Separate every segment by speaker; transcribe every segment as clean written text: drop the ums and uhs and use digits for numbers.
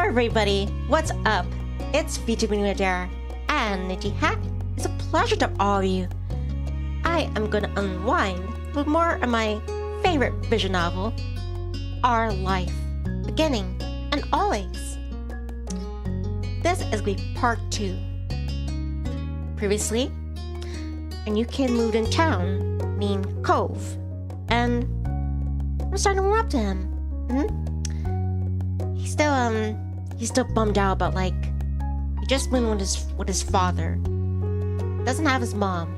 Speaker 1: everybody, what's up? It's Vtuber Nivni Adair, and Michi. It's a pleasure to all of you. I am gonna unwind with more of my favorite visual novel, Our Life, Beginning and Always. This is gonna be part 2. Previously, a new kid moved in town named Cove, and I'm starting to warm up to him. He's still bummed out about, like, he just moved with his father. Doesn't have his mom.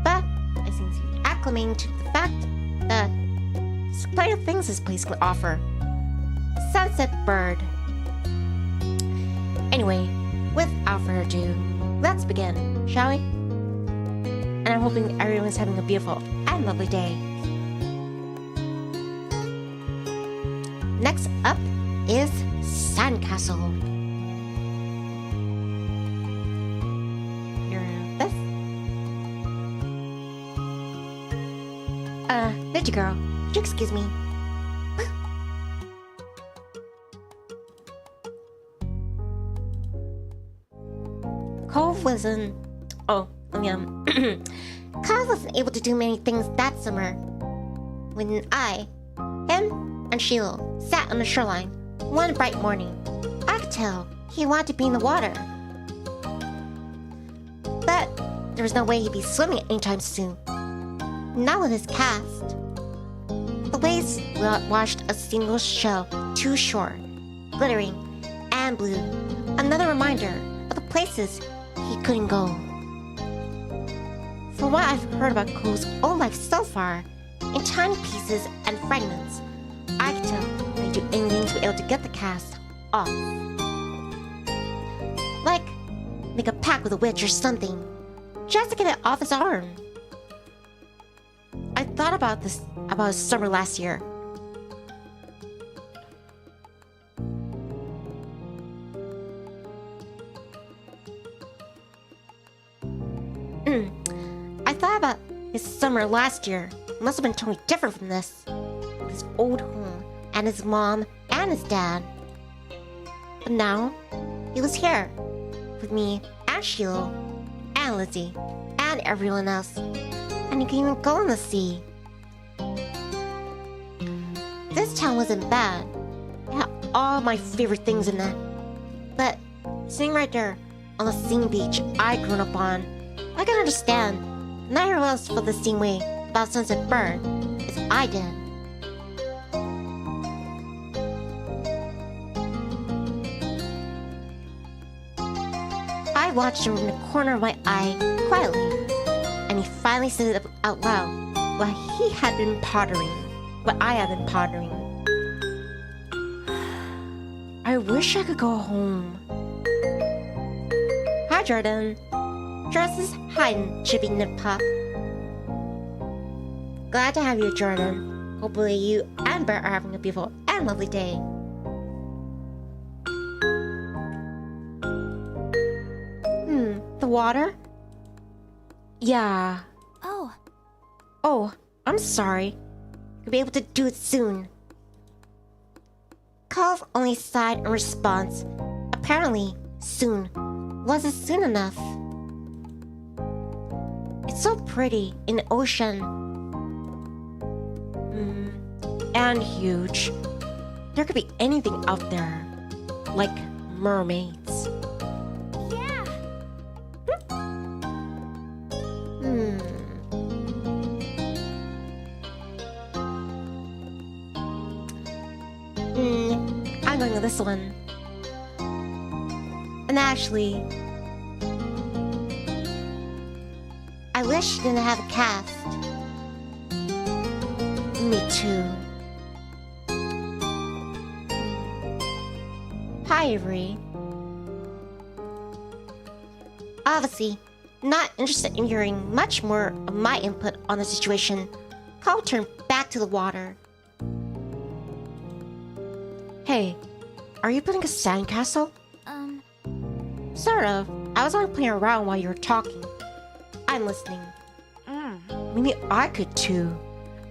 Speaker 1: But I seem to be acclimating to the fact that there's plenty of things this place can offer. Sunset Bird. Anyway, without further ado, let's begin, shall we? And I'm hoping everyone's having a beautiful and lovely day. Next up is Sandcastle. Hear this? Did you, girl? Would you excuse me? Cove wasn't able to do many things that summer. When him and Sheila sat on the shoreline one bright morning, I could tell he wanted to be in the water. But there was no way he'd be swimming anytime soon. Not with his cast. The waves washed a single shell to shore, glittering and blue. Another reminder of the places he couldn't go. From what I've heard about Cove's own life so far, in tiny pieces and fragments, I can tell that he'd do anything to be able to get the cast off. Like, make a pact with a witch or something, just to get it off his arm. I thought about this about his summer last year. I thought about his summer last year. It must have been totally different from this. His old home, and his mom, and his dad. But now, he was here. With me, and Sheila, and Lizzie, and everyone else. And you can even go in the sea. This town wasn't bad. It had all my favorite things in it. But sitting right there on the same beach I grew up on, I can understand not everyone else felt the same way about Sunset Bird as I did. I watched him from the corner of my eye quietly, and he finally said it out loud what I had been pondering. I wish I could go home. Hi, Jordan. Dresses hiding, chippy nip pop. Glad to have you, Jordan. Hopefully you and Bert are having a beautiful and lovely day. The water? Yeah. Oh, I'm sorry. You'll be able to do it soon. Cove only sighed in response. Apparently, soon wasn't soon enough. It's so pretty in the ocean. And huge. There could be anything out there. Like mermaids.
Speaker 2: Yeah.
Speaker 1: I'm going with this one. And actually, I wish you didn't have a cast. Me too. Hi, Avery. Obviously, not interested in hearing much more of my input on the situation, Cole turned back to the water. Hey, are you building a sandcastle? Sort of. I was only playing around while you were talking. I'm listening. Maybe I could too.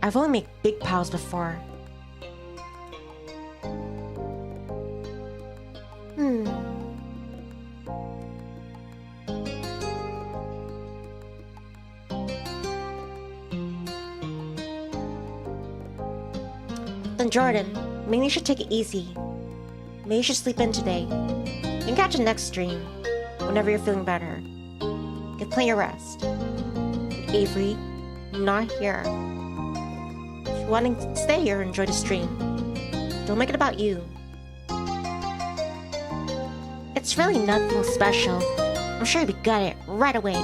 Speaker 1: I've only made big piles before. Then Jordan, maybe you should take it easy. Maybe you should sleep in today. You can catch the next stream whenever you're feeling better. Get plenty of rest. Avery, I'm not here. If you want to stay here and enjoy the stream, don't make it about you. It's really nothing special. I'm sure you'll be good at it right away.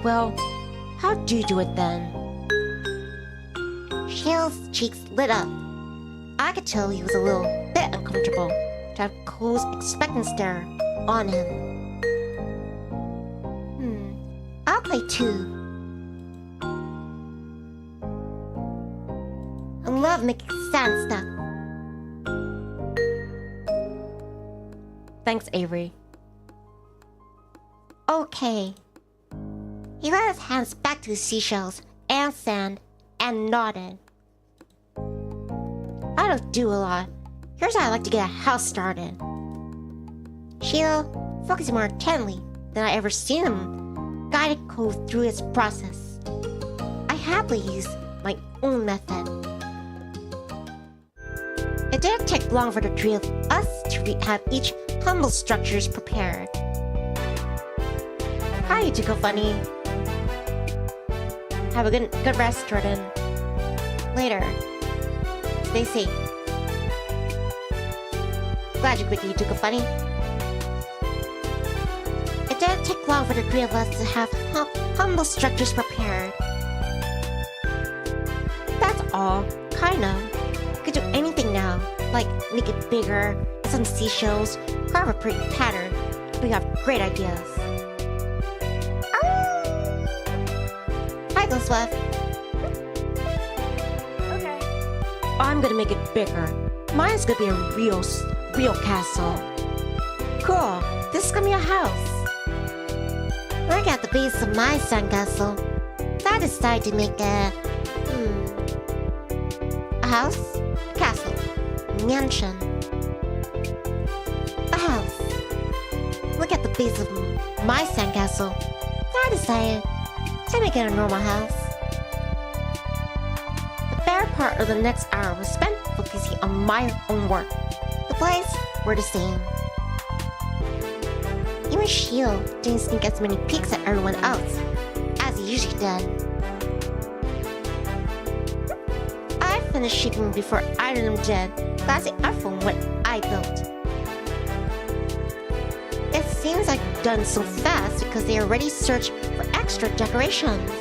Speaker 1: Well, how do you do it then? Shale's cheeks lit up. I could tell he was a little bit uncomfortable to have Cole's expectant stare on him. I'll play too. I love making sand stuff. Thanks, Avery. Okay. He let his hands back to the seashells and sand and nodded. I don't do a lot. Here's how I like to get a house started. Sheila, focusing more intently than I ever seen him, guided Cove through its process. I happily use my own method. It didn't take long for the three of us to have each humble structures prepared. Hi, you two go funny. Have a good rest, Jordan. Later. Stay safe. Glad you quit, you two go funny. It didn't take long for the three of us to have humble structures prepared. That's all, kind of. We could do anything now, like make it bigger, some seashells, carve a pretty pattern. We have great ideas. Hi, Ghostweb.
Speaker 2: Okay.
Speaker 1: I'm gonna make it bigger. Mine's gonna be a real castle. Cool. This is gonna be a house. Look at the base of my sandcastle. So I decided to make a house, a castle, a mansion, a house. Look at the base of my sandcastle. So I decided to make it a normal house. The better part of the next hour was spent focusing on my own work. The plays were the same. Even Shield didn't sneak as many peeks at everyone else as he usually did. I finished shaping before either of them did, glassing up from what I built. It seems like done so fast because they already searched for extra decorations.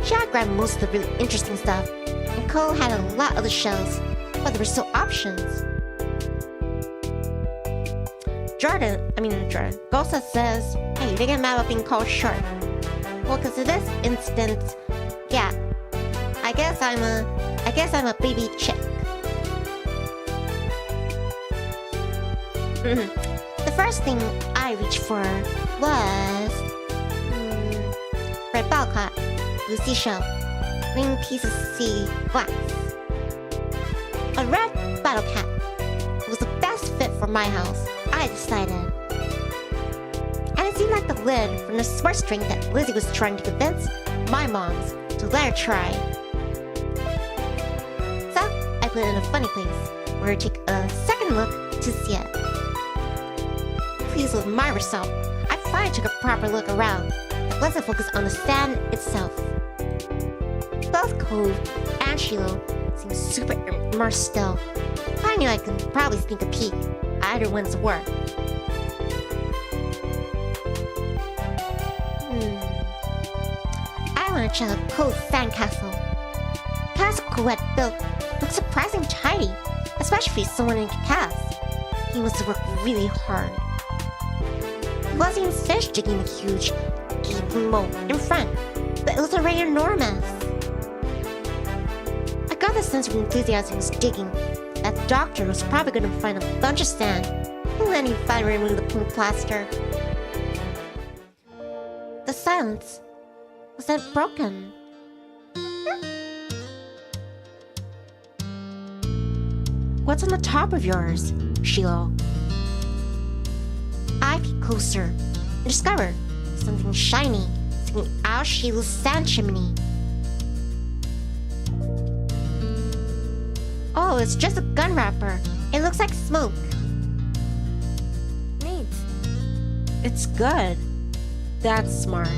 Speaker 1: She had grabbed most of the really interesting stuff, and Cole had a lot of the shells, but there were still options. Jordan, Gosa says, hey, you didn't get mad about being called short. Well, because in this instance, yeah, I guess I'm a baby chick. The first thing I reached for was red ballcot, blue seashell, green piece of sea glass. A red bottle cap was the best fit for my house, I decided. And it seemed like the lid from the smart string that Lizzie was trying to convince my moms to let her try. So I put it in a funny place where I take a second look to see it. Pleased with my result, I finally took a proper look around and wasn't focused on the sand itself. Both Cove and Shiloh seemed super immersed still. I knew I could probably sneak a peek at either one's work. I want to check out Cove's sandcastle. The castle Cove had built looked surprisingly tidy, especially for someone in cast. He must have worked really hard. He wasn't even finished digging the huge, gaping moat in front, but it was already enormous. I got the sense of enthusiasm he was digging that the doctor was probably going to find a bunch of sand, and then he'd finally remove the pink plaster. The silence was then broken. What's on the top of yours, Shiloh? I peek closer and discover something shiny sticking out Shiloh's sand chimney. Oh, it's just a gun wrapper. It looks like smoke.
Speaker 2: Neat.
Speaker 1: It's good. That's smart.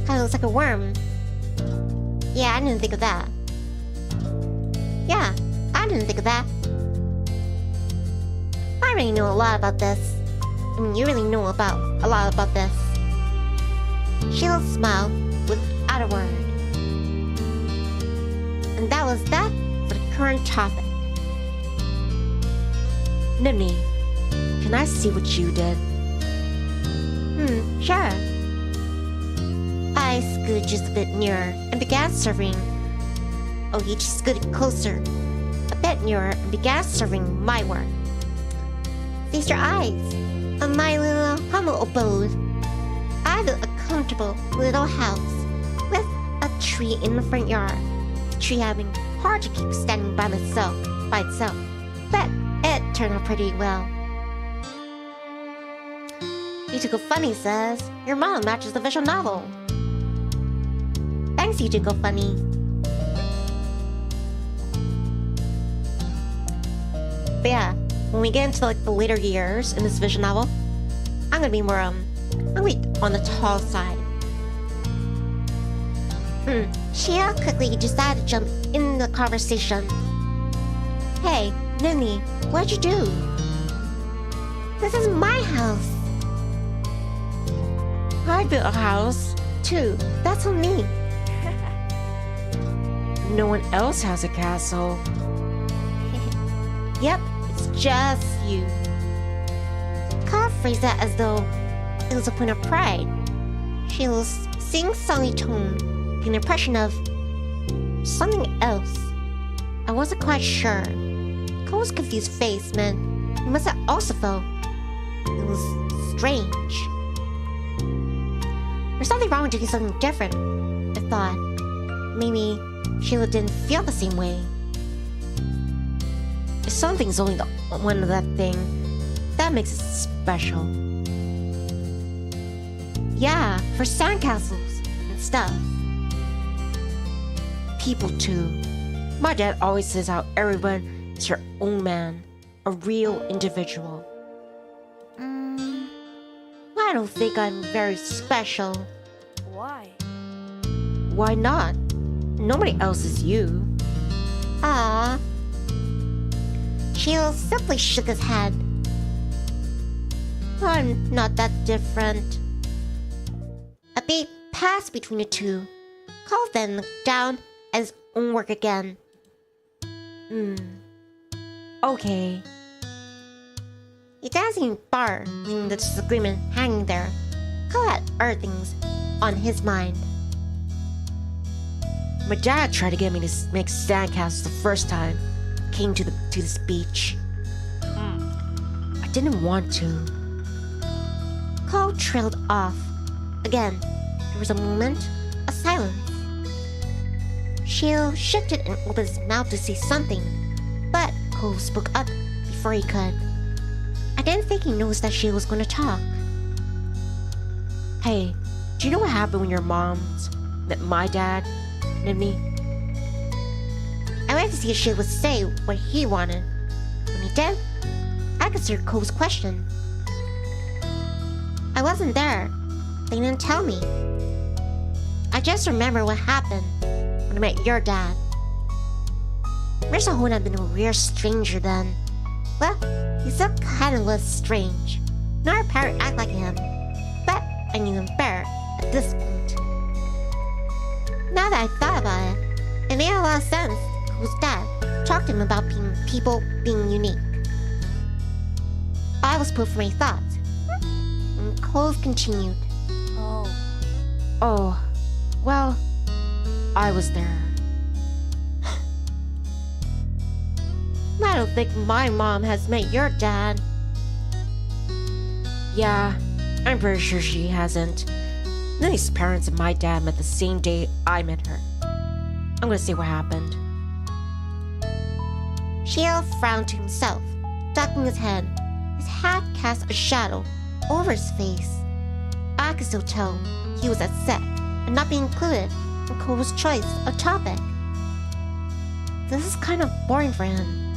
Speaker 1: Kinda looks like a worm. Yeah, I didn't think of that. Yeah, I didn't think of that. I really know a lot about this. I mean, you really know about a lot about this. Sheila smiled without a word. And that was that for the current topic. Nivni, can I see what you did? Sure. I scooted just a bit nearer and began surveying. Oh, he just scooted closer, a bit nearer, and began surveying my work. Feast your eyes on my little humble abode. I built a comfortable little house with a tree in the front yard. The tree having hard to keep standing by itself, but it turned out pretty well. Vtuber Funny says, your mom matches the visual novel. Thanks, Vtuber Funny. But yeah, when we get into like the later years in this visual novel, I'm gonna be more I'm gonna be on the tall side. Shia quickly decided to jump in the conversation. Hey, Nivni, what'd you do? This is my house. I built a house, too. That's on me. No one else has a castle. Yep, it's just you. Cove phrased that as though it was a point of pride. She was sing-songy tone, giving an impression of something else. I wasn't quite sure. Cove's confused face meant he must have also felt it was strange. There's something wrong with doing something different, I thought. Maybe Sheila didn't feel the same way. If something's only the one of that thing, that makes it special. Yeah, for sandcastles and stuff. People too. My dad always says how everyone is your own man, a real individual. I don't think I'm very special.
Speaker 2: Why?
Speaker 1: Why not? Nobody else is you. Ah. Sheila simply shook his head. I'm not that different. A beat passed between the two. Cole then looked down at his own work again. Okay. He dancing bar, leaving the disagreement hanging there. Cole had other things on his mind. My dad tried to get me to make sandcastles the first time I came to this beach. I didn't want to. Cole trailed off. Again, there was a moment of silence. Shield shifted and opened his mouth to say something, but Cole spoke up before he could. I didn't think he noticed that Shield was going to talk. Hey, do you know what happened when your mom met my dad, Nivni? I waited to see if Shield would say what he wanted. When he did, I considered Cole's question. I wasn't there. They didn't tell me. I just remember what happened when I met your dad. Mr. Hone had been a weird stranger then. Well, he still kind of was strange. Not a parrot act like him, but I knew him better at this point. Now that I thought about it, it made a lot of sense. Cole's dad talked to him about people being unique. I was put for my thoughts. And Cole continued. Oh, well, I was there. I don't think my mom has met your dad. Yeah, I'm pretty sure she hasn't. Nini's parents and my dad met the same day I met her. I'm gonna say what happened. Shiel frowned to himself, ducking his head. His hat cast a shadow over his face. I could still tell he was upset and not being included in Cove's choice of topic. This is kind of boring for him,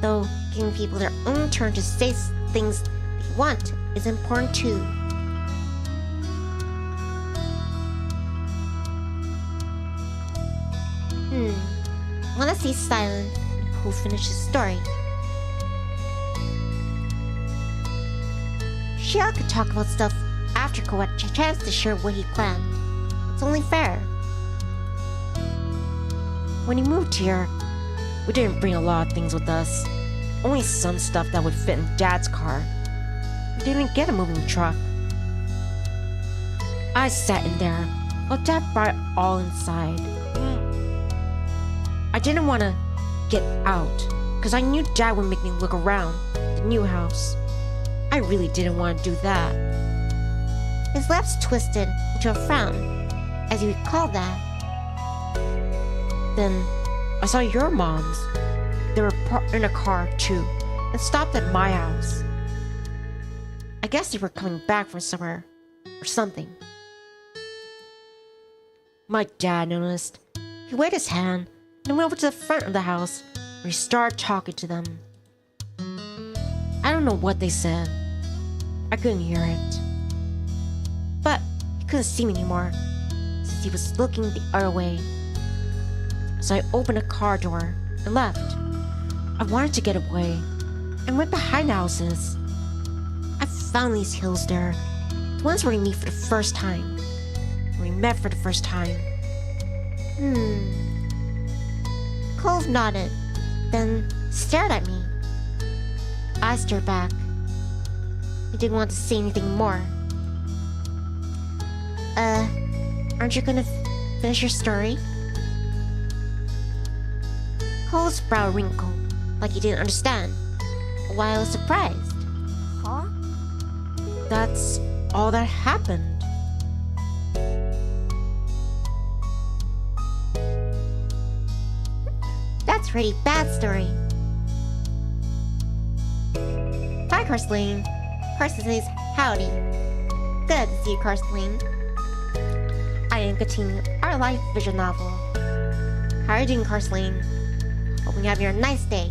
Speaker 1: though giving people their own turn to say things they want is important too. Wanna stay silent and Cove finished his story. Shiel could talk about stuff after Cove had a chance to share what he planned. It's only fair. When he moved here, we didn't bring a lot of things with us. Only some stuff that would fit in Dad's car. We didn't even get a moving truck. I sat in there while Dad brought it all inside. I didn't want to get out because I knew Dad would make me look around the new house. I really didn't want to do that. His lips twisted into a frown as he recalled that. Then I saw your moms. They were in a car too and stopped at my house. I guess they were coming back from somewhere or something. My dad noticed. He waved his hand and went over to the front of the house where he started talking to them. I don't know what they said. I couldn't hear it. But he couldn't see me anymore since he was looking the other way. So I opened the car door and left. I wanted to get away and went behind the houses. I found these hills there, the ones where we meet for the first time. Where we met for the first time. Cove nodded, then stared at me. I stared back. He didn't want to say anything more. Aren't you gonna finish your story? Cove's brow wrinkled, like he didn't understand, while I was surprised. Huh? That's all that happened. That's a pretty bad story. Hi, Karstein. Karstein says howdy. Good to see you, Karstein. I am continuing our life vision novel. How are you doing, Karstein? Hoping you're having a nice day.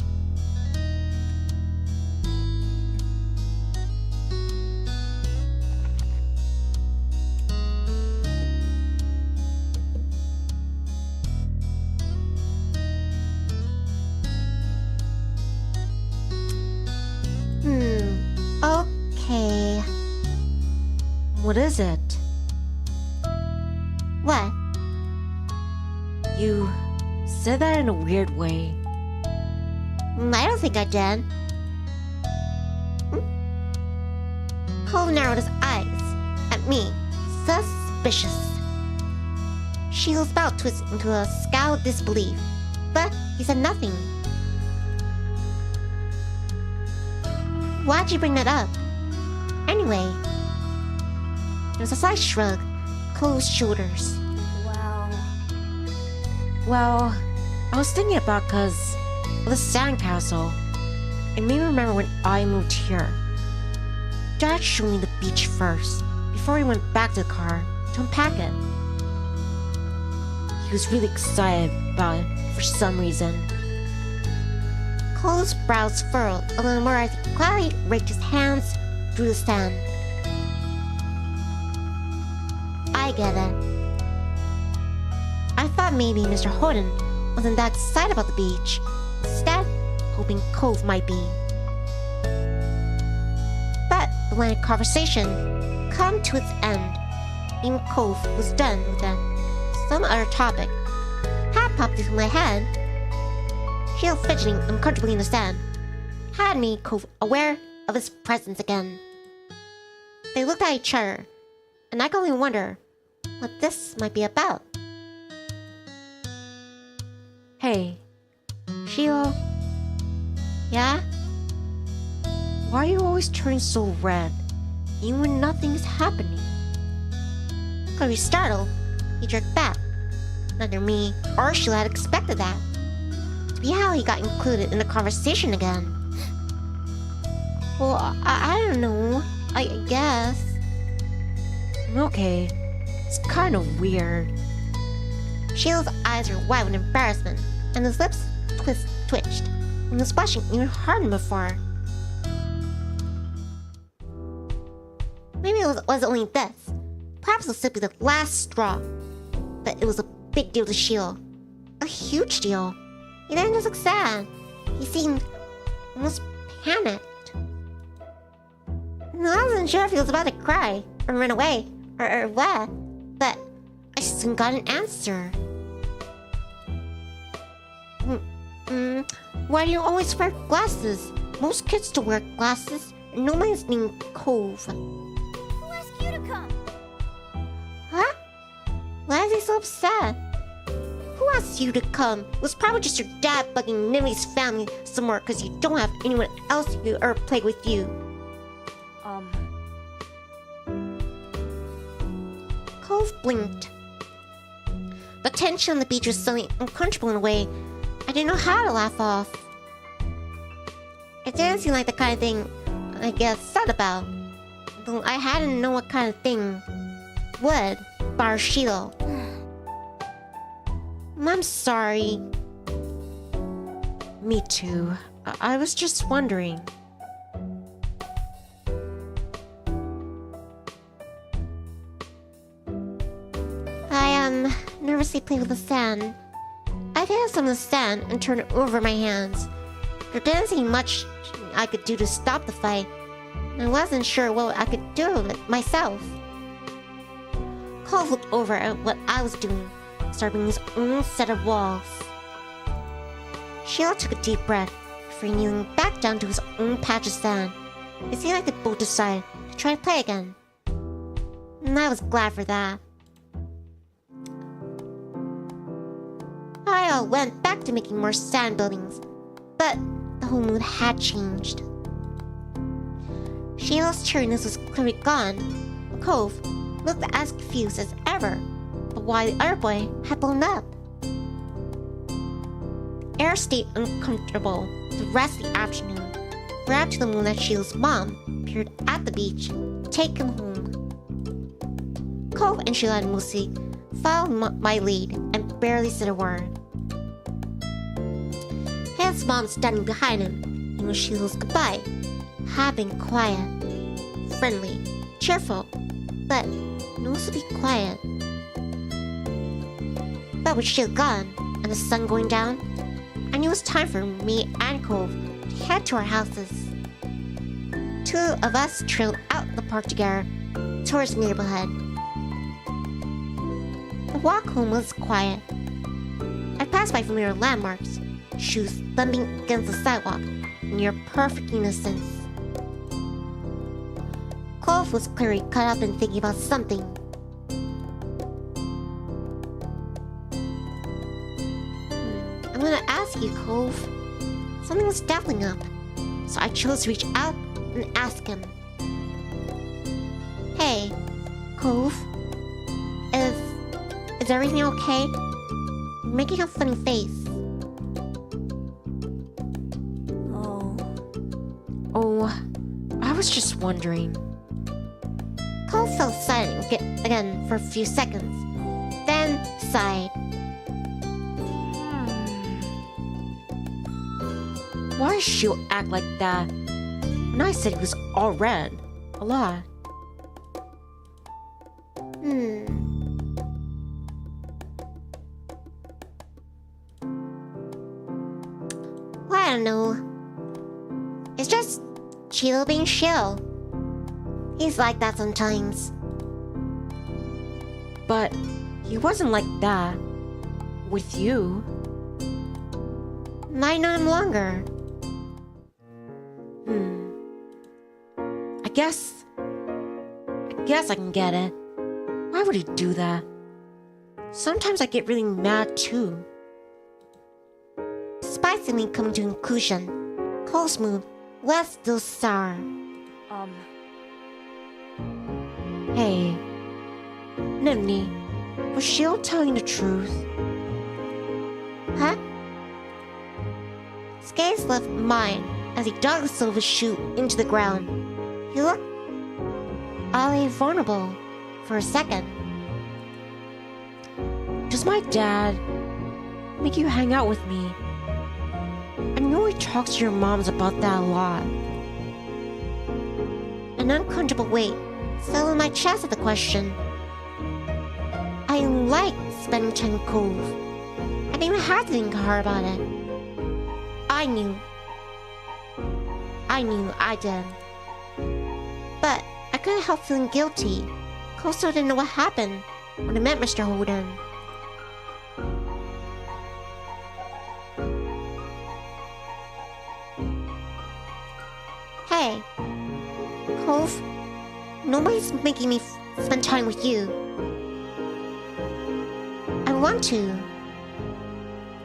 Speaker 1: Okay. What is it? What? You said that in a weird way. I don't think I did. Cove narrowed his eyes at me, suspicious. Shield's mouth twisted into a scowl of disbelief, but he said nothing. Why'd you bring that up? Anyway, there was a slight shrug, Cove's shoulders. Well, I was thinking about because of the sandcastle. It made me remember when I moved here. Dad showed me the beach first, before he went back to the car to unpack it. He was really excited about it for some reason. Cove's brows furrowed a little more as he quietly raked his hands through the sand. I get it. I thought maybe Mr. Holden wasn't that excited about the beach, instead hoping Cove might be. But the line of conversation come to its end. Even Cove was done with some other topic. Hat popped into my head. Shield fidgeting uncomfortably in the sand had me Cove aware of his presence again. They looked at each other, and I could only wonder what this might be about. Hey, Shield. Yeah? Why are you always turning so red, even when nothing is happening? Clearly startled, he jerked back. Neither me or Sheila had expected that. To be how he got included in the conversation again. Well, I don't know. I guess.
Speaker 2: Okay, it's kind of weird.
Speaker 1: Sheila's eyes were wide with embarrassment, and his lips twitched, and he was blushing even harder than before. Maybe it was only this. Perhaps it was simply the last straw. But it was a big deal to Sheila. A huge deal. He didn't just look sad. He seemed almost panicked. I wasn't sure if he was about to cry, or run away, or what, but I soon got an answer. Why do you always wear glasses? Most kids don't wear glasses, and nobody's named Cove.
Speaker 3: Who asked you to come?
Speaker 1: Huh? Why is he so upset? Who asked you to come? It was probably just your dad bugging Nivni's family some more because you don't have anyone else who ever played with you. Cove blinked. The tension on the beach was suddenly uncomfortable in a way I didn't know how to laugh off. It didn't seem like the kind of thing I get upset about, though I hadn't known what kind of thing would, bar Sheila. I'm sorry.
Speaker 2: Me too. I was just wondering.
Speaker 1: I nervously played with the sand. I picked up some of the sand and turned it over my hands. There didn't seem much I could do to stop the fight, and I wasn't sure what I could do with it myself. Cove looked over at what I was doing, starting his own set of walls. Sheila took a deep breath before kneeling back down to his own patch of sand. It seemed like they both decided to try to play again, and I was glad for that. I went back to making more sand buildings, but the whole mood had changed. Sheila's cheeriness was clearly gone. Cove looked as confused as ever, but why the other boy had blown up. Air stayed uncomfortable the rest of the afternoon. Right up to the moon that Sheila's mom appeared at the beach to take him home. Cove and Sheila and Musi followed my lead and barely said a word. His mom standing behind him, and was Sheila's goodbye, had been quiet, friendly, cheerful, but also be quiet. But with Sheila gone and the sun going down, I knew it was time for me and Cove to head to our houses. Two of us trailed out the park together towards the neighborhood. The walk home was quiet. I passed by familiar landmarks, shoes thumping against the sidewalk, near perfect innocence. Cove was clearly caught up in thinking about something. I'm gonna ask you, Cove. Something was definitely up, so I chose to reach out and ask him. Hey, Cove, is everything okay? You're making a funny face.
Speaker 2: Oh, I was just wondering.
Speaker 1: Cole fell silent again for a few seconds, then sighed.
Speaker 2: Why does she act like that? When I said he was all red, a lot.
Speaker 1: Well, I don't know. It's just Sheila being Sheila. He's like that sometimes.
Speaker 2: But he wasn't like that with you.
Speaker 1: I know him longer.
Speaker 2: I guess I can get it. Why would he do that? Sometimes I get really mad too.
Speaker 1: Despite seemingly coming to a conclusion, Cole's mood was still sour.
Speaker 2: Hey, Nivni, was Shield telling the truth?
Speaker 1: Huh? His gaze left mine as he dug the silver shoe into the ground. He looked oddly vulnerable for a second.
Speaker 2: Does my dad make you hang out with me? I know he talks to your moms about that a lot.
Speaker 1: An uncomfortable weight fell in my chest at the question. I liked spending time with Cove. I didn't even have to think hard about it. I knew I did. But I couldn't help feeling guilty. Cove still didn't know what happened when I met Mr. Holden. Hey, Cove, nobody's making me spend time with you. I want to.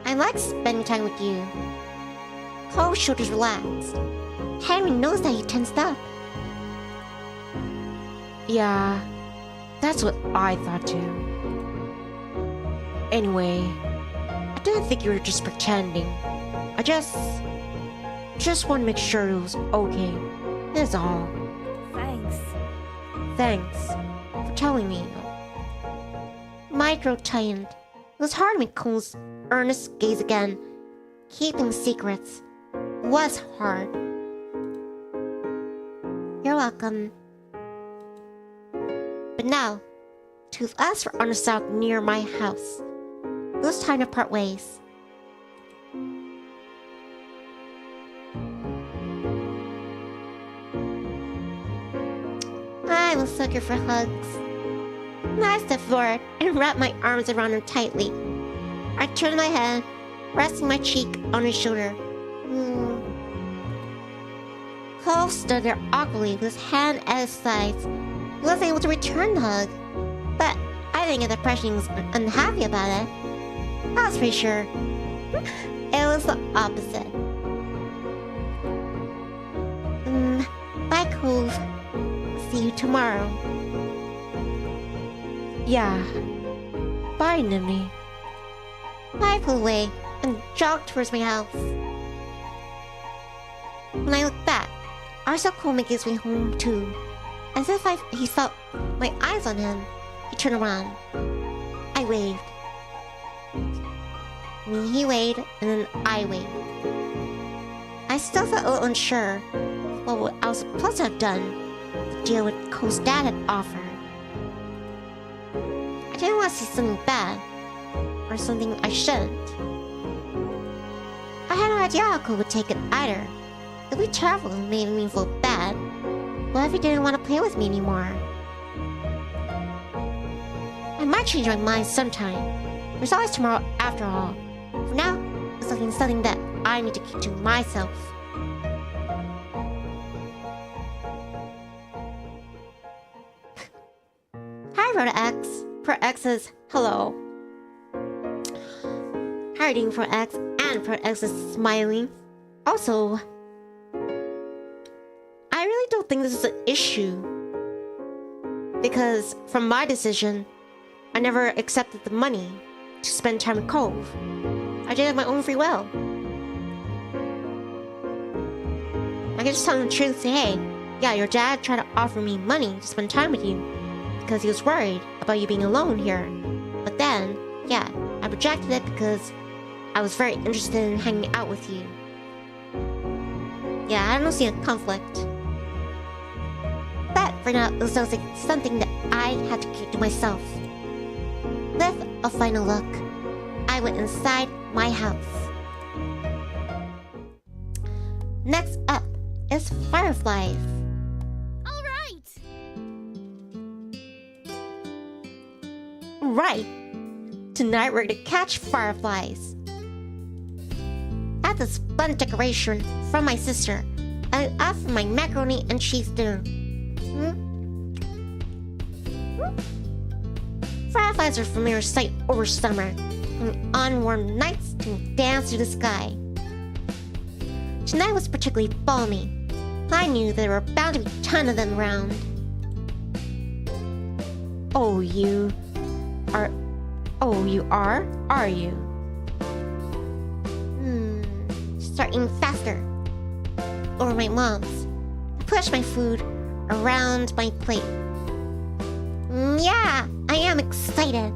Speaker 1: I like spending time with you. Cove's shoulders relaxed. Henry knows that he tensed up.
Speaker 2: Yeah, that's what I thought too. Anyway, I didn't think you were just pretending. I just want to make sure it was okay. That's all.
Speaker 3: Thanks.
Speaker 2: Thanks for telling me.
Speaker 1: My throat tightened. It was hard to meet Cole's earnest gaze again. Keeping secrets was hard. You're welcome. But now, two of us were on a sidewalk near my house. It was time to part ways. I was looking for hugs. I stepped forward and wrapped my arms around him tightly. I turned my head, resting my cheek on his shoulder. Cole stood there awkwardly with his hand at his sides. He wasn't able to return the hug, but I didn't get the impression he was unhappy about it. I was pretty sure it was the opposite. Bye, Cove. See you tomorrow.
Speaker 2: Yeah. Bye, Nivni.
Speaker 1: I pulled away and jogged towards my house. When I looked back, I saw Cole make his way home too. As if he felt my eyes on him, he turned around. I waved. He waved, and then I waved. I still felt a little unsure about what I was supposed to have done to deal with Cole's dad had offered. I didn't want to see something bad, or something I shouldn't. I had no idea how Cole would take it either. If we traveled and made me feel bad, what if he didn't want to play with me anymore? I might change my mind sometime. There's always tomorrow after all. For now, it's something that I need to keep to myself. Hi, Rhoda X. Pro X says hello. How are you doing, Pro X? And Pro X is smiling. Also, I really don't think this is an issue. Because from my decision, I never accepted the money to spend time with Cove. I did it of my own free will. I can just tell him the truth, say, hey, yeah, your dad tried to offer me money to spend time with you because he was worried about you being alone here. But then, yeah, I rejected it because I was very interested in hanging out with you. Yeah, I don't see a conflict. But for now, it was like something that I had to keep to myself. With a final look, I went inside my house. Next up is fireflies.
Speaker 3: All right.
Speaker 1: Right. Tonight we're gonna catch fireflies. I had this fun decoration from my sister. I asked for my macaroni and cheese dinner. Fireflies are a familiar sight over summer, and on warm nights can dance through the sky. Tonight was particularly balmy. I knew there were bound to be a ton of them around.
Speaker 2: Oh, you. Oh, you are? Are you?
Speaker 1: Start eating faster. Or my mom's. I push my food around my plate. Yeah, I am excited.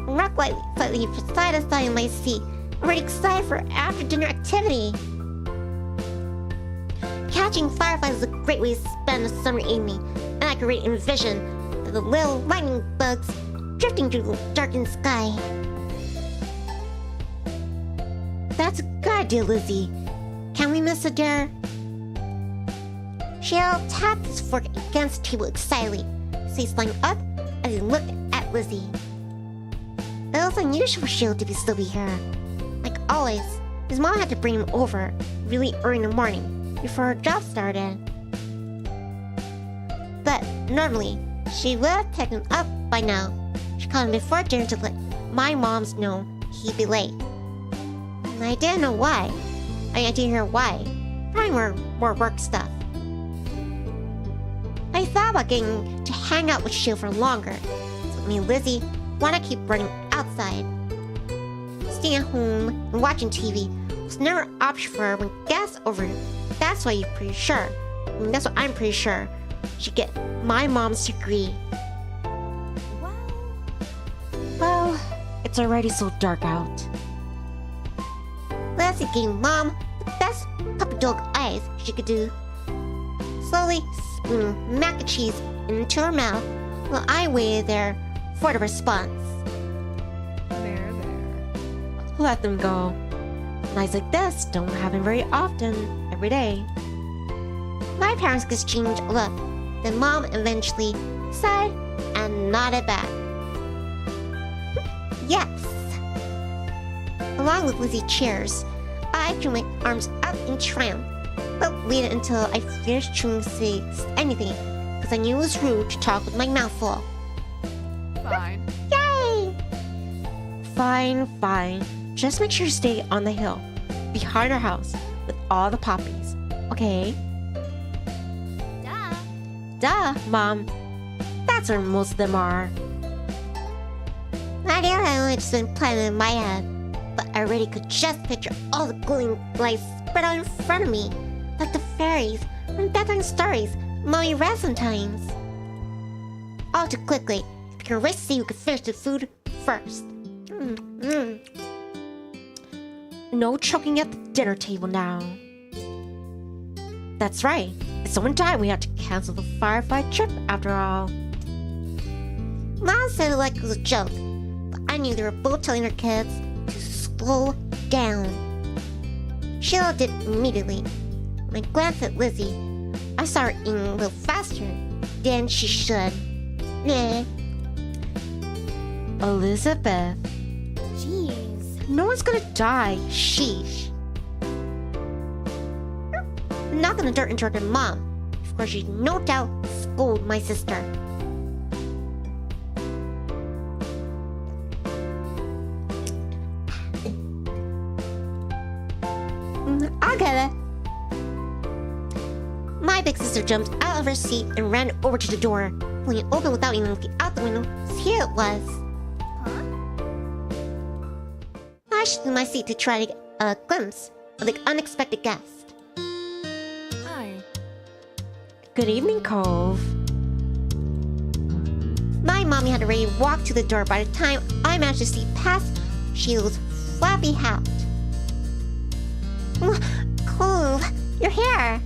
Speaker 1: Rock slightly side to side in my seat. Already excited for after dinner activity. Catching fireflies is a great way to spend a summer evening, and I can already envision the little lightning bugs drifting through the darkened sky.
Speaker 2: That's a good idea, Lizzie. Can we miss Adair?
Speaker 1: She'll tap his fork against the table excitedly, so he's lying up as he looked at Lizzie. It was unusual for Sheila to still be here. Like always, his mom had to bring him over really early in the morning before her job started. But normally, she would have taken him up by now. She called him before dinner to let my moms know he'd be late. And I didn't know why. I didn't hear why. Probably more work stuff. I thought about getting to hang out with Sheila for longer. So me and Lizzie want to keep running outside. Staying at home and watching TV was never an option for her when guests over. That's why you're pretty sure. That's what I'm pretty sure. She'd get my mom's degree.
Speaker 2: Well, it's already so dark out.
Speaker 1: Lizzie gave Mom the best puppy dog eyes she could do. Slowly spooning mac and cheese into her mouth while I waited there for the response.
Speaker 2: Let them go. Nights like this don't happen very often, every day.
Speaker 1: My parents exchanged a look. Then Mom eventually sighed and nodded back. Yes. Along with Lizzie cheers, I threw my arms up in triumph, but waited until I finished chewing to say anything, because I knew it was rude to talk with my mouth full.
Speaker 4: Fine.
Speaker 1: Yay!
Speaker 2: Fine. Just make sure you stay on the hill, behind our house, with all the poppies, okay? Duh, Mom. That's where most of them are.
Speaker 1: I didn't have just been planning in my head, but I already could just picture all the glowing lights spread out in front of me, like the fairies from bedtime stories Mommy read sometimes. All too quickly, we can race to see who can finish the food first.
Speaker 2: No choking at the dinner table now. That's right. If someone died, we had to cancel the firefly trip after all.
Speaker 1: Mom said it like it was a joke, but I knew they were both telling their kids to slow down. Sheila did immediately. When I glanced at Lizzie, I saw her eating a little faster than she should. Nah.
Speaker 2: Elizabeth.
Speaker 3: Jeez.
Speaker 2: No one's gonna die.
Speaker 1: Sheesh. I'm not gonna dirt into her mom. Of course, she'd no doubt scold my sister. I'll get it. My big sister jumped out of her seat and ran over to the door, pulling it open without even looking out the window. So here it was. I shifted my seat to try to get a glimpse of the unexpected guest.
Speaker 4: Hi.
Speaker 2: Good evening, Cove.
Speaker 1: My mommy had already walked to the door by the time I managed to see past Sheila's flappy hat. Cove, you're here.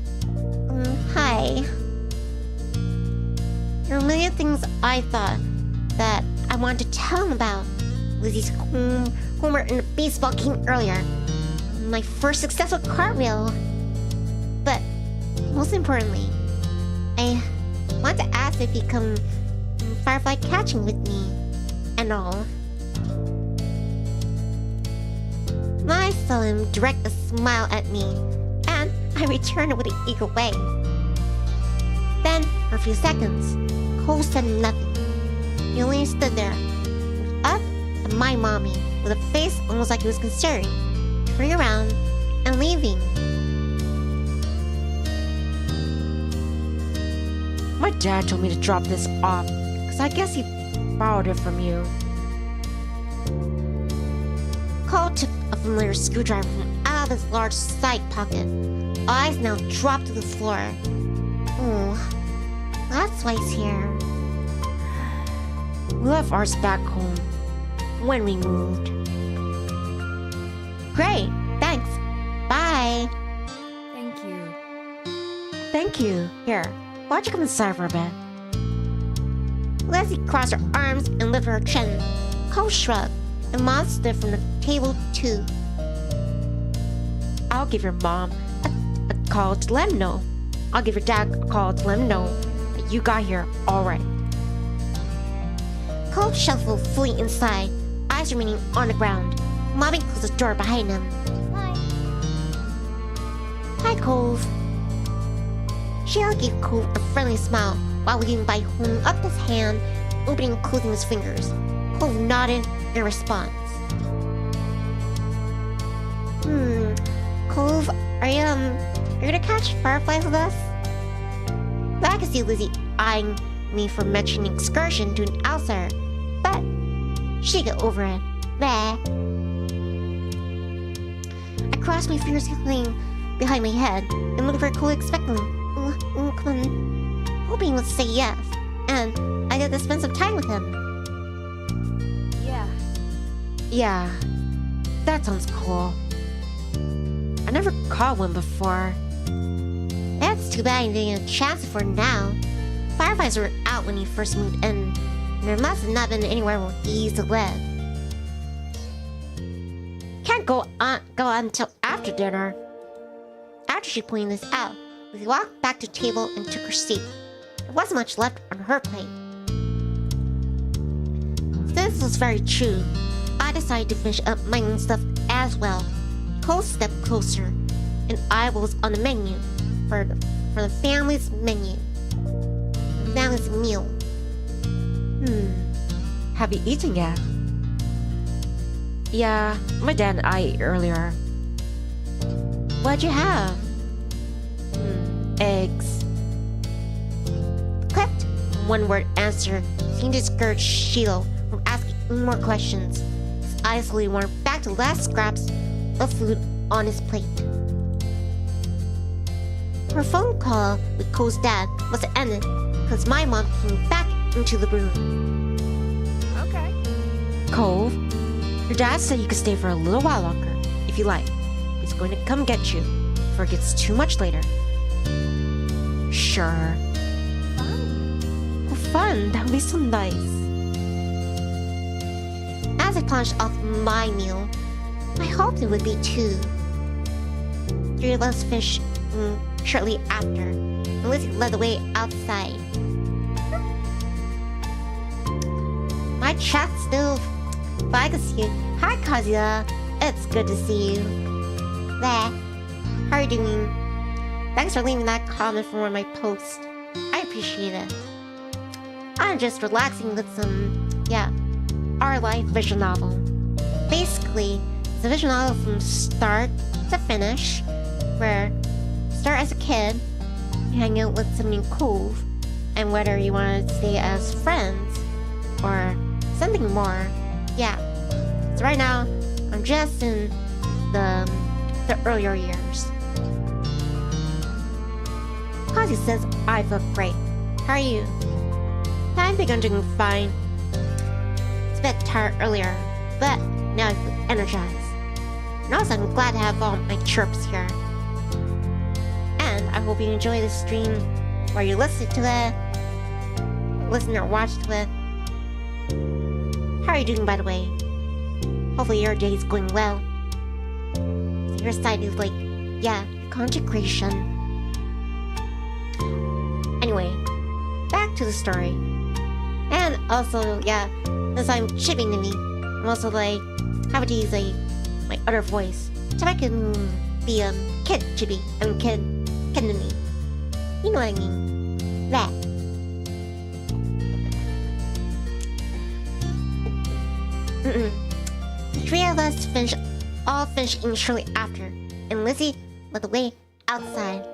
Speaker 1: Hi. There are a million things I thought that I wanted to tell him about. Lizzie's homer in the baseball game earlier. My first successful cartwheel. But most importantly, I want to ask if he'd come firefly catching with me and all. I saw him direct a smile at me, and I returned it with an eager wave. Then, for a few seconds, Cole said nothing. He only stood there, looked up at my mommy with a face almost like he was considering turning around and leaving.
Speaker 2: My dad told me to drop this off, because I guess he borrowed it from you.
Speaker 1: Cole took a familiar screwdriver from out of his large side pocket. Eyes now dropped to the floor. Oh, that's why he's here.
Speaker 2: We left ours back home when we moved.
Speaker 1: Great, thanks. Bye.
Speaker 4: Thank you.
Speaker 2: Thank you. Here, why don't you come inside for a bit?
Speaker 1: Leslie crossed her arms and lifted her chin. Cole shrugged, and Mom stood from the table too.
Speaker 2: I'll give your mom a call to let him know. I'll give your dad a call to let him know that you got here all right.
Speaker 1: Cole shuffled fully inside, eyes remaining on the ground. Mommy closed the door behind him.
Speaker 3: Bye.
Speaker 1: Hi, Cove. Sheila gave Cove a friendly smile while waiting by holding up his hand, opening and closing his fingers. Cove nodded in response. Cove, are you gonna catch fireflies with us? I could see Lizzie eyeing me for mentioning excursion to an outsider, but she got over it. There. I crossed my fingers clean behind my head and looked for Cole expectantly. Come on. Hoping he would say yes, and I got to spend some time with him.
Speaker 4: Yeah.
Speaker 2: Yeah, that sounds cool. I never caught one before.
Speaker 1: That's too bad I didn't get a chance for now. Fireflies were out when he first moved in, and there must have not been anywhere where he used to live.
Speaker 2: Can't go on until after dinner.
Speaker 1: After she pointed this out, we walked back to the table and took her seat. There wasn't much left on her plate. This was very true. I decided to finish up my own stuff as well. Cole stepped closer, and I was on the menu for the family's menu. The family's meal.
Speaker 2: Have you eaten yet? Yeah, my dad and I ate earlier.
Speaker 1: What'd you have?
Speaker 2: Eggs.
Speaker 1: Clipped one-word answer seemed to discourage Sheila from asking any more questions. His eyes slowly wandered back to the last scraps of food on his plate. Her phone call with Cole's dad must have ended because my mom came back into the room.
Speaker 4: Okay.
Speaker 2: Cove, your dad said you could stay for a little while longer, if you like. He's going to come get you before it gets too much later. Sure.
Speaker 1: Fun.
Speaker 2: Oh, fun. That would be so nice.
Speaker 1: As I plunged off my meal, I hoped it would be too. Three of us finished shortly after, and Lizzie led the way outside. My chat's still, but I can see you. Hi, Kazuya. It's good to see you. There. How are you doing? Thanks for leaving that comment for one of my posts. I appreciate it. I'm just relaxing with some, our life visual novel. Basically, it's a visual novel from start to finish, where start as a kid, you hang out with somebody in Cove, and whether you want to stay as friends or something more. Yeah. So right now, I'm just in the earlier years. Kazi says I feel great. How are you? I think I'm doing fine. It's a bit tired earlier, but now I feel energized. And also I'm glad to have all my chirps here. And I hope you enjoy this stream where you listen to it, listen or watch to it. How are you doing, by the way? Hopefully your day is going well. So your side is like, consecration. Anyway, back to the story. And also, since I'm chipping Nivni, I'm also like having to use my other voice so I can be kid chippy. Kid Nivni. You know what I mean? That. The three of us all finished in shortly after, and Lizzie led the way outside.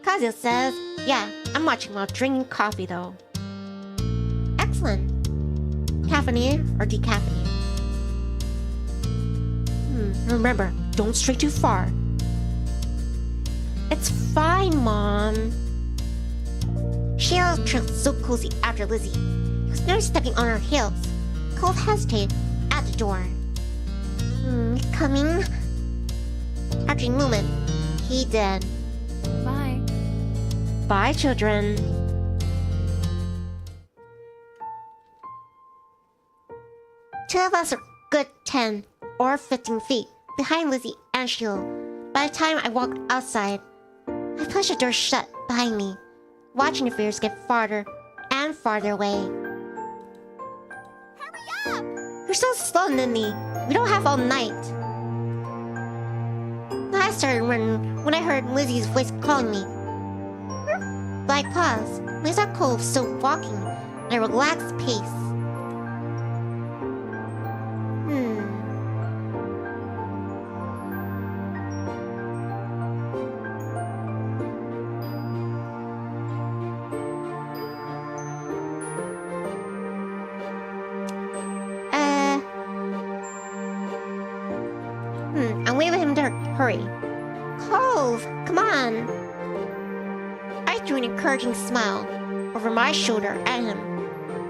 Speaker 1: Kazuya says, I'm watching while drinking coffee though.
Speaker 2: Excellent. Caffeinated or decaffeinated? Remember, don't stray too far. It's fine, Mom. Sheila trailed so closely after Lizzie. He was nearly stepping on her heels. Cove hesitated at the door. Coming? After a moment, he did.
Speaker 4: Bye.
Speaker 2: Bye, children. Two of us are good 10 or 15 feet behind Lizzie and Sheila. By the time I walked outside, I pushed the door shut behind me, watching the figures get farther and farther away.
Speaker 3: Hurry up!
Speaker 2: You're so slow, Nini. We don't have all night. I started running when I heard Lizzie's voice calling me. But I paused when I saw Cove still walking at a relaxed pace. I'm waving him to hurry. Cove, come on. I threw an encouraging smile over my shoulder at him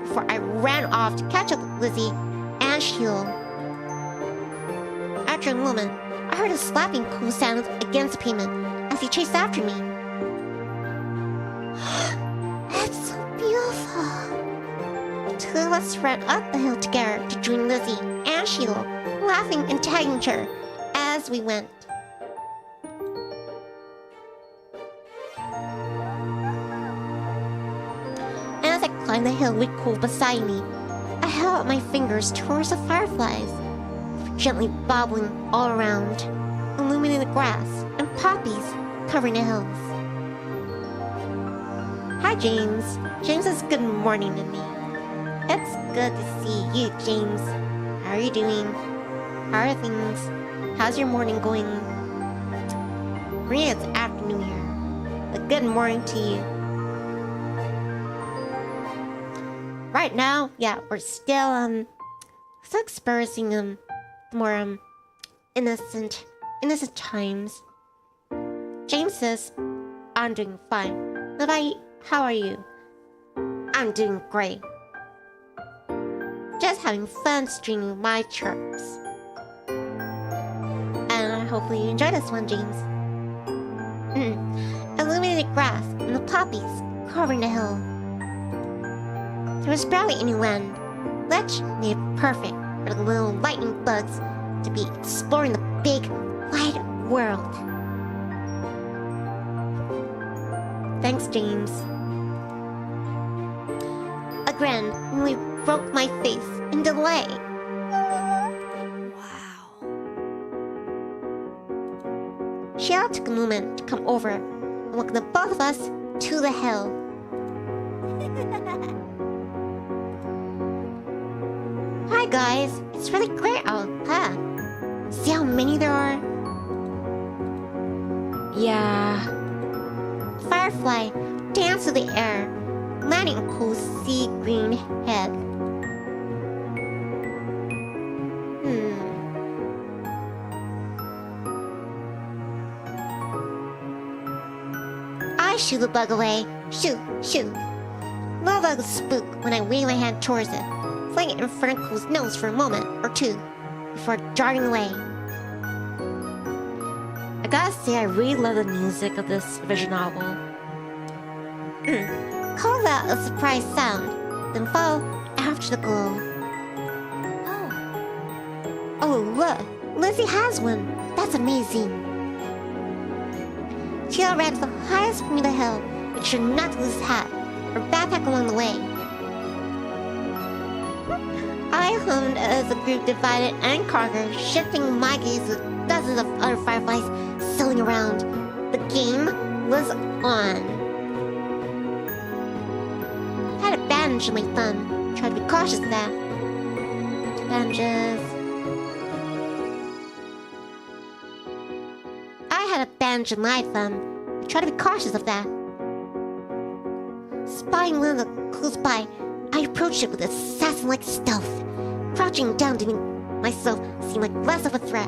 Speaker 2: before I ran off to catch up with Lizzie and Sheila. After a moment, I heard a slapping cool sound against the pavement as he chased after me. It's so beautiful. The two of us ran up the hill together to join Lizzie and Sheila, laughing and tagging each other as we went. And as I climbed the hill with Cove beside me, I held out my fingers towards the fireflies, gently bobbling all around, illuminating the grass and poppies covering the hills. Hi, James. James says good morning to me. It's good to see you, James. How are you doing? How are things? How's your morning going? For me, it's afternoon here, but good morning to you. Right now, yeah, we're still experiencing more innocent times. James says, I'm doing fine. Levi, how are you? I'm doing great. Just having fun streaming my chirps. And hopefully you enjoy this one, James. Illuminated grass and the poppies covering the hill. There was barely any wind, which made it perfect for the little lightning bugs to be exploring the big, wide world. Thanks, James. A grin nearly broke my face in delay.
Speaker 3: Wow.
Speaker 2: Sheila took a moment to come over and welcome the both of us to the hill. Hi guys, it's really great out, huh? See how many there are?
Speaker 1: Yeah.
Speaker 2: Firefly danced through the air, landing on Cove's sea green head. I shoo the bug away. Shoo, shoo. The bug was spooked when I waved my hand towards it, flying it in front of Cove's nose for a moment or two before darting away.
Speaker 1: I gotta say, I really love the music of this visual novel.
Speaker 2: Cove out a surprised sound, then followed after the glow. Oh, look! Lizzie has one! That's amazing! Sheila ran to the highest point of the hill, making sure not to lose his hat or backpack along the way. I hummed as the group divided and conquered, shifting my gaze with dozens of other fireflies sailing around. The game was on. I had a bandage on my thumb. Tried to be cautious of that. Bandages. I had a bandage on my thumb. I tried to be cautious of that. Spying Linda close by, I I approached it with assassin-like stealth, crouching down to make myself seem like less of a threat.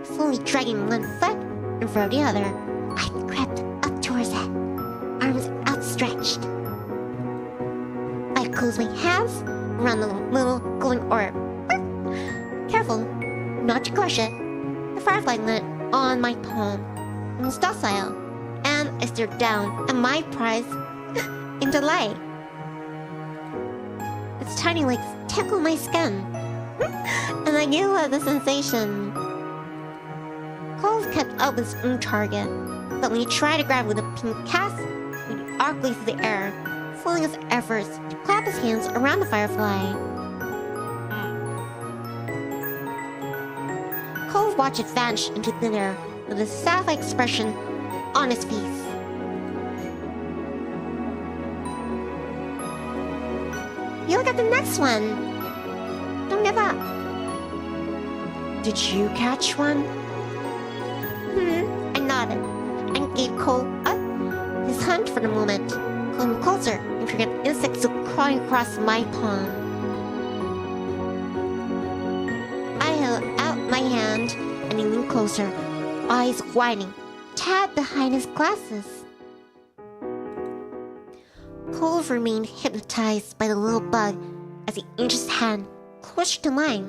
Speaker 2: Slowly dragging one foot in front of the other, I crept up towards it, arms outstretched. I closed my hands around the little glowing orb. Careful not to crush it. The firefly lit on my palm. It was docile, and I stared down at my prize in delight. Its tiny legs tickled my skin, and I knew the sensation. Cove kept up with his own target, but when he tried to grab with a pink cast, he went awkwardly through the air, foiling his efforts to clap his hands around the firefly. Cove watched it vanish into thin air with a sad-like expression on his face. You'll get the next one. Don't give up.
Speaker 1: Did you catch one?
Speaker 2: I nodded and gave Cole up his hunt for the moment. Coming closer and triggered insects still crawling across my palm. I held out my hand and he leaned closer, eyes widening, tad behind his glasses. Cole remained hypnotized by the little bug as he inched his hand closer to mine.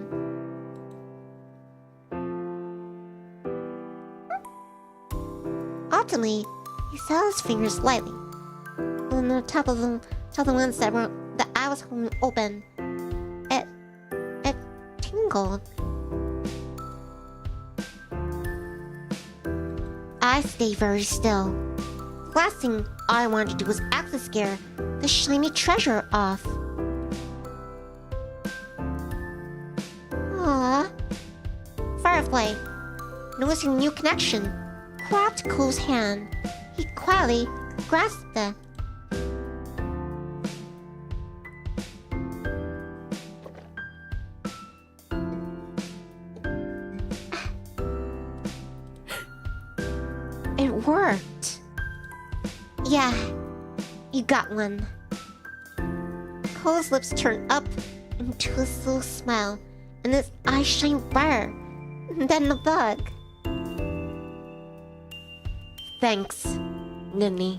Speaker 2: Optimally, he saw his fingers lightly, on the top of the ones that I was holding open. It tingled. I stayed very still. The last thing I wanted to do was actually scare the shiny treasure off. Aww. Firefly, noticing a new connection, grabbed Cole's hand. He quietly grasped it. It worked. Yeah, you got one. Cole's lips turned up into a slow smile, and his eyes shined brighter than the bug.
Speaker 1: Thanks, Nivni.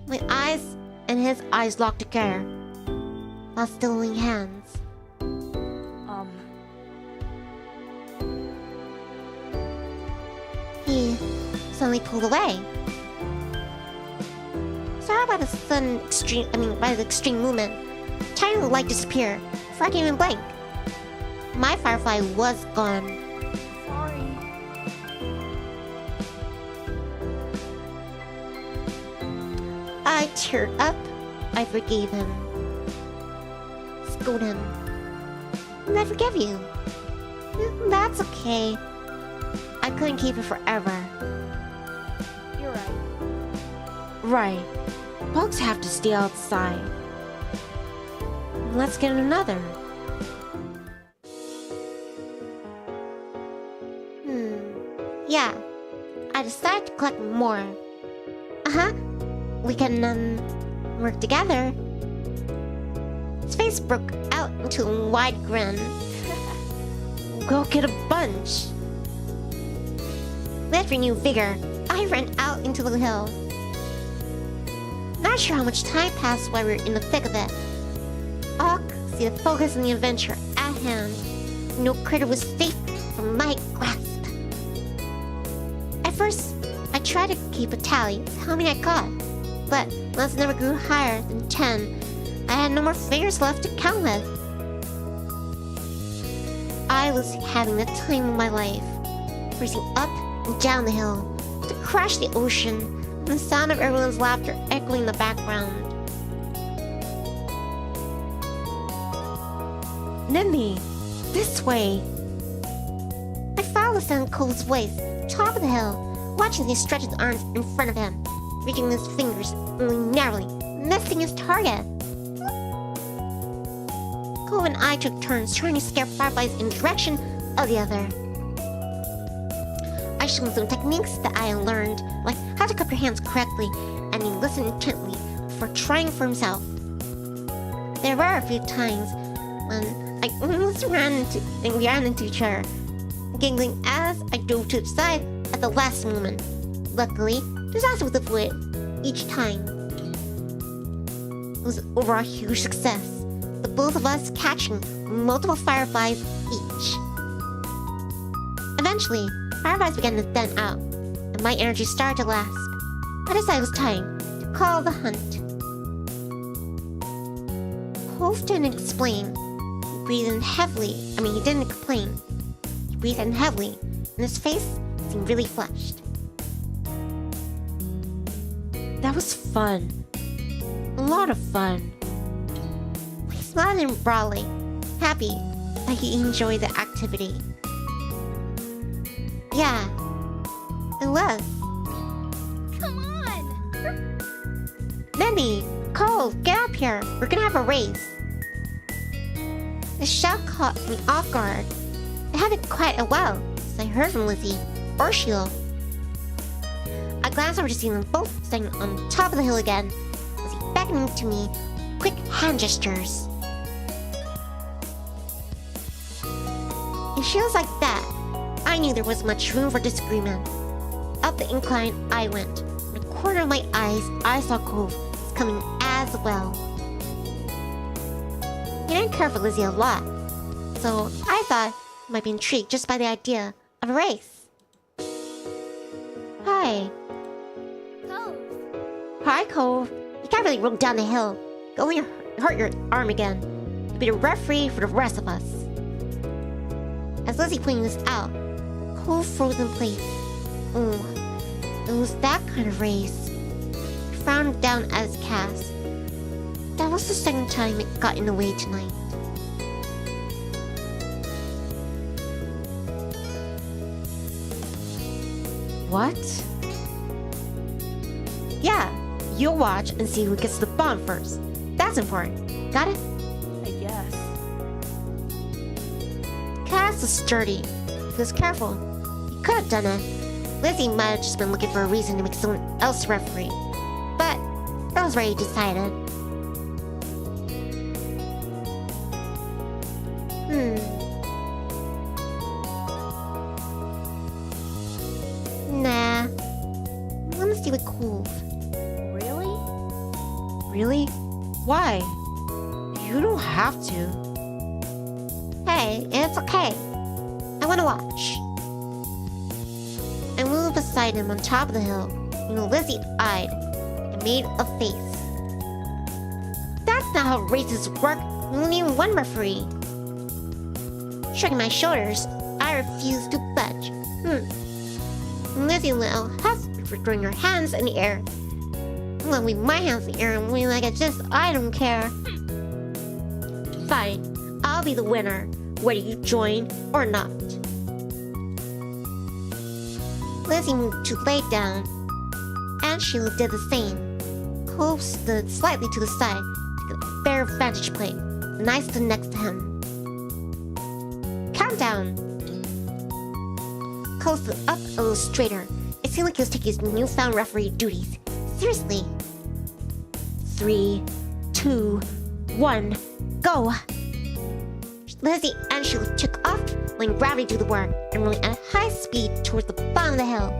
Speaker 2: My eyes and his eyes locked together while still holding hands. He suddenly pulled away. Sorry by the extreme movement. Tiny light disappeared before I could even blink. My firefly was gone.
Speaker 4: Sorry.
Speaker 2: I teared up. I forgave him. Scolded him. And I forgive you. That's okay. I couldn't keep it forever.
Speaker 4: You're right.
Speaker 1: Right. Bugs have to stay outside. Let's get another.
Speaker 2: Yeah. I decided to collect more. We can, work together. His face broke out into a wide grin.
Speaker 1: Go get a bunch.
Speaker 2: With renewed vigor, I ran out into the hill. Not sure how much time passed while we were in the thick of it. All could see the focus on the adventure at hand. No critter was safe from my grasp. At first, I tried to keep a tally of how many I caught, but once it never grew higher than 10, I had no more fingers left to count with. I was having the time of my life, racing up and down the hill, to crash the ocean, and the sound of everyone's laughter echoing in the background.
Speaker 1: Nivni, this way.
Speaker 2: I followed the sound of Cole's voice, top of the hill, watching him stretch his arms in front of him, reaching his fingers only narrowly, missing his target. Cove and I took turns trying to scare fireflies in the direction of the other. I showed him some techniques that I had learned, like how to cup your hands correctly and then listen intently before trying for himself. There were a few times when I almost ran into each other, giggling as I drove to the side at the last moment. Luckily, disaster was avoided each time. It was overall a huge success, the both of us catching multiple fireflies each. Eventually, fireflies began to thin out, and my energy started to last. I decided it was time to call the hunt. Cove didn't explain. He breathed in heavily. He didn't complain. He breathed in heavily, and his face seemed really flushed.
Speaker 1: That was fun. A lot of fun.
Speaker 2: He smiled at him broadly, happy that he enjoyed the activity. Yeah, it was.
Speaker 3: Come on!
Speaker 2: Nivni, Cove, get up here. We're gonna have a race. The shout caught me off guard. It had been quite a while since I heard from Lizzie or Sheila. I glanced over to see them both standing on top of the hill again, Lizzie beckoning to me with quick hand gestures. And she was like that. I knew there wasn't much room for disagreement. Up the incline I went. From the corner of my eyes, I saw Cove was coming as well. He didn't care for Lizzie a lot, so I thought he might be intrigued just by the idea of a race. Hi.
Speaker 3: Cove.
Speaker 2: Hi, Cove. You can't really roll down the hill. Go and hurt your arm again. You'll be the referee for the rest of us. As Lizzie pointed this out, Cove froze in place. Oh, it was that kind of race. He frowned down at his cast. That was the second time it got in the way tonight.
Speaker 1: What?
Speaker 2: Yeah, you'll watch and see who gets to the bottom first. That's important. Got it?
Speaker 4: I guess.
Speaker 2: Cass was sturdy. If he was careful, he could have done it. Lizzie might have just been looking for a reason to make someone else referee. But that was already decided. Nah. I want to see with Cove.
Speaker 4: Really?
Speaker 1: Really? Why? You don't have to.
Speaker 2: Hey, it's okay. I want to watch. I moved beside him on top of the hill, and Lizzie eyed and made a face. That's not how races work. We only need one referee. Shrugging my shoulders, I refused to budge. Lizzie little husband for throwing her hands in the air. I'm gonna leave my hands in the air and win like it's just I don't care. Fine, I'll be the winner, whether you join or not. Lizzie moved to lay down, and Sheila did the same. Cove stood slightly to the side to get a fair vantage point, and I stood next to him. Countdown! Cole stood up a little straighter. It seemed like he was taking his newfound referee duties seriously.
Speaker 1: 3, 2, 1, go!
Speaker 2: Lizzie and Sheila took off, letting gravity do the work, and rolling at high speed towards the bottom of the hill.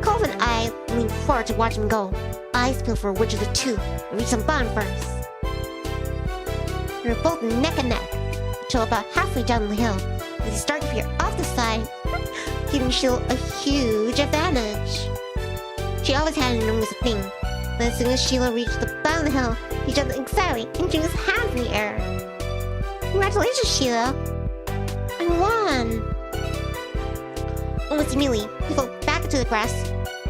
Speaker 2: Cove and I leaned forward to watch them go, eyes peeled for which of the two would reach the bottom first. We were both neck and neck, until about halfway down the hill, Lizzie started to veer off the side, giving Sheila a huge advantage. She always had an enormous thing, but as soon as Sheila reached the bottom of the hill, he jumped excitedly and threw his hands in the air. Congratulations, Sheila! I won! Almost immediately, he fell back into the grass,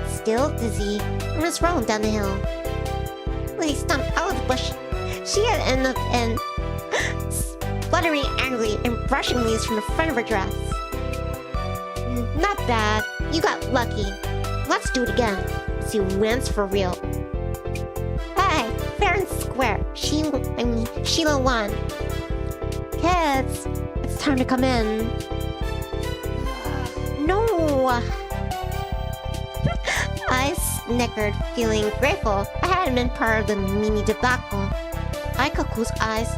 Speaker 2: still dizzy, and was rolling down the hill. Lizzie stomped out of the bush. She had ended up in spluttering angrily and brushing leaves from the front of her dress. Not bad. You got lucky. Let's do it again. See who wins for real. Hey, fair and square. Sheila won. Kids, it's time to come in. No. I snickered, feeling grateful I hadn't been part of the mini debacle. I caught Cove's eyes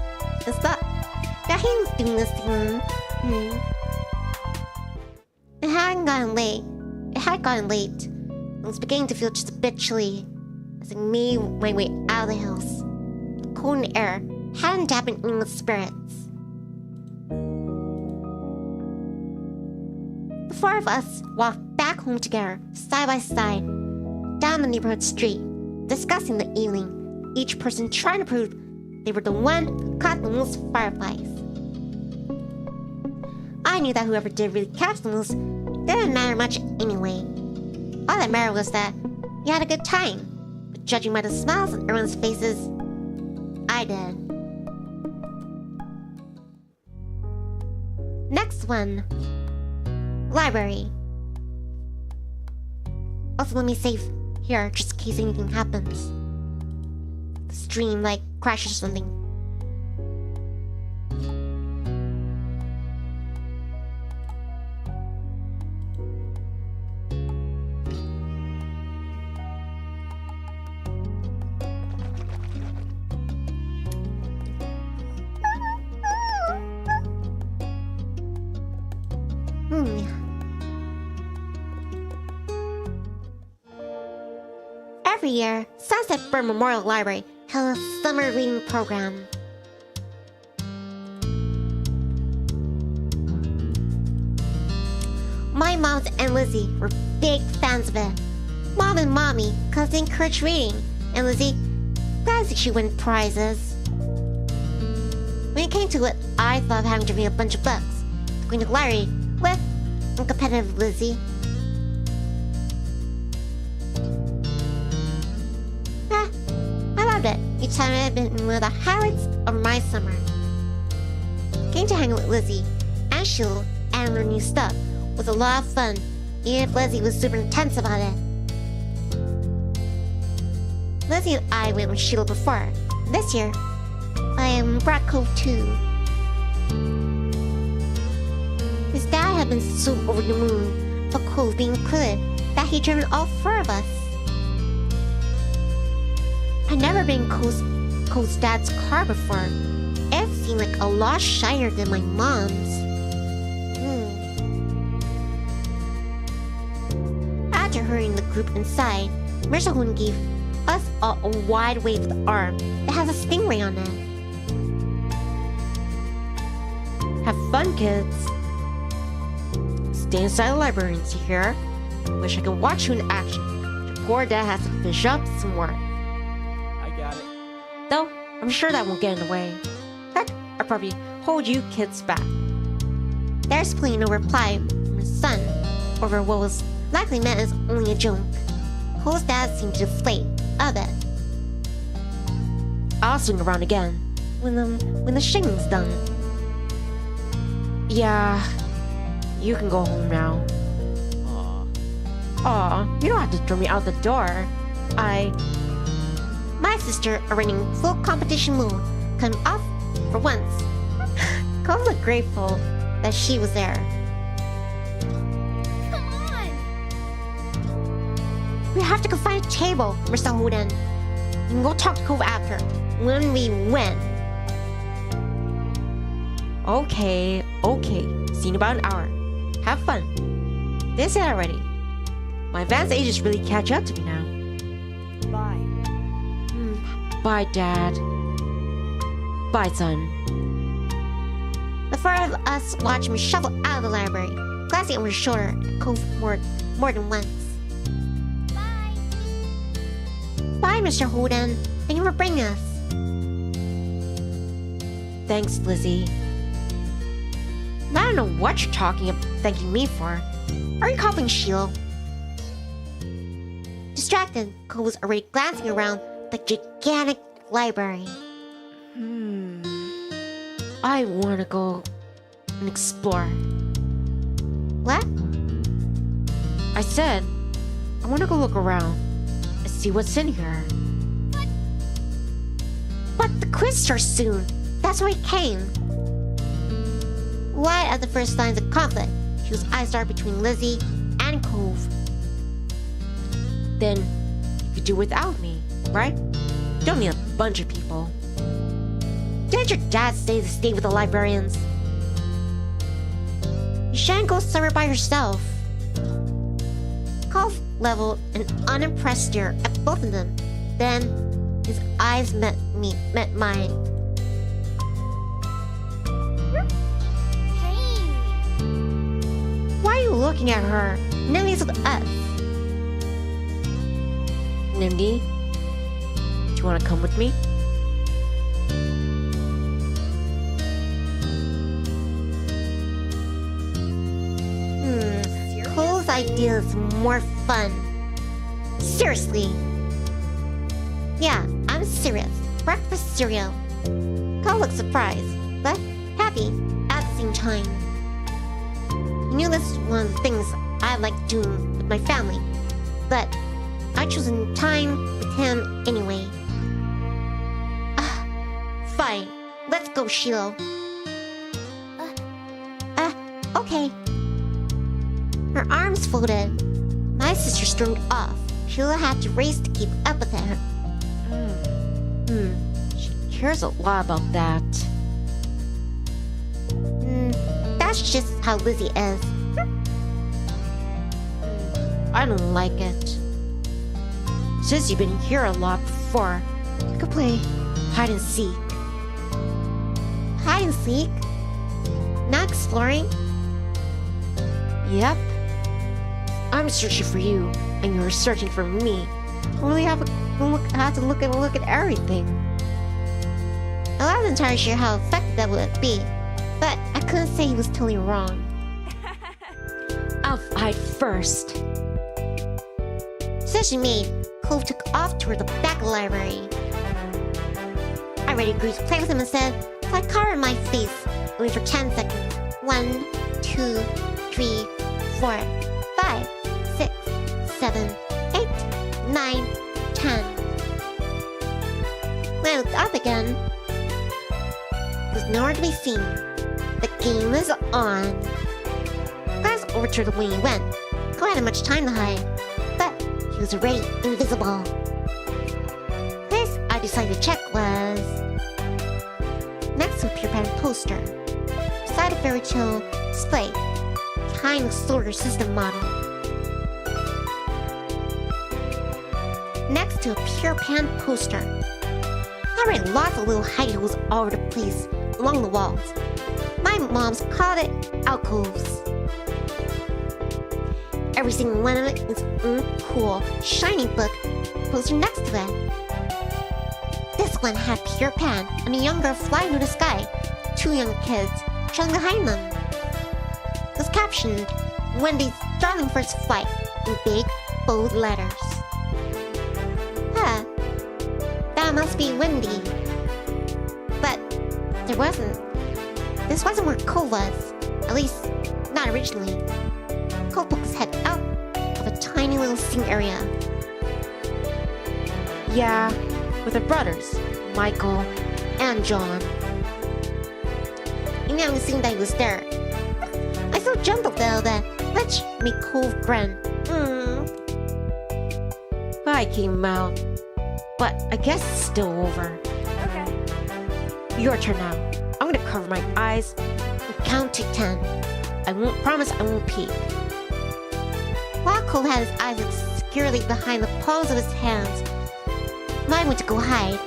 Speaker 2: and thought that he was doing the same. It had gotten late. I was beginning to feel just a bit chilly as I made my way out of the hills. The cold air hadn't dampened anyone's spirits. The four of us walked back home together, side by side, down the neighborhood street, discussing the evening, each person trying to prove they were the one who caught the most fireflies. I knew that whoever did really catch the most didn't matter much anyway. All that mattered was that we had a good time, but judging by the smiles on everyone's faces, I did. Next one. Library. Also, let me save here just in case anything happens. The stream, crashes or something. Every year, Sunset Bird Memorial Library held a summer reading program. My mom and Lizzie were big fans of it. Mom and Mommy, because they encouraged reading, and Lizzie, glad she won prizes. When it came to it, I thought of having to read a bunch of books, going to the library with uncompetitive Lizzie. I loved it. Each time it had been one of the highlights of my summer. Getting to hang out with Lizzie and Sheila and learn new stuff was a lot of fun, even if Lizzie was super intense about it. Lizzie and I went with Sheila before. This year, I brought Cove too. His dad had been so over the moon for Cove being included that he driven all four of us. I'd never been in Cove's dad's car before. It seemed like a lot shinier than my mom's. After hurrying the group inside, Mr. Hoon gave us all a wide wave with the arm that has a stingray on it.
Speaker 1: Have fun, kids. Stay inside the library and see here. Wish I could watch you in action. Your poor dad has to finish up some work.
Speaker 5: I got it.
Speaker 1: Though, I'm sure that won't get in the way. Heck, I'll probably hold you kids back.
Speaker 2: There's plenty no reply from his son over what was likely meant as only a joke. Cove's dad seemed to deflate of it.
Speaker 1: I'll swing around again when the shaving's done. Yeah, you can go home now. Aw, you don't have to throw me out the door.
Speaker 2: My sister, already in full competition mode, came off for once. Cove looked grateful that she was there.
Speaker 3: Come on!
Speaker 2: We have to go find a table, Mr. Holden. You can go talk to Cove after, when we win.
Speaker 1: Okay. See you in about an hour. Have fun. They said already. My advanced ages really catch up to me now.
Speaker 4: Bye.
Speaker 1: Bye, Dad. Bye, son.
Speaker 2: The four of us watched me shuffle out of the library, glancing over his shoulder at Cove more than once.
Speaker 3: Bye!
Speaker 2: Bye, Mr. Holden. Thank you for bringing us.
Speaker 1: Thanks, Lizzie. I don't know what you're thanking me for.
Speaker 2: Are you copying Sheila? Distracted, Cove was already glancing around the gigantic library.
Speaker 1: I want to go and explore.
Speaker 2: What?
Speaker 1: I said, I want to go look around and see what's in here.
Speaker 2: But the quiz starts soon. That's why he came. Right at the first signs of conflict, she was eyes darted between Lizzie and Cove.
Speaker 1: Then, could do without me, right? Don't need a bunch of people.
Speaker 2: Didn't your dad say to stay with the librarians? You shouldn't go somewhere by yourself. Cove leveled an unimpressed stare at both of them. Then his eyes met mine.
Speaker 3: Hey.
Speaker 2: Why are you looking at her? Nivni's with us.
Speaker 1: Nivni, do you want to come with me?
Speaker 2: Cove's idea is more fun. Seriously. Yeah, I'm serious. Breakfast cereal. Cove looked surprised, but happy at the same time. He knew this was one of the things I like doing with my family, but I chose time with him anyway. Fine, let's go, Shiloh. Okay. Her arms folded. My sister stormed off. Sheila had to race to keep up with her.
Speaker 1: She cares a lot about that.
Speaker 2: That's just how Lizzie is.
Speaker 1: I don't like it. Since you've been here a lot before, you could play hide and seek.
Speaker 2: Hide and seek? Not exploring?
Speaker 1: Yep. I'm searching for you, and you're searching for me. I really have to look at everything.
Speaker 2: I wasn't entirely sure how effective that would be, but I couldn't say he was totally wrong.
Speaker 1: I'll hide first.
Speaker 2: Decision made, Cove took off toward the back of the library. I ready agreed to play with him instead, so I covered my face, waiting for 10 seconds. 1, 2, 3, 4, 5, 6, 7, 8, 9, 10. When I looked up again, he was nowhere to be seen. The game is on. Glanced over to the way he went. Cove hadn't much time to hide, but he was already invisible. Place I decided to check was next to a Pure Pan poster, beside a fairy tale display, behind the solar system model. Next to a Pure Pan poster, I read lots of little hidey holes all over the place along the walls. My mom's called it alcoves. Every single one of it is cool, shiny book poster next to it. This one had Pure Pan and a young girl flying through the sky, 2 young kids trailing behind them. It was captioned, "Wendy's darling first flight," in big, bold letters. Huh. That must be Wendy. But there wasn't. This wasn't where Cove was. At least, not originally. Cove poked his head out of a tiny little sitting area.
Speaker 1: Yeah, with the brothers, Michael and John.
Speaker 2: He never seen that he was there. I so jumped up though that which made Cove grin.
Speaker 1: I came out, but I guess it's still over.
Speaker 4: Okay.
Speaker 1: Your turn now. I'm gonna cover my eyes
Speaker 2: And count to 10.
Speaker 1: I won't promise I won't peek.
Speaker 2: While Cove had his eyes obscurely behind the palms of his hands, mine went to go hide.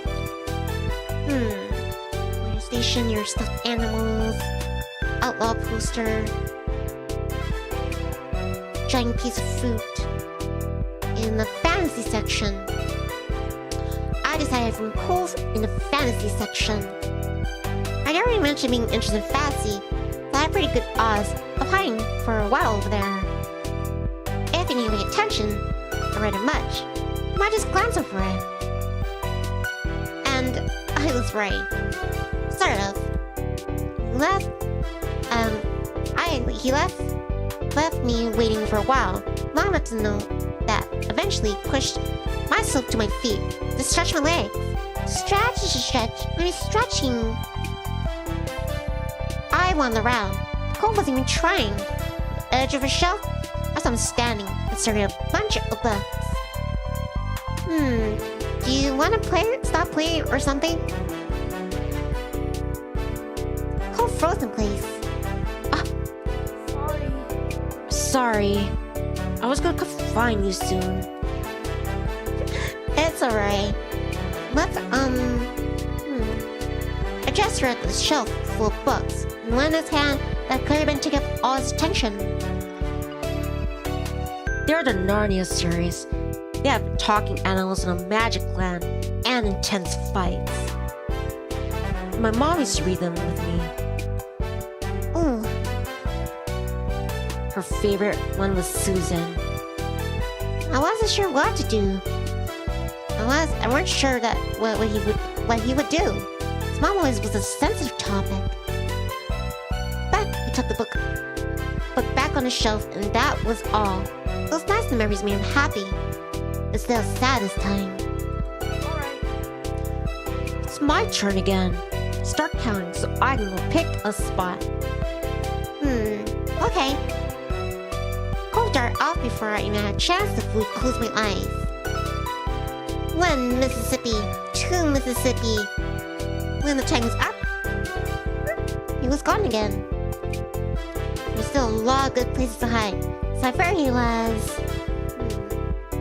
Speaker 2: Radio station, your stuffed animals, outlaw poster, giant piece of fruit. In the fantasy section, I decided from Cove in the fantasy section. I never even mentioned being interested in fantasy, but I had pretty good odds of hiding for a while over there. If you didn't pay attention, or read it much, you might just glance over it. And I was right. Sort of. He left me waiting for a while, long enough to know that eventually pushed myself to my feet to stretch my legs. Stretch. I'm stretching. I wandered around. Cove wasn't even trying. At the edge of a shelf, I saw him standing and staring at a bunch of books. wanna play? Stop playing or something? Cove frozen, please.
Speaker 4: Sorry.
Speaker 1: Sorry. I was gonna come find you soon.
Speaker 2: It's alright. Let's, A gesture at the shelf full of books, and one in his hand that clearly been taking up all his attention.
Speaker 1: They're the Narnia series. They have talking animals in a magic land and intense fights. My mom used to read them with me.
Speaker 2: Ooh,
Speaker 1: Her favorite one was Susan.
Speaker 2: I wasn't sure what to do. I weren't sure that what he would do. His mom always was a sensitive topic. But he took the book back on the shelf, and that was all. Those nice memories made him happy. Instead of sad this time.
Speaker 4: Alright.
Speaker 1: It's my turn again. Start counting so I can go pick a spot.
Speaker 2: Okay. Cove dart off before I even had a chance to fully close my eyes. 1 Mississippi, 2 Mississippi. When the time was up, he was gone again. There's still a lot of good places to hide. So I figured he was...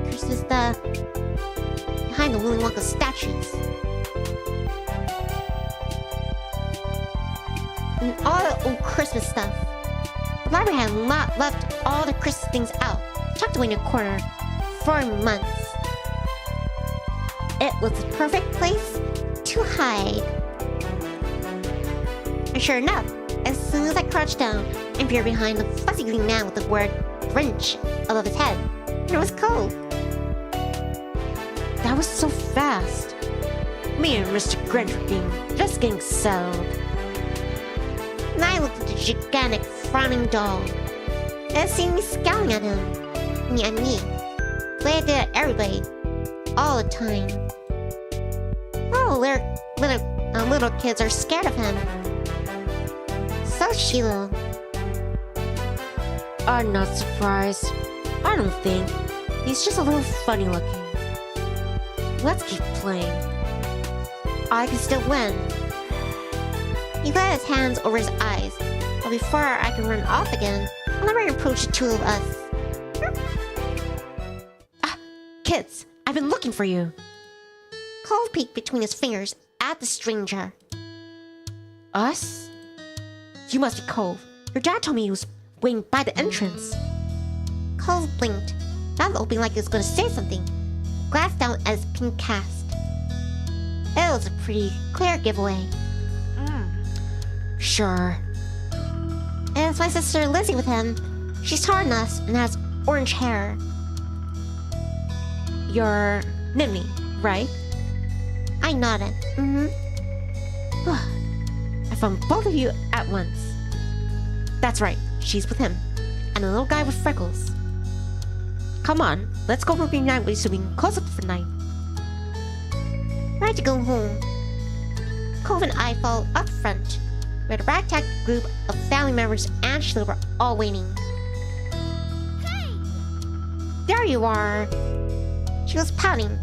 Speaker 2: Christmas stuff. Behind the Willy Wonka statues. And all the old Christmas stuff. The library had left all the Christmas things out, tucked away in a corner, for months. It was the perfect place to hide. And sure enough, as soon as I crouched down and peered behind the fussy green man with the word Grinch above his head, there was Cove.
Speaker 1: That was so fast. Me and Mr. Grinch were just getting settled.
Speaker 2: And I looked at the gigantic frowning doll. And it seemed me scowling at him. Me and me. The way I did at everybody. All the time. Oh, little kids are scared of him. So Sheila.
Speaker 1: I'm not surprised. I don't think. He's just a little funny looking. Let's keep playing.
Speaker 2: I can still win. He got his hands over his eyes. But before I could run off again, Lumber approached the two of us.
Speaker 1: Kids, I've been looking for you.
Speaker 2: Cove peeked between his fingers at the stranger.
Speaker 1: Us? You must be Cove. Your dad told me he was waiting by the entrance.
Speaker 2: Cove blinked, not opening like he was going to say something. Glanced down at his pink cast. It was a pretty clear giveaway.
Speaker 1: Sure.
Speaker 2: And it's my sister Lizzie with him. She's taller than us and has orange hair.
Speaker 1: You're Nivni, right?
Speaker 2: I nodded.
Speaker 1: I found both of you at once. That's right, she's with him. And the little guy with freckles. Come on, let's go for night so we can close up for night.
Speaker 2: Ready to go home. Cove and I followed up front, where the ragtag group of family members and Sheila were all waiting.
Speaker 3: Hey!
Speaker 2: There you are! She was pouting.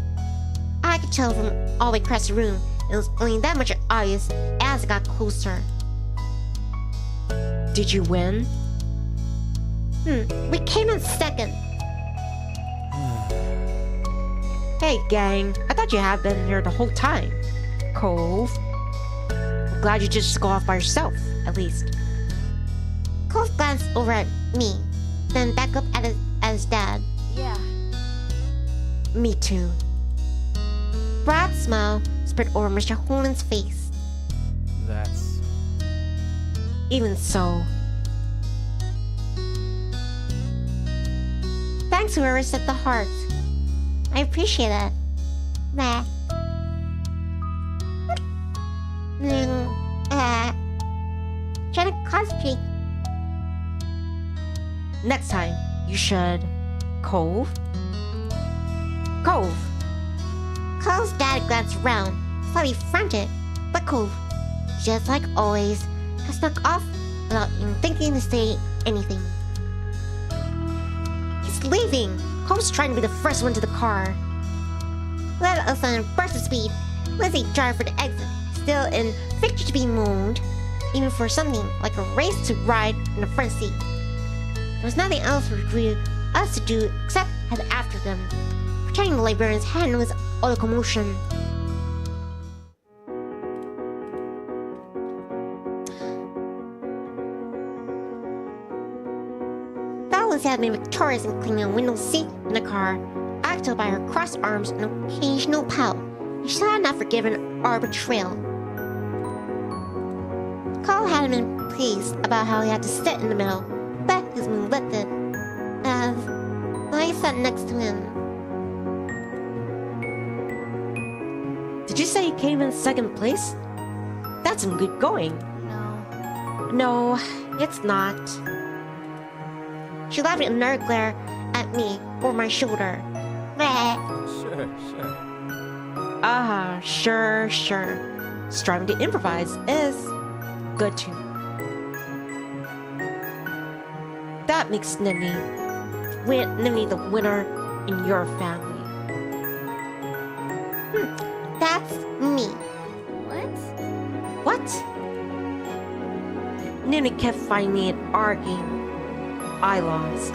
Speaker 2: I could tell from all the way across the room. It was only that much obvious as it got closer.
Speaker 1: Did you win?
Speaker 2: We came in second.
Speaker 1: Hey, gang. I thought you had been here the whole time. Cove. I'm glad you just go off by yourself, at least.
Speaker 2: Cove glanced over at me, then back up at his dad.
Speaker 4: Yeah.
Speaker 1: Me too.
Speaker 2: Broad smile spread over Mr. Holman's face.
Speaker 5: That's...
Speaker 1: Even so.
Speaker 2: Thanks whoever set the heart. I appreciate it. Nah. Trying to concentrate.
Speaker 1: Next time, you should... Cove? Cove!
Speaker 2: Cove's dad glanced around, slightly frantic, but Cove, just like always, has snuck off without even thinking to say anything. He's leaving! Cove's trying to be the first one to the car. Let us on burst of speed. Lizzie drive for the exit, still in victory to be moaned, even for something like a race to ride in the front seat. There was nothing else for us to do except head after them, pretending the librarian's hand was all the commotion. Lizzie had been victorious in cleaning a window seat in the car, acted by her crossed arms and occasional pout. She still had not forgiven our betrayal. Cole hadn't been pleased about how he had to sit in the middle, but he was being lifted as I sat next to him.
Speaker 1: Did you say you came in second place? That's some good going.
Speaker 4: No.
Speaker 1: No, it's not.
Speaker 2: She laughed with another glare at me over my shoulder. Meh.
Speaker 5: Sure.
Speaker 1: Sure. Striving to improvise is good too. That makes Nivni the winner in your family.
Speaker 2: That's me.
Speaker 4: What?
Speaker 1: What? Nivni kept fighting me in our game. I lost.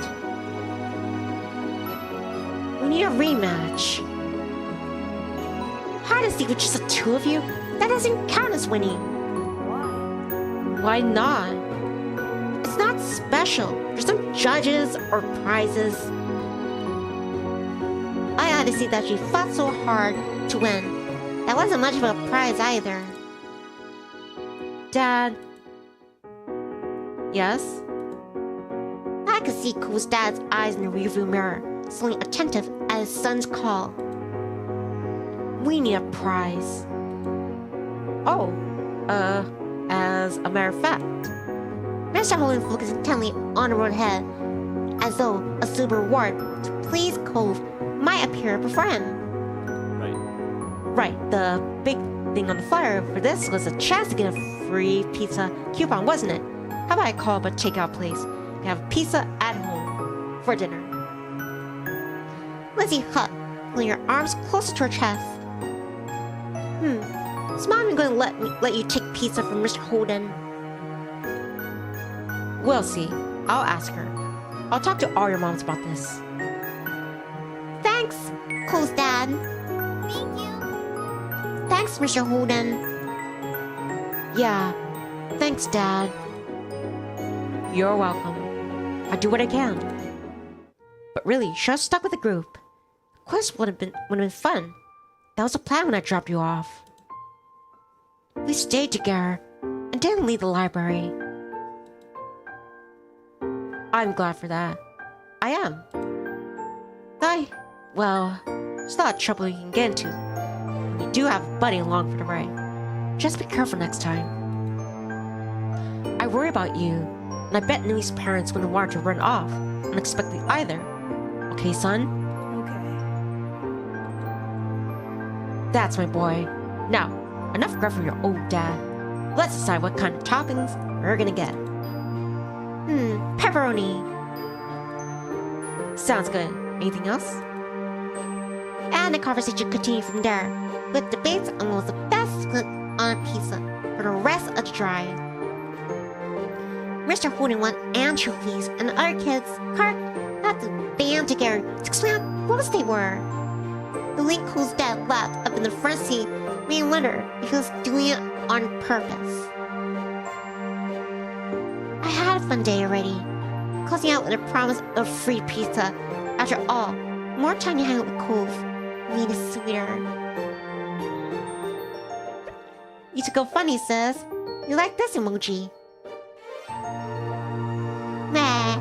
Speaker 1: We need a rematch. Hard to see with just the two of you? That doesn't count as winning.
Speaker 4: Why?
Speaker 1: Why not? It's not special. There's no judges or prizes.
Speaker 2: I had to see that she fought so hard to win. That wasn't much of a prize either.
Speaker 1: Dad. Yes?
Speaker 2: I could see Cove's dad's eyes in the rearview mirror, slowly attentive at his son's call.
Speaker 1: We need a prize. Oh, as a matter of fact.
Speaker 2: Mr. Holden focused intently on the road ahead, as though a super reward to please Cove might appear before him.
Speaker 1: Right, the big thing on the flyer for this was a chance to get a free pizza coupon, wasn't it? How about I call up a takeout place and have pizza at home for dinner?
Speaker 2: Lizzie huffed, pulling her arms closer to her chest. Is Mom going to let you take pizza from Mr. Holden?
Speaker 1: We'll see. I'll ask her. I'll talk to all your moms about this.
Speaker 2: Thanks, Cove's dad.
Speaker 3: Thank you.
Speaker 2: Thanks, Mr. Holden.
Speaker 1: Yeah, thanks, Dad. You're welcome. I do what I can. But really, should have stuck with the group. Quest would have been fun. That was the plan when I dropped you off. We stayed together and didn't leave the library. I'm glad for that. I am. Well, it's not trouble you can get into. You do have a buddy along for the ride. Just be careful next time. I worry about you, and I bet Nivni's parents wouldn't want her to run off unexpectedly either. Okay, son?
Speaker 4: Okay.
Speaker 1: That's my boy. Now, enough gruff from your old dad. Let's decide what kind of toppings we're gonna get.
Speaker 2: Pepperoni.
Speaker 1: Sounds good. Anything else?
Speaker 2: And the conversation continued from there, with debates on what was the best cook on a pizza for the rest of the drive. Mr. Holden wanted anchovies, and the other kids, Clark, had to band together to explain how gross they were. The late Cole's dad laughed up in the front seat, made me wonder if he was doing it on purpose. I had a fun day already, closing out with a promise of free pizza. After all, more time to hang out with Cove made it sweeter. You to go funny, sis. You like this emoji? Meh.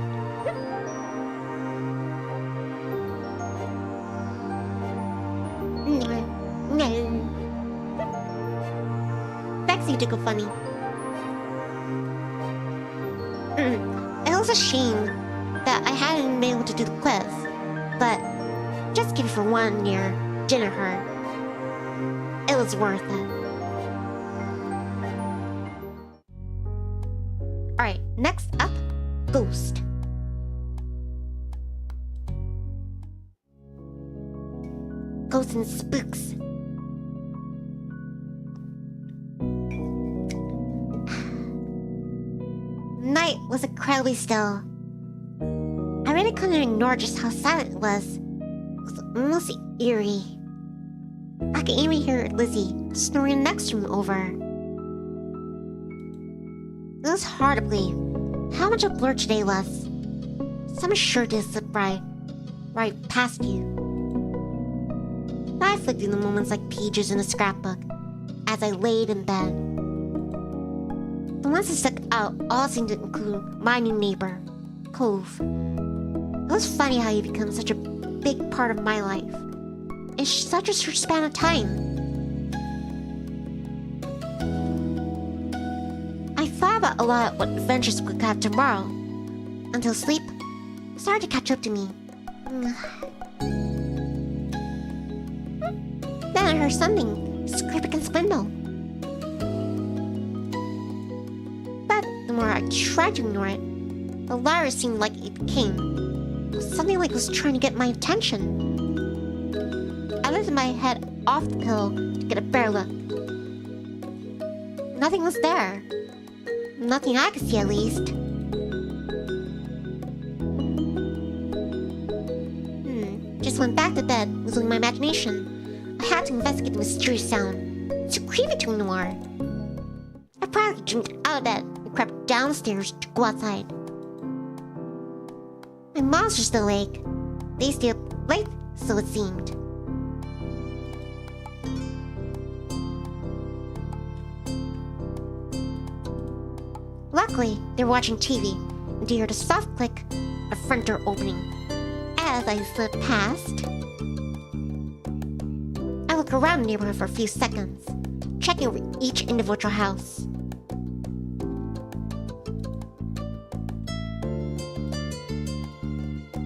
Speaker 2: Thanks, you to go funny. It was a shame that I hadn't been able to do the quiz, but just give it for 1 year didn't hurt. It was worth it. Alright, next up, Ghost. ghosts and spooks. Night was incredibly still. I really couldn't ignore just how silent it was. It was almost eerie. I could even hear Lizzie snoring next to me over. It was hard to believe how much a blur today was. Some sure did slip right past you. I flicked through the moments like pages in a scrapbook as I laid in bed. The ones that stuck out all seemed to include my new neighbor, Cove. It was funny how he became such a big part of my life in such a short span of time. I thought about a lot what adventures we could have tomorrow, until sleep started to catch up to me. Then I heard something scrape against the window. But the more I tried to ignore it, the louder it seemed like it became. Something like it was trying to get my attention. I lifted my head off the pillow to get a better look. Nothing was there. Nothing I could see, at least. Just went back to bed, losing my imagination. I had to investigate the mysterious sound. It's so creepy to ignore. I proudly jumped out of bed and crept downstairs to go outside. My monster's still awake. They stayed up late, so it seemed. Luckily, they were watching TV, and they heard a soft click of front door opening. As I slipped past, I looked around the neighborhood for a few seconds, checking over each individual house.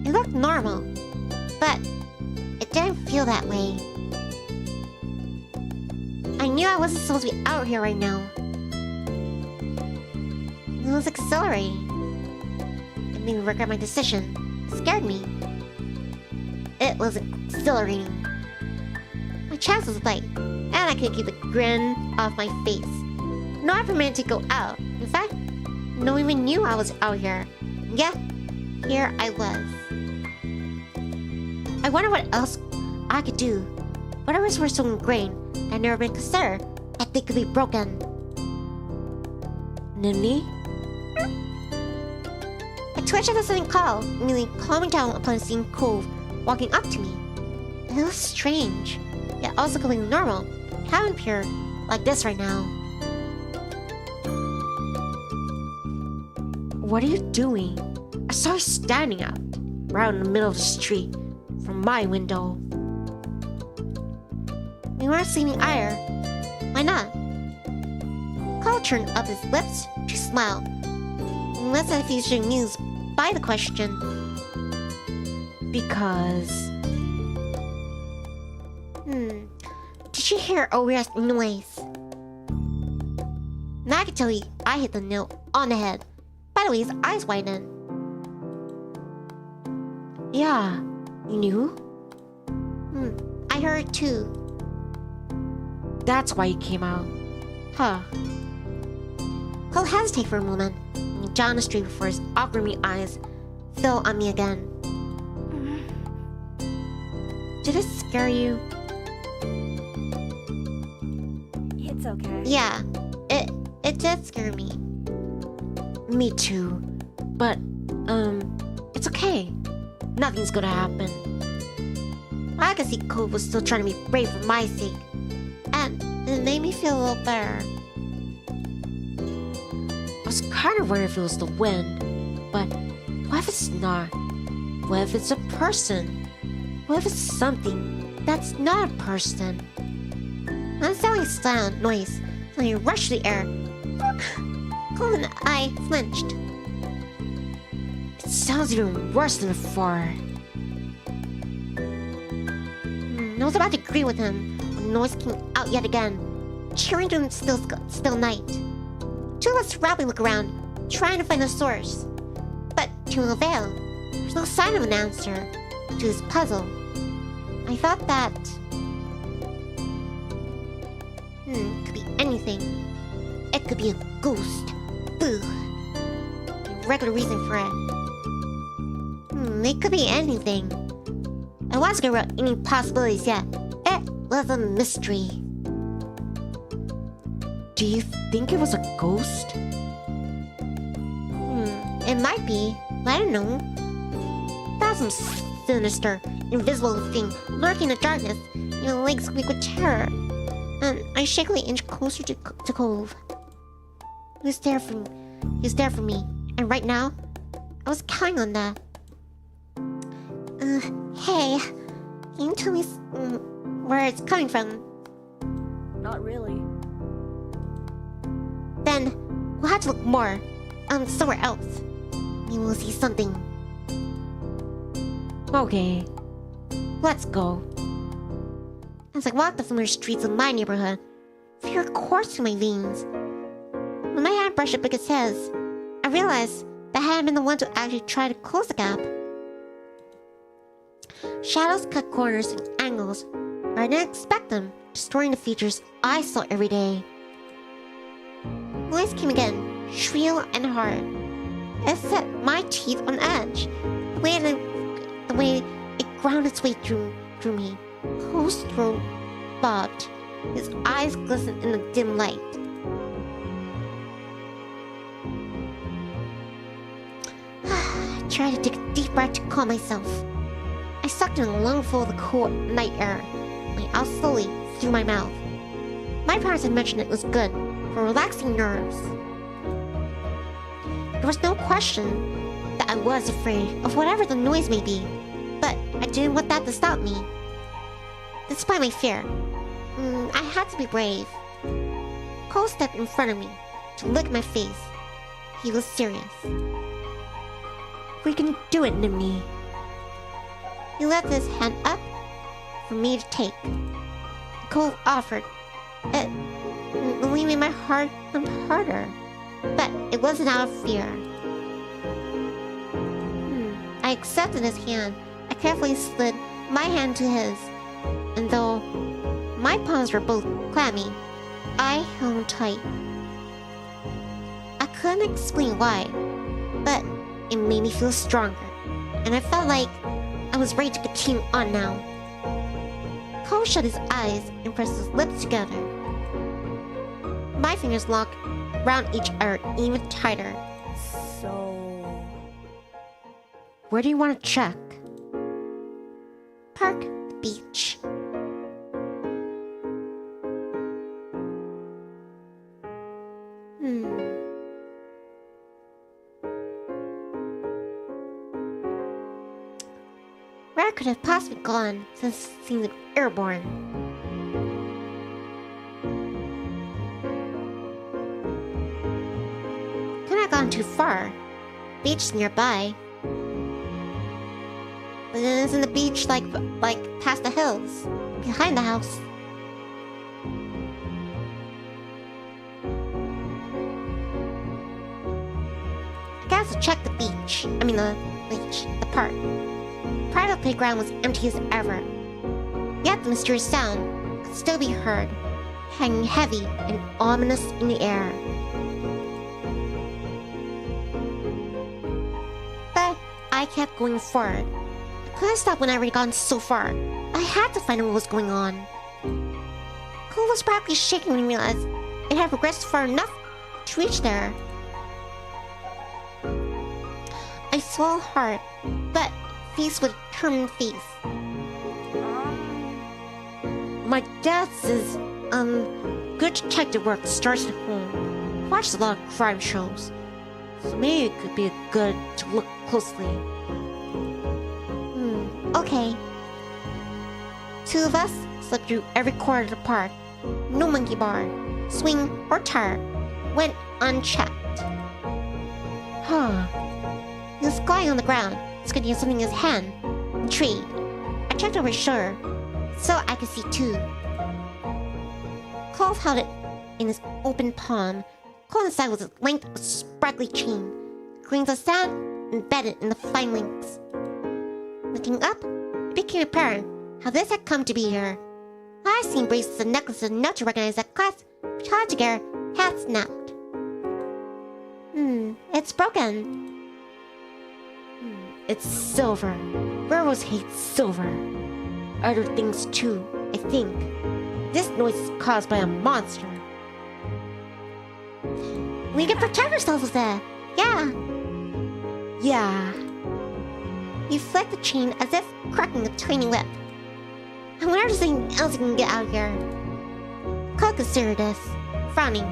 Speaker 2: It looked normal, but it didn't feel that way. I knew I wasn't supposed to be out here right now. It was exhilarating. It made me regret my decision. It scared me. It was exhilarating. My chest was light, and I could keep the grin off my face. Not permitted to go out. In fact, no one even knew I was out here. Yet, here I was. I wonder what else I could do. Whatever's were so ingrained, I'd never been considered that they could be broken.
Speaker 1: Nivni?
Speaker 2: I twitched at the sudden call, immediately calming down upon seeing Cove walking up to me. It was strange, yet also completely normal. I haven't appeared like this right now.
Speaker 1: What are you doing? I saw you standing out, right in the middle of the street, from my window.
Speaker 2: We weren't seeing Adair. Why not? Cole turned up his lips to smile. Unless I was amused by the question.
Speaker 1: Because...
Speaker 2: Did you hear a weird noise? Now I can tell you I hit the nail on the head. By the way, his eyes widened.
Speaker 1: Yeah, you knew?
Speaker 2: I heard it too.
Speaker 1: That's why you came out. Huh.
Speaker 2: Cole hesitated for a moment, looking down the street before his awkward eyes fell on me again.
Speaker 1: Did it scare you?
Speaker 4: It's okay.
Speaker 2: Yeah, it did scare me.
Speaker 1: Me too. But, it's okay. Nothing's gonna happen.
Speaker 2: I could see Cole was still trying to be brave for my sake, and it made me feel a little better.
Speaker 1: I was kind of worried if it was the wind, but what if it's not? What if it's a person? What if it's something that's not a person?
Speaker 2: Unsettling sound noise suddenly rushed through the air. Cole and I flinched.
Speaker 1: It sounds even worse than before.
Speaker 2: I was about to agree with him when the noise came out yet again, cheering through the still night. Two of us rapidly look around, trying to find the source. But to no avail. There's no sign of an answer to this puzzle. I thought that anything. It could be a ghost. Boo. Regular reason for it. It could be anything. I wasn't gonna rule any possibilities yet. It was a mystery.
Speaker 1: Do you think it was a ghost?
Speaker 2: It might be. I don't know. That's some sinister, invisible thing lurking in the darkness. Your legs squeak with terror. And I shakily inch closer to Cove. He was there for me. And right now, I was counting on that. Hey, can you tell me where it's coming from?
Speaker 4: Not really.
Speaker 2: Then we'll have to look more, somewhere else. Maybe we'll see something.
Speaker 1: Okay, let's go.
Speaker 2: As I walked the familiar streets of my neighborhood, fear coursed through my veins. When my hand brushed up against his, I realized that I hadn't been the one to actually try to close the gap. Shadows cut corners and angles where I didn't expect them, distorting the features I saw every day. Noise came again, shrill and hard. It set my teeth on edge. The way it ground its way through me. Cove's throat bobbed. His eyes glistened in the dim light. I tried to take a deep breath to calm myself. I sucked in a lungful of the cool night air, going out slowly through my mouth. My parents had mentioned it was good for relaxing nerves. There was no question that I was afraid of whatever the noise may be, but I didn't want that to stop me. Despite my fear, I had to be brave. Cole stepped in front of me to look at my face. He was serious.
Speaker 1: We can do it, Nivni.
Speaker 2: He lifted his hand up for me to take. Cole offered. It only made my heart thump harder, but it wasn't out of fear. I accepted his hand. I carefully slid my hand to his, and though my palms were both clammy, I held him tight. I couldn't explain why, but it made me feel stronger, and I felt like I was ready to continue on now. Cole shut his eyes and pressed his lips together. My fingers locked around each other even tighter.
Speaker 4: So...
Speaker 1: Where do you want to check?
Speaker 2: Park, beach. Where could have possibly gone since it seemed airborne? Couldn't have gone too far. Beach nearby. But isn't the beach like past the hills, behind the house? I got to check the beach. The park. Private playground was empty as ever. Yet the mysterious sound could still be heard, hanging heavy and ominous in the air. But I kept going forward. I couldn't stop when I already gone so far. I had to find out what was going on. Cole was practically shaking when he realized it had progressed far enough to reach there. I swallowed hard, but faced with a determined face.
Speaker 1: My dad says, good detective work starts at home. Watches a lot of crime shows. So maybe it could be good to look closely.
Speaker 2: Okay. Two of us slipped through every corner of the park. No monkey bar, swing, or tire went unchecked. He was squatting on the ground, squinting at something in his hand. Intrigued, I checked over his shoulder, so I could see too. Cole held it in his open palm. Coincided with its length of sparkly chain, grains of sand embedded in the fine links. Looking up, it became apparent how this had come to be here. I I seen bracelets and necklaces enough to recognize that class together had snapped. It's broken.
Speaker 1: It's silver. Werewolves hate silver. Other things too, I think. This noise is caused by a monster.
Speaker 2: We can protect ourselves with it. Yeah.
Speaker 1: Yeah.
Speaker 2: You flick the chain as if cracking a tiny whip. I wonder if there's anything else you can get out of here. Cole considered this, frowning.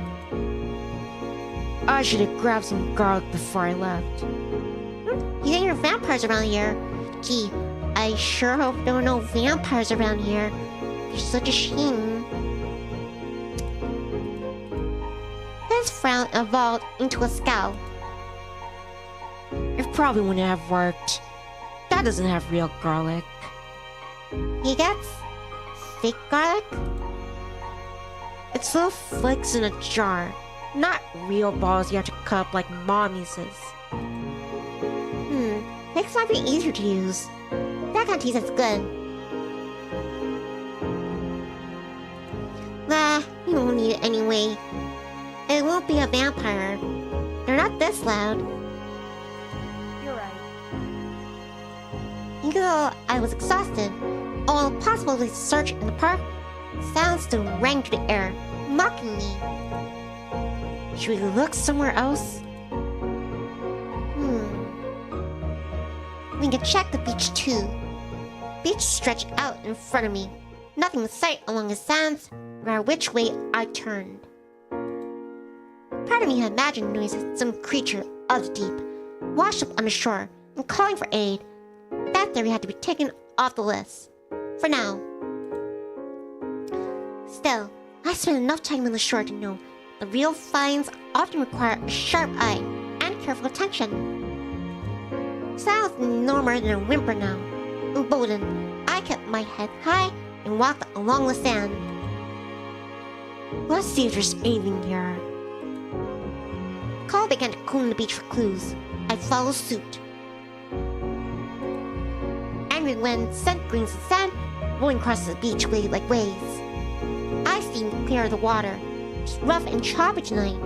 Speaker 1: I should have grabbed some garlic before I left.
Speaker 2: You think there are vampires around here? Gee, I sure hope there are no vampires around here. It's such a shame. His frown evolved into a scowl.
Speaker 1: It probably wouldn't have worked. That doesn't have real garlic.
Speaker 2: He gets fake garlic?
Speaker 1: It's little flakes in a jar, not real balls you have to cut up like Mom uses.
Speaker 2: Flakes might be easier to use. That kind of tastes good. Nah, you won't need it anyway. It won't be a vampire. They're not this loud.
Speaker 4: You're right.
Speaker 2: Even though I was exhausted, all possible search in the park, sounds still rang through the air, mocking me.
Speaker 1: Should we look somewhere else?
Speaker 2: We can check the beach too. Beach stretched out in front of me. Nothing in sight along the sands, no matter which way I turned. Part of me had imagined noise as some creature of the deep, washed up on the shore and calling for aid. That theory had to be taken off the list. For now. Still, I spent enough time on the shore to know the real finds often require a sharp eye and careful attention. Sounds no more than a whimper now. Emboldened, I kept my head high and walked along the sand.
Speaker 1: Let's see if there's anything here.
Speaker 2: Cole began to comb the beach for clues. I followed suit. Angry wind sent grains of sand rolling across the beach like waves. I steamed clear of the water. It's rough and choppy tonight.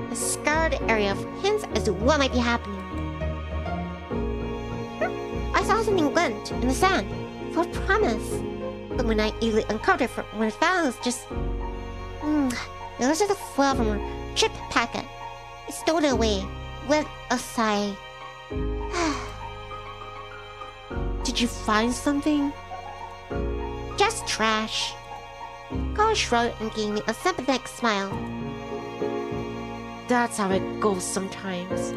Speaker 2: I scoured the area for hints as to what might be happening. I saw something glint in the sand, full of promise. But when I easily uncovered it, what I found was just... it was just a flail from a chip packet. I stowed it away, with a sigh.
Speaker 1: Did you find something?
Speaker 2: Just trash. Cole shrugged and gave me a sympathetic smile.
Speaker 1: That's how it goes sometimes.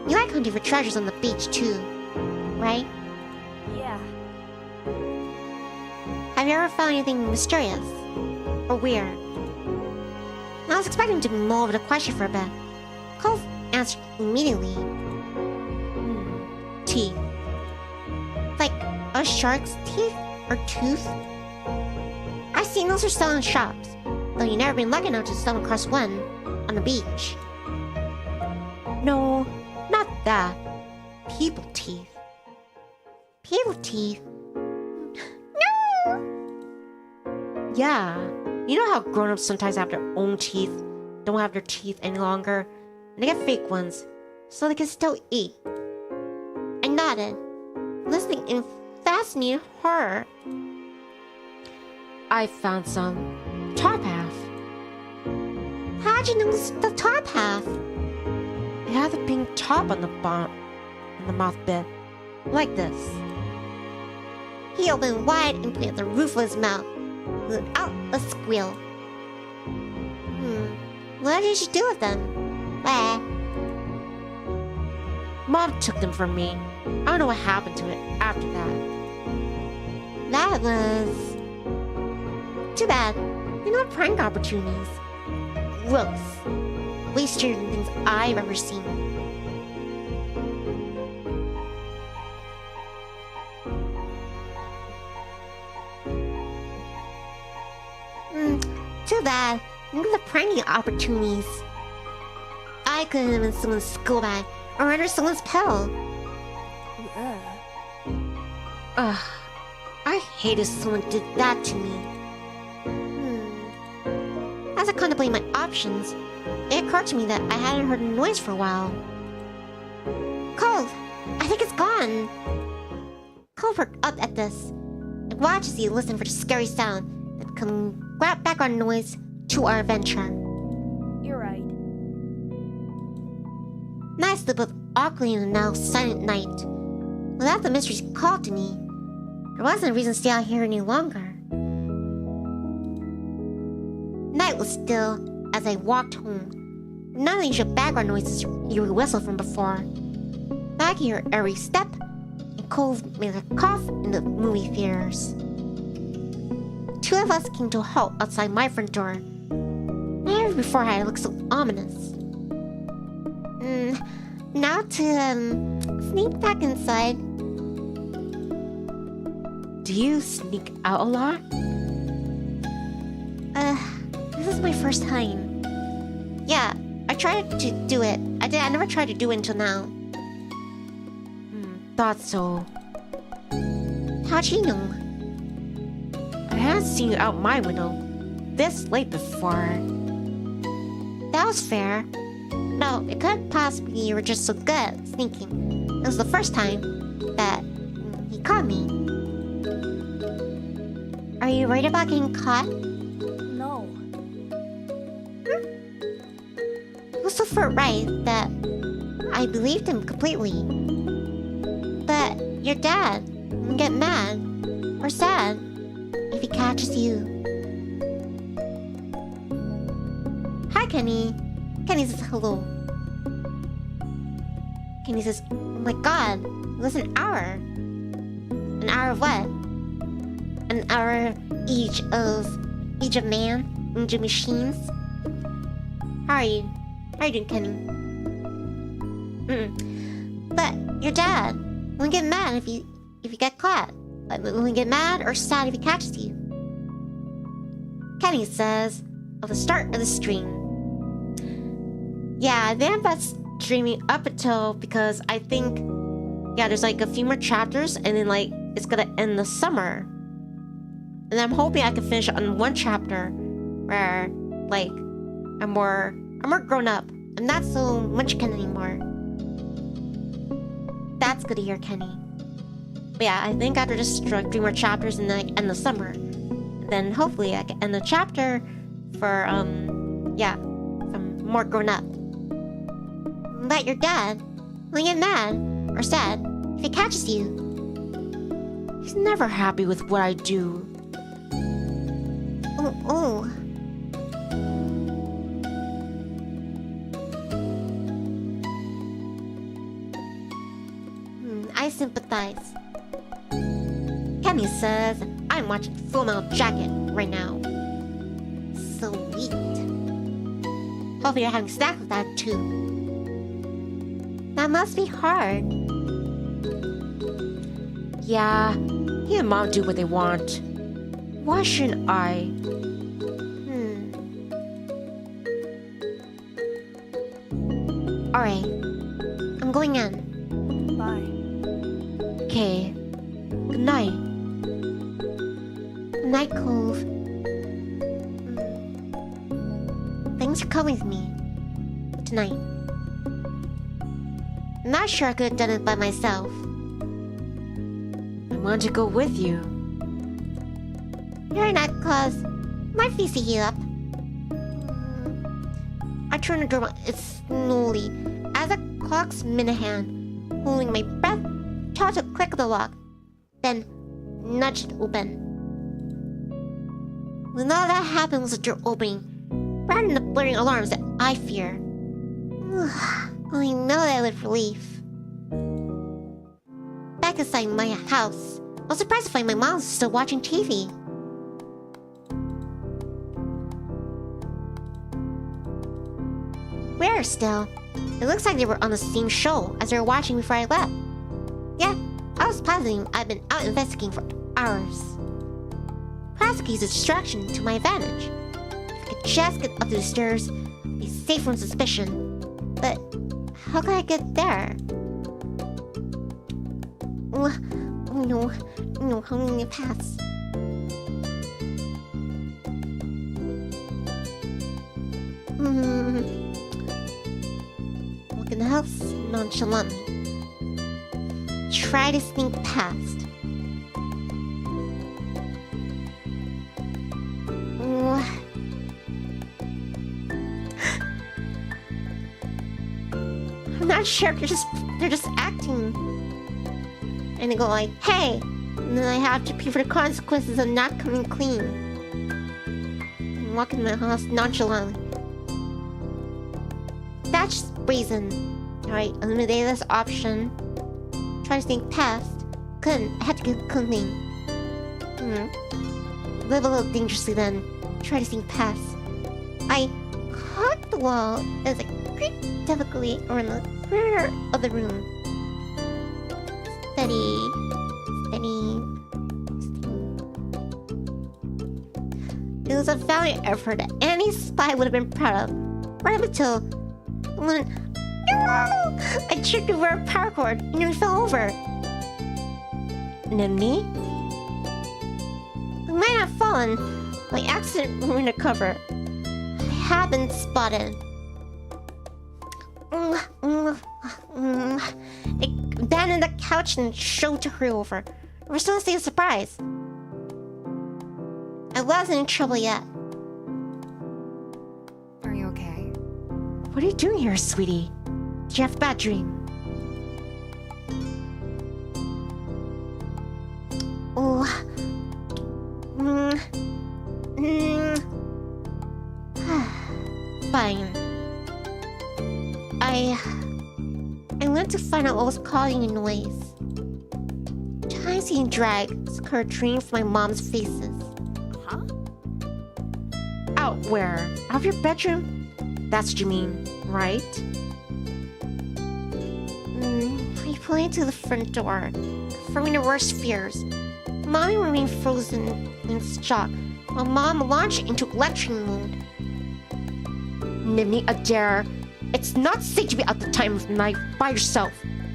Speaker 2: You like hunting for treasures on the beach too, right?
Speaker 4: Yeah.
Speaker 2: Have you ever found anything mysterious? Or weird? I was expecting to mull over the question for a bit. Cole answered immediately.
Speaker 1: Teeth.
Speaker 2: Like a shark's teeth or tooth? I've seen those for sale in shops, though you've never been lucky enough to stumble across one on the beach.
Speaker 1: No, not that. People teeth.
Speaker 2: People teeth?
Speaker 1: Yeah. You know how grown-ups sometimes have their own teeth, don't have their teeth any longer, and they get fake ones, so they can still eat.
Speaker 2: I nodded, listening in fascinated horror.
Speaker 1: I found some top half.
Speaker 2: How'd you notice the top half?
Speaker 1: It had the pink top on the bottom, on the mouth bit, like this.
Speaker 2: He opened wide and put at the roof of his mouth, let out a squeal. What did you do with them?
Speaker 1: Mom took them from me. I don't know what happened to it after that.
Speaker 2: That was... too bad. They're not prank opportunities. Gross. Wastier than things I've ever seen. Too bad. Look at the pranking opportunities. I could have been someone's school bag or under someone's pill.
Speaker 1: Ugh. I hate if someone did that to me.
Speaker 2: As I contemplate my options, it occurred to me that I hadn't heard a noise for a while. Cove! I think it's gone! Cove perked up at this. I watched as he listened for the scary sound that come background noise to our adventure.
Speaker 4: You're right.
Speaker 2: Night slipped up awkwardly in the now silent night. Without the mystery's call to me, there wasn't a reason to stay out here any longer. Night was still as I walked home. None of the usual background noises you would whistle from before. I could hear every step, and Cove made a cough in the movie theaters. Two of us came to a halt outside my front door. Never before had I looked so ominous. Now to sneak back inside.
Speaker 1: Do you sneak out a lot?
Speaker 2: This is my first time. Yeah, I tried to do it. I never tried to do it until now.
Speaker 1: Thought so.
Speaker 2: How'd you know?
Speaker 1: I haven't seen you out my window this late before.
Speaker 2: That was fair. No, it couldn't possibly be you were just so good at sneaking. It was the first time that he caught me. Are you worried about getting caught?
Speaker 4: No.
Speaker 2: It was so for right that I believed him completely. But your dad will get mad or sad if he catches you. Hi, Kenny. Kenny says hello. Kenny says, oh my god, it was an hour. An hour of what? An hour each of man, each of machines. How are you? How are you doing, Kenny? But your dad won't get mad if you get caught. Like, will he get mad or sad if he catches you? Kenny says, of the start of the stream. Yeah, they have that streaming up until, because I think, yeah, there's like a few more chapters and then like it's gonna end the summer. And I'm hoping I can finish on one chapter where like I'm more grown up. I'm not so munchkin anymore. That's good to hear, Kenny. But yeah, I think after just like 3 more chapters and then like end the summer, then hopefully I can end the chapter for yeah, I'm more grown up. But your dad will get mad or sad if he catches you.
Speaker 1: He's never happy with what I do.
Speaker 2: Oh. I sympathize. Kenny says I'm watching Full Metal Jacket right now. Sweet. Hopefully you're having snacks with that too. That must be hard.
Speaker 1: Yeah, he and Mom do what they want. Why shouldn't I?
Speaker 2: Alright. I'm going in.
Speaker 4: Bye.
Speaker 1: Okay. Good night.
Speaker 2: Good night, Cove. Thanks for coming with me tonight. I'm not sure I could have done it by myself.
Speaker 1: I want to go with you.
Speaker 2: You're not, cause my face to heat up. I turn the door slowly as the clock's minute hand, holding my breath, tried to click the lock, then nudged it open. When all that happened was the door opening, rather than the blaring alarms that I fear. I know that with relief. Back inside my house, I was surprised to find my mom still watching TV. Where still? It looks like they were on the same show as they were watching before I left. Yeah, I was positive I'd been out investigating for hours. Perhaps I could use a distraction to my advantage. If I could just get up the stairs, be safe from suspicion. But how could I get there? Oh no, I'm gonna pass. Look in the house nonchalantly. Try to sneak past. I'm not sure if they're just acting. And they go like, hey! And then I have to pay for the consequences of not coming clean. I'm walking in my house nonchalantly. That's just brazen. Alright, eliminate this option. Try to sneak past. Couldn't. I had to get clean. Live a little dangerously then. Try to sneak past. I hug the wall as I creep delicately around the corner of the room. Steady. It was a valiant effort that any spy would have been proud of. Right up until when I tripped over a power cord and nearly fell over.
Speaker 1: Nivni?
Speaker 2: I might have fallen. My accident ruined the cover. I have been spotted. I abandoned the couch and showed to hurry over. We're still a state of surprise. I wasn't in trouble yet.
Speaker 5: Are you okay?
Speaker 1: What are you doing here, sweetie? Did you have a bad dream?
Speaker 2: Oh. Fine. I went to find out what was causing the noise. Trying to drags occurred dream from my mom's faces.
Speaker 5: Huh?
Speaker 1: Out where? Out of your bedroom? That's what you mean, right?
Speaker 2: I pointed to the front door, confirming the worst fears. Mommy remained frozen in shock, while Mom launched into lecturing mode.
Speaker 1: Nivni, Adair, it's not safe to be out the time of night by yourself.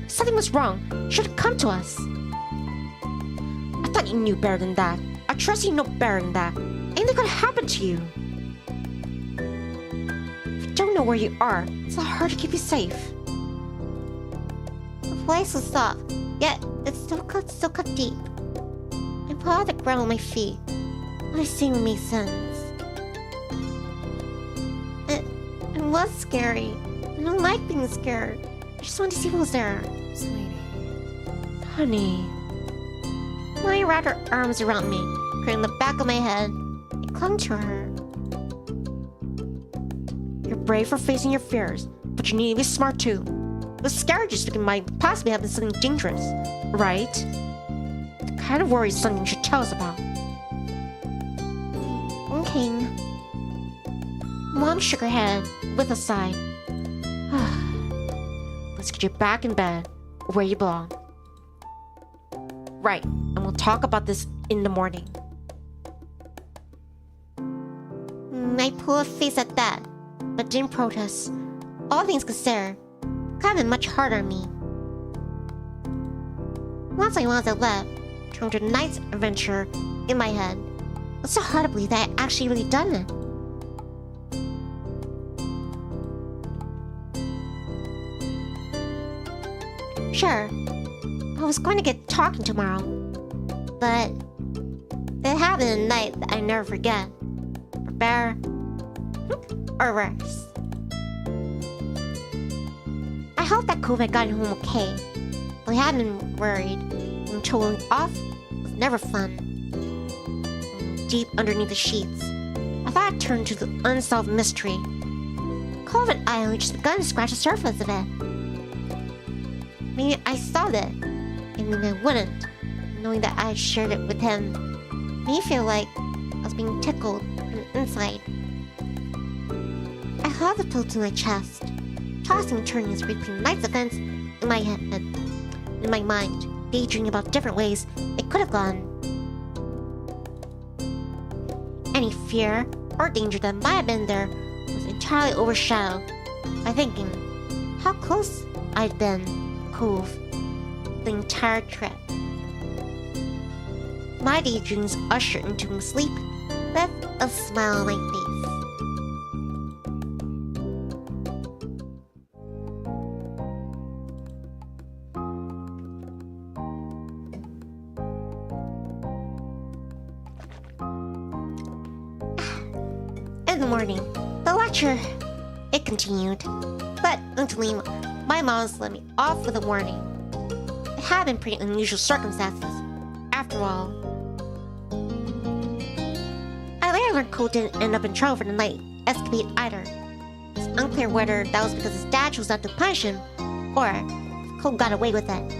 Speaker 1: Something was wrong. You should have come to us. I thought you knew better than that. I trust you know better than that. Anything could happen to you. If you don't know where you are, it's a lot hard to keep you safe.
Speaker 2: The voice was soft, yet it still cut deep. I pawed the ground with my feet. What I seen made sense. It was scary. I don't like being scared. I just wanted to see what was there.
Speaker 5: Sweetie.
Speaker 1: Honey.
Speaker 2: Molly wrapped her arms around me, gripping the back of my head. I clung to her.
Speaker 1: You're brave for facing your fears, but you need to be smart too. It was scary just because it might possibly have been something dangerous, right? The kind of worry is something you should tell us about.
Speaker 2: Okay. Mom shook her head with a sigh.
Speaker 1: Let's get you back in bed, where you belong. Right, and we'll talk about this in the morning.
Speaker 2: I pulled a face at that, but didn't protest. All things considered, it could have been much harder on me. Once I left, turned to night's adventure in my head. It's so hard to believe that I actually really done it. Sure, I was going to get talking tomorrow, but it happened a night that I never forget. For better or worse. I hope that Cove had gotten home okay, but I had been worried. And totally off was never fun. Deep underneath the sheets, I thought I'd turn to the unsolved mystery. Cove and I only just begun to scratch the surface of it. Maybe I solved it, and maybe I wouldn't, knowing that I shared it with him. Made me feel like I was being tickled from the inside. I held the pillow to my chest, tossing and turning as replaying night's events in my head, in my mind, daydreaming about different ways it could have gone. Any fear or danger that might have been there was entirely overshadowed by thinking how close I'd been to Cove the entire trip. My daydreams ushered into sleep with a smile on my face. In the morning, the lecture, it continued. But luckily, my mom's let me off with a warning. It had been pretty unusual circumstances, after all. I later learned Cole didn't end up in trouble for the night escapade either. It's unclear whether that was because his dad chose not to punish him, or if Cole got away with it.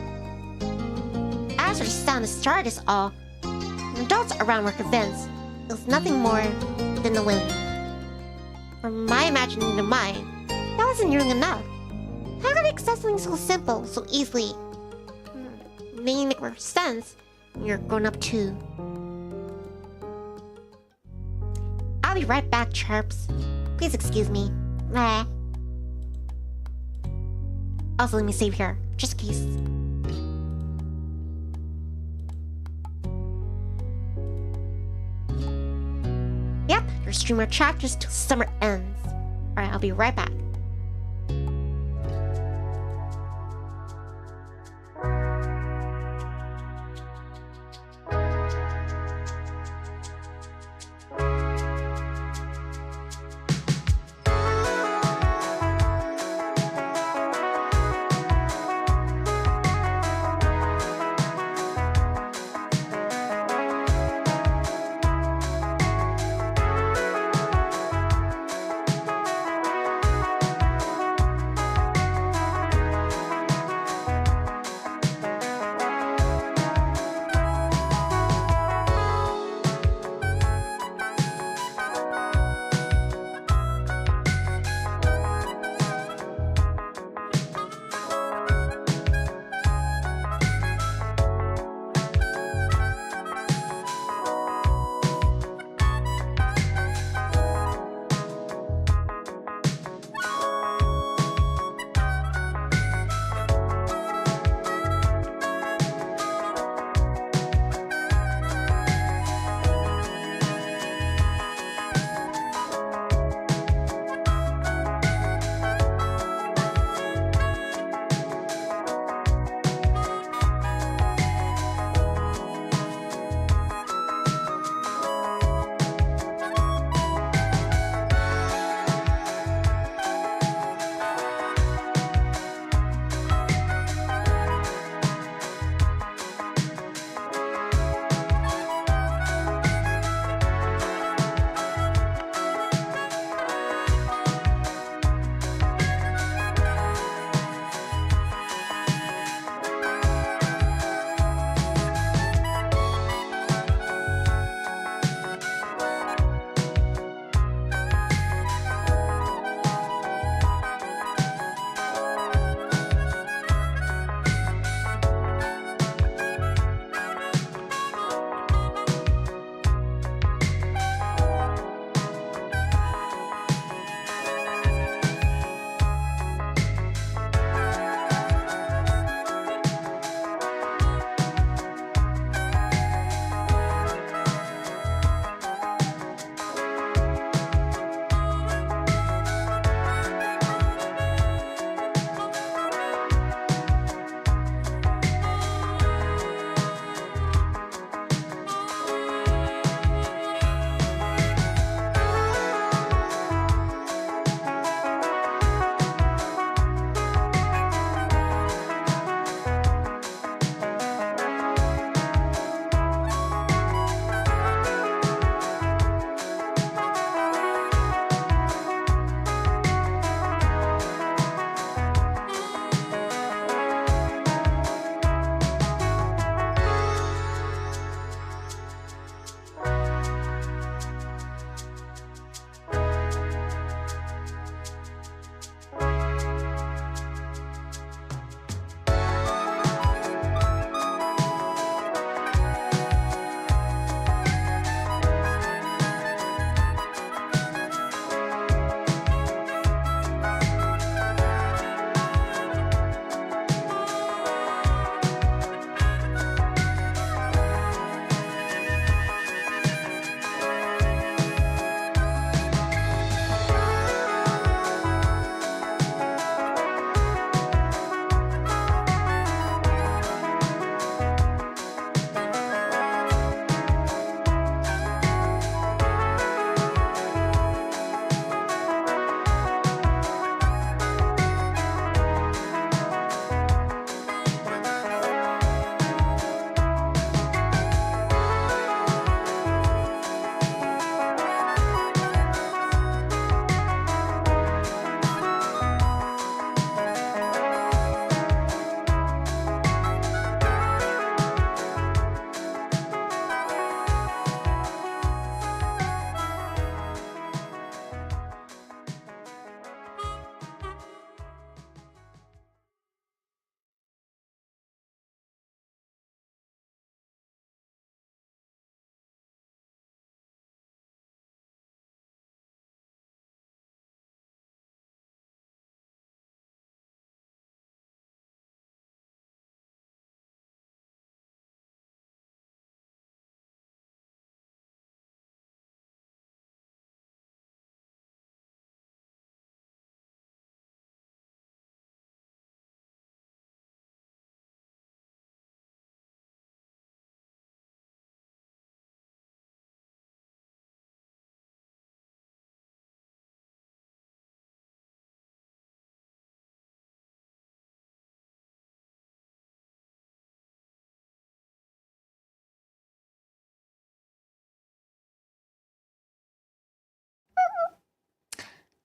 Speaker 2: As for the sound that started this all, the adults around were convinced it was nothing more than the wind. For my imagining mind, that wasn't nearly enough. How could I accept something so simple, so easily? May make more sense when you're grown up too. I'll be right back, Chirps. Please excuse me. Nah. Also, let me save here, just in case. Yep, your streamer chapters till summer ends. Alright, I'll be right back.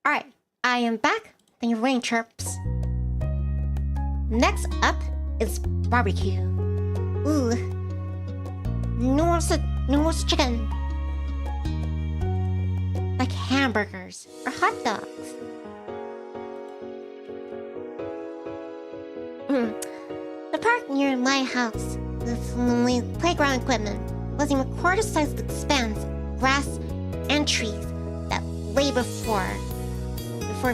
Speaker 2: Alright, I am back. Thank you for waiting, chirps. Next up is barbecue. Ooh. Numerous chicken. Like hamburgers or hot dogs. The park near my house with only playground equipment was a quarter-sized expanse of grass and trees that lay before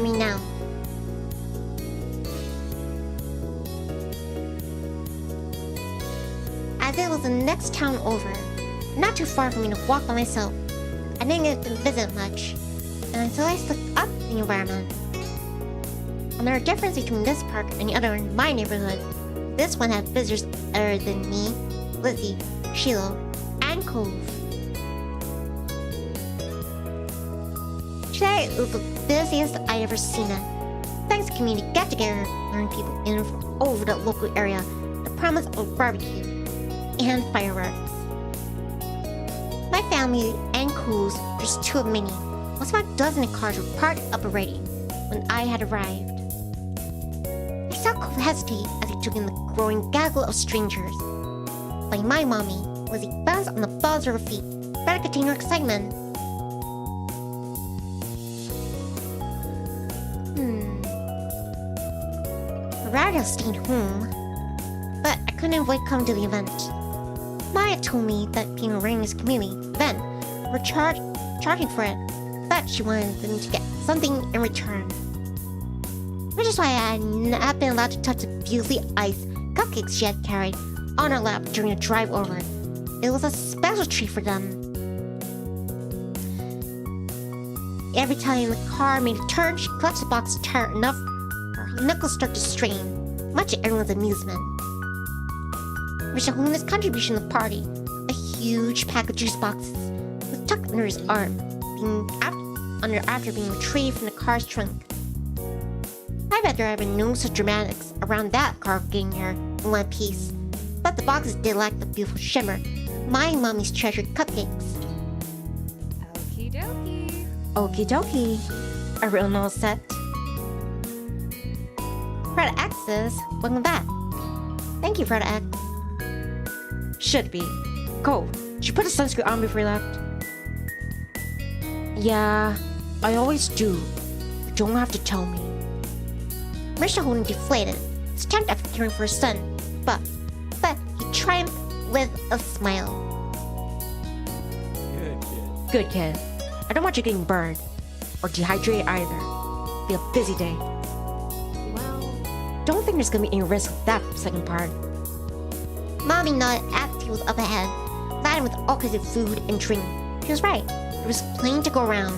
Speaker 2: me now. As it was the next town over, not too far for me to walk by myself, I didn't get to visit much, and so I soaked up the environment. Another difference between this park and the other in my neighborhood, this one had visitors other than me, Lizzie, Shiloh, and Cove. Today was the busiest I'd ever seen it. Thanks to community get-together, luring people in from over the local area, the promise of barbecue and fireworks. My family and Cove's, just two of many, was about a dozen cars were parked up already when I had arrived. I saw Cove hesitate as he took in the growing gaggle of strangers. Like my mommy, Lizzie bounced on the balls of her feet, ready to contain her excitement. I'd rather have stayed home, but I couldn't avoid coming to the event. Maya told me that being a Rangers community event were charging for it, but she wanted them to get something in return. Which is why I had not been allowed to touch the beautifully iced cupcakes she had carried on her lap during the drive over. It was a special treat for them. Every time the car made a turn, she clutched the box tight enough her knuckles started to strain, much to everyone's amusement. Mr. Huna's contribution to the party, a huge pack of juice boxes, was tucked under his arm, after being retrieved from the car's trunk. I bet there had been no such dramatics around that car getting there in one piece, but the boxes did lack the beautiful shimmer, my mommy's treasured cupcakes.
Speaker 5: Okie dokie.
Speaker 1: Okie dokie. A real null set.
Speaker 2: Fred X says, welcome back. Thank you, Fred X.
Speaker 1: Should be. Cove, did you put a sunscreen on before you left? Yeah, I always do. You don't have to tell me.
Speaker 2: Mr. Holden deflated, his attempt after caring for his son, but he triumphed with a smile.
Speaker 1: Good kid. I don't want you getting burned or dehydrated either. Be a busy day.
Speaker 5: Well,
Speaker 1: Don't think there's gonna be any risk with that second part.
Speaker 2: Mommy nodded after he was up ahead, laden with all kinds of food and drink. She was right. There was plenty to go around.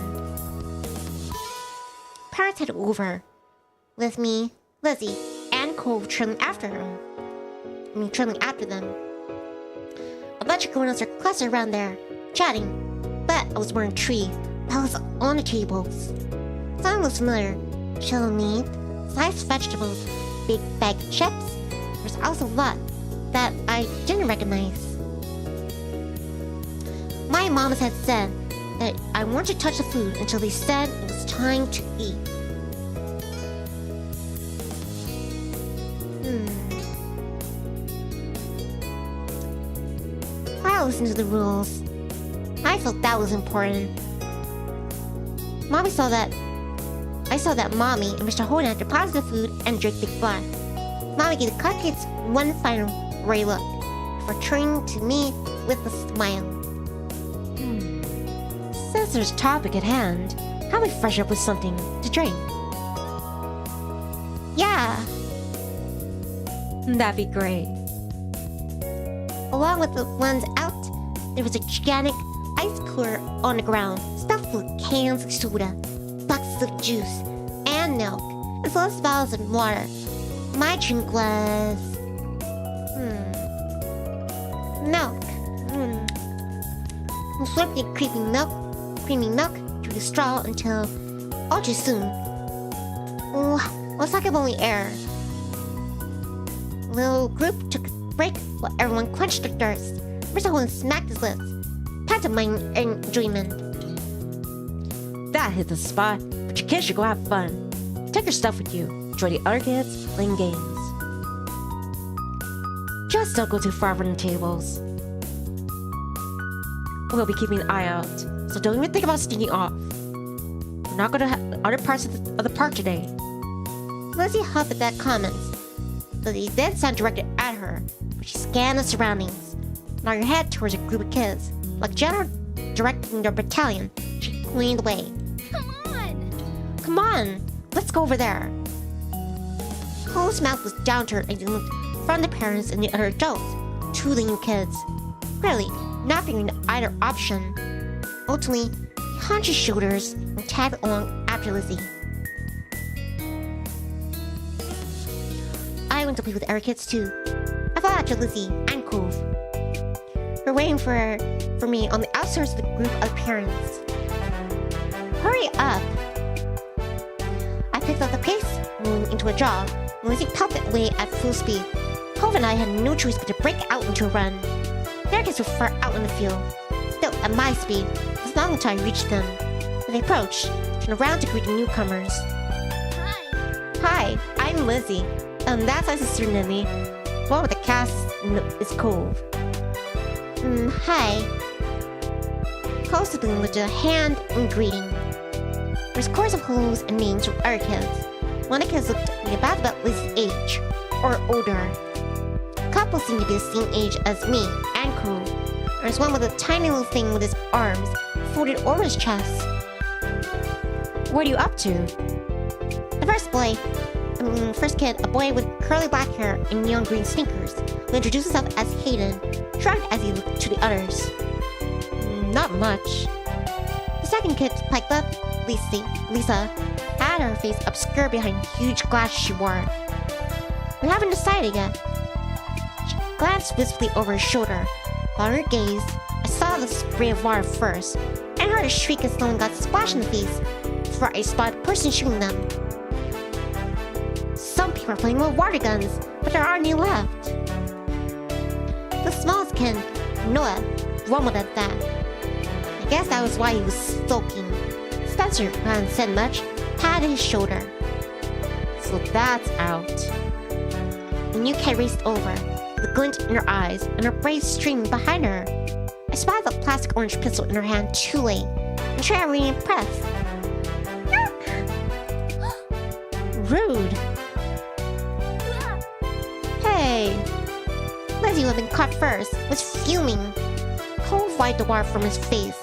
Speaker 2: Parents headed over, with me, Lizzie, and Cove trailing after them. A bunch of grown-ups were clustered around there, chatting, but I was wearing a tree that was on the tables. Something was familiar. Shell meat, sliced vegetables, big bag of chips. There was also a lot that I didn't recognize. My mom had said that I wanted to touch the food until they said it was time to eat. I listened to the rules. I felt that was important. I saw that Mommy and Mr. Holden had deposited the food and drank big glass. Mommy gave the cupcakes one final ray look before turning to me with a smile.
Speaker 1: Since there's a topic at hand, how about we freshen up with something to drink?
Speaker 2: Yeah,
Speaker 1: That'd be great.
Speaker 2: along with the ones out, there was a gigantic ice cooler on the ground, stuffed with cans of soda, boxes of juice, and milk, as well as bottles of water. My drink was... milk. I slurped the creamy milk through the straw until, all too soon, looks like I'm only air. The little group took a break while everyone quenched their thirst. Mr. Holden smacked his lips, pantomime enjoyment.
Speaker 1: That hit the spot for But your kids should go have fun. Take your stuff with you. Join the other kids playing games. Just don't go too far from the tables. We'll be keeping an eye out, so don't even think about sneaking off. We're not going to have other parts of the park today.
Speaker 2: Lizzie huffed at that comment. Lizzie then sound directed at her, but she scanned the surroundings. Nodding her head towards a group of kids. Like general directing their battalion, she pointed the way.
Speaker 3: Come on!
Speaker 2: Come on, let's go over there. Cole's mouth was downturned as he looked from the parents and the other adults to the new kids. Clearly, not figuring either option. Ultimately, he hunched his shoulders and tagged along after Lizzie. I went to play with other kids too. I followed after Lizzie and Cove. They're waiting for me on the outskirts of the group of parents. Hurry up! I picked up the pace, moving into a jog, and Lizzie pelted away at full speed. Cove and I had no choice but to break out into a run. Their kids were far out in the field. Still, at my speed, it was long until I reached them. As they approached, I turned around to greet the newcomers.
Speaker 3: Hi!
Speaker 2: Hi, I'm Lizzie. That's my sister Nivni. The one with the cast is Cove. Hi. Cove sibling lifted a hand in greeting. There's scores of hellos and names from other kids. One of the kids looked like about Lizzie's age, or older. A couple seemed to be the same age as me and Cove. There's one with a tiny little thing with his arms folded over his chest.
Speaker 1: What are you up to?
Speaker 2: The first kid, a boy with curly black hair and neon green sneakers, who introduced himself as Hayden, shrugged as he looked to the others.
Speaker 1: Not much.
Speaker 2: The second kid piped up. Lisa had her face obscured behind huge glasses she wore. We haven't decided yet. She glanced wistfully over her shoulder. While her gaze, I saw the spray of water first, and heard a shriek as someone got splashed in the face before I spotted the person shooting them. Some people are playing with water guns, but there aren't any left. The smallest kid, Noah, grumbled at that. I guess that was why he was sulking. Spencer, who hadn't said much, patted his shoulder.
Speaker 1: So that's out.
Speaker 2: The new kid raced over, with a glint in her eyes and her braids streaming behind her. I spotted the plastic orange pistol in her hand too late, and tried to re-impress.
Speaker 1: Rude.
Speaker 2: Hey! Lizzie, who had been caught first, was fuming. Cole wiped the water from his face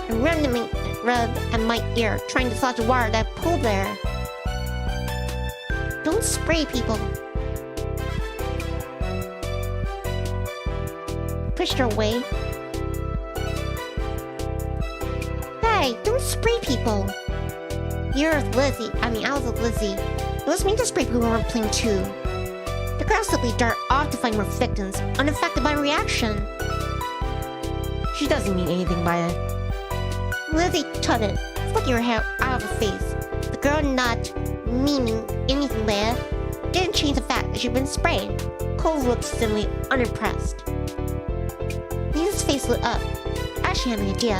Speaker 2: and rubbed at my ear, trying to dodge the water that pulled there. Don't spray people. Pushed her away. Hey, don't spray people. You're with Lizzie. I was with Lizzie. It was me to spray people who weren't playing too. The girl simply darted off to find more victims, unaffected by my reaction.
Speaker 1: She doesn't mean anything by it.
Speaker 2: Lizzie tutted, flicking her hair out of her face. The girl not meaning anything by it didn't change the fact that she'd been sprayed. Cole looked simply unimpressed. Lisa's face lit up. She had an idea.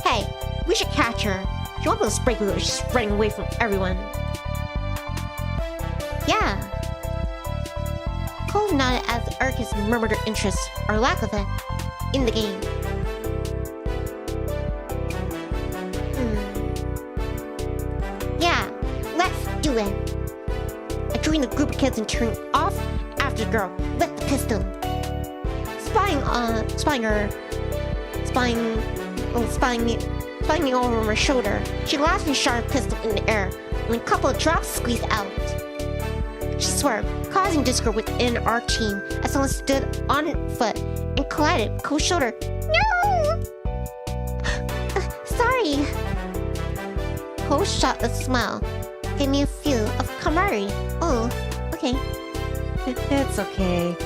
Speaker 2: Hey, we should catch her. She won't be able to spray people if she's running away from everyone. Yeah. Cole nodded as Urkus murmured her interest, or lack of it, in the game. Yeah, let's do it. I joined the group of kids and turned off after the girl with the pistol. Spying me over my shoulder. She lashed me sharp pistol in the air when a couple of drops squeezed out. She swerved, causing discord within our team as someone stood on foot and collided with Cole's shoulder. No! Sorry. Cole shot a smile, gave me a feel of camaraderie. Oh, okay.
Speaker 1: It's okay.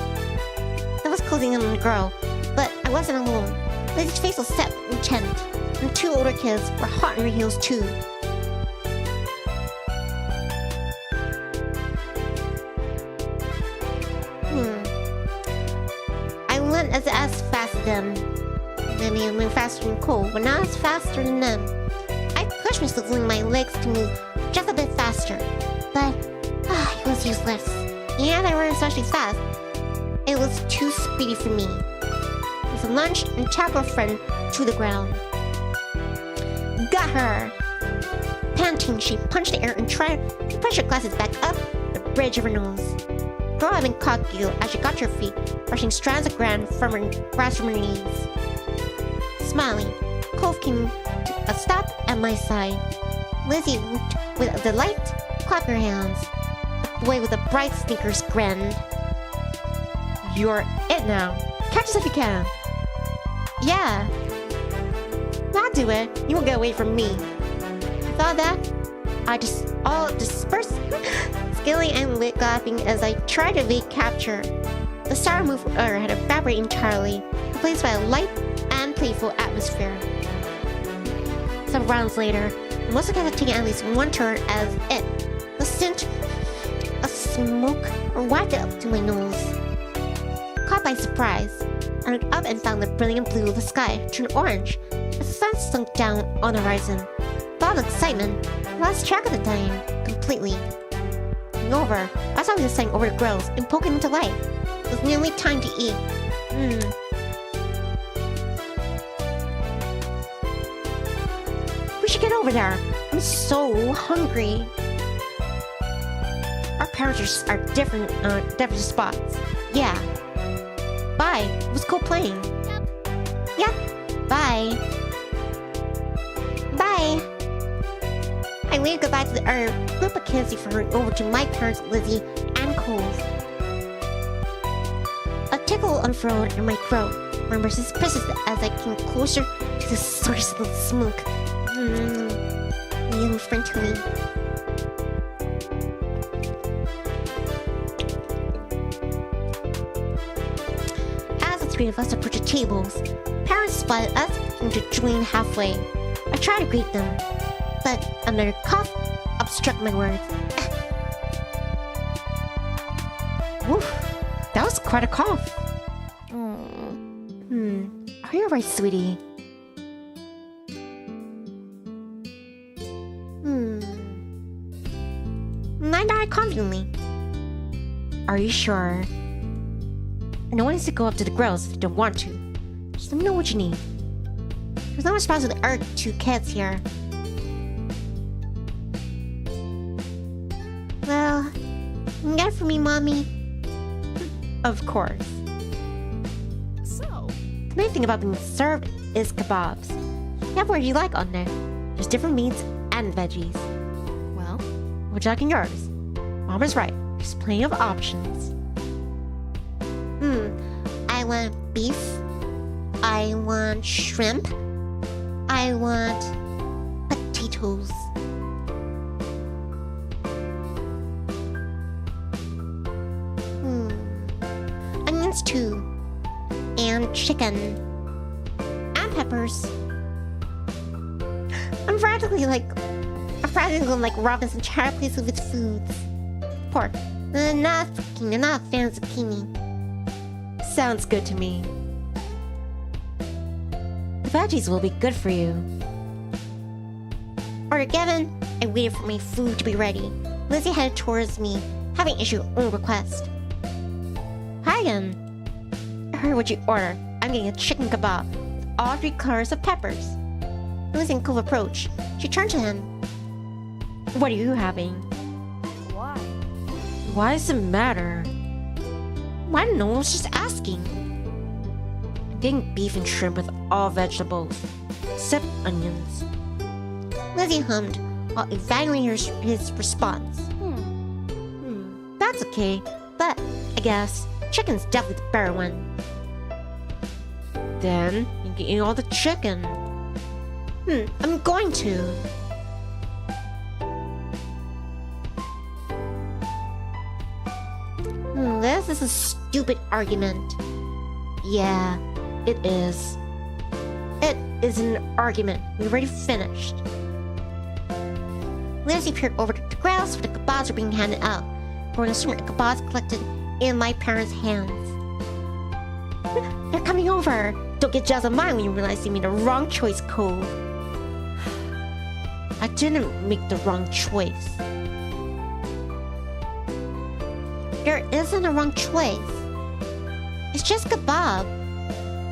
Speaker 2: I was closing in on the girl, but I wasn't alone. Lizzie's face was set with intent, and two older kids were hot on their heels too. I went as fast as them. Maybe I went faster than Cole, but not as faster than them. I was pulling my legs to move just a bit faster. But it was useless. Yeah, they weren't especially fast. It was too speedy for me. With a lunge and tackle her friend to the ground. Got her! Panting, she punched the air and tried to push her glasses back up the bridge of her nose. Girl had been cocky as she got to her feet, brushing strands of grass from her knees. Smiling, Cove came to a stop at my side. Lizzie whooped with delight, clapped her hands. The boy with a bright sneakers grinned.
Speaker 1: You're it now. Catch us if you can.
Speaker 2: Yeah. I'll do it. You won't get away from me. Saw that? I just all dispersed, scaling and laughing as I tried to evade capture. The star move had evaporated entirely, replaced by a light and playful atmosphere. Some rounds later, the most had taken at least one turn as it. The scent of smoke wafted up to my nose. Caught by surprise, I looked up and found the brilliant blue of the sky turn orange as the sun sunk down on the horizon. Full of excitement, I lost track of the time completely. Looking over, I saw we were standing over the grills and poking into light. It was nearly time to eat.
Speaker 1: We should get over there. I'm so hungry. Our parents are different spots.
Speaker 2: Yeah.
Speaker 1: Bye. It was cool playing.
Speaker 2: Yep. Bye. Bye. I waved goodbye to our group of kids before going over to my parents, Lizzie and Cove. A tickle unfurled in my throat, murmured suspicious as I came closer to the source of the smoke. You friendly. As the three of us approached the tables, parents spotted us and to join halfway. I tried to greet them, but another cough obstructed my words.
Speaker 1: Woof. That was quite a cough. Are you alright, sweetie?
Speaker 2: I nodded confidently.
Speaker 1: Are you sure? No one needs to go up to the grills if they don't want to. Just let me know what you need.
Speaker 2: There's no response to the other two kids here. Well, you got it for me, Mommy.
Speaker 1: Of course.
Speaker 5: So,
Speaker 1: The main thing about being served is kebabs. You have what you like on there. There's different meats and veggies.
Speaker 5: well,
Speaker 1: Which I can yours. Mom is right. There's plenty of options.
Speaker 2: I want beef. I want shrimp. I want potatoes. Onions too. And chicken. And peppers. I'm practically like Robinson Child plays with foods. Pork. Not zucchini, not a fan of zucchini.
Speaker 1: Sounds good to me. The veggies will be good for you.
Speaker 2: Order given. I waited for my food to be ready. Lizzie headed towards me, having issued her own request.
Speaker 1: Hi again. I heard what you ordered. I'm getting a chicken kebab with all 3 colors of peppers.
Speaker 2: Lizzie and Cove approached. She turned to him.
Speaker 1: What are you having?
Speaker 4: Why?
Speaker 1: Why does it matter?
Speaker 2: I don't know, I was just asking.
Speaker 1: I'm getting beef and shrimp with all vegetables, except onions.
Speaker 2: Lizzie hummed while evaluating his response.
Speaker 1: That's okay, but I guess
Speaker 2: Chicken's definitely the better one.
Speaker 1: then you can eat all the chicken.
Speaker 2: I'm going to. This is a stupid argument.
Speaker 1: Yeah, it is.
Speaker 2: It is an argument. We already finished. Lizzie peered over to the grounds where the kebabs were being handed out. For an assortment of kebabs collected in my parents' hands. They're coming over. Don't get jealous of mine when you realize you made the wrong choice, Cove.
Speaker 1: I didn't make the wrong choice.
Speaker 2: There isn't a wrong choice. It's just kebab.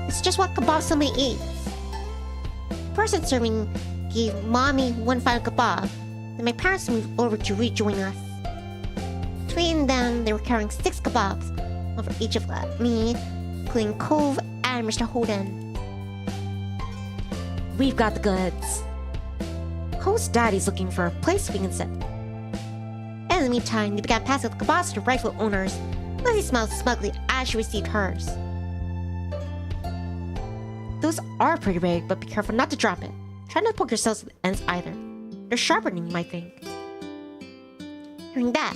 Speaker 2: It's just what kebab somebody eats. The person serving gave mommy one final kebab. Then my parents moved over to rejoin us. Between them, they were carrying 6 kebabs, one for each of me, including Cove and Mr. Holden.
Speaker 1: We've got the goods. Cove's daddy's looking for a place we can sit.
Speaker 2: In the meantime, they began passing the kebabs to rightful owners. Lizzie smiled smugly as she received hers.
Speaker 1: Those are pretty big, but be careful not to drop it. Try not to poke yourselves at the ends either. They're sharpening, you might think.
Speaker 2: Hearing that,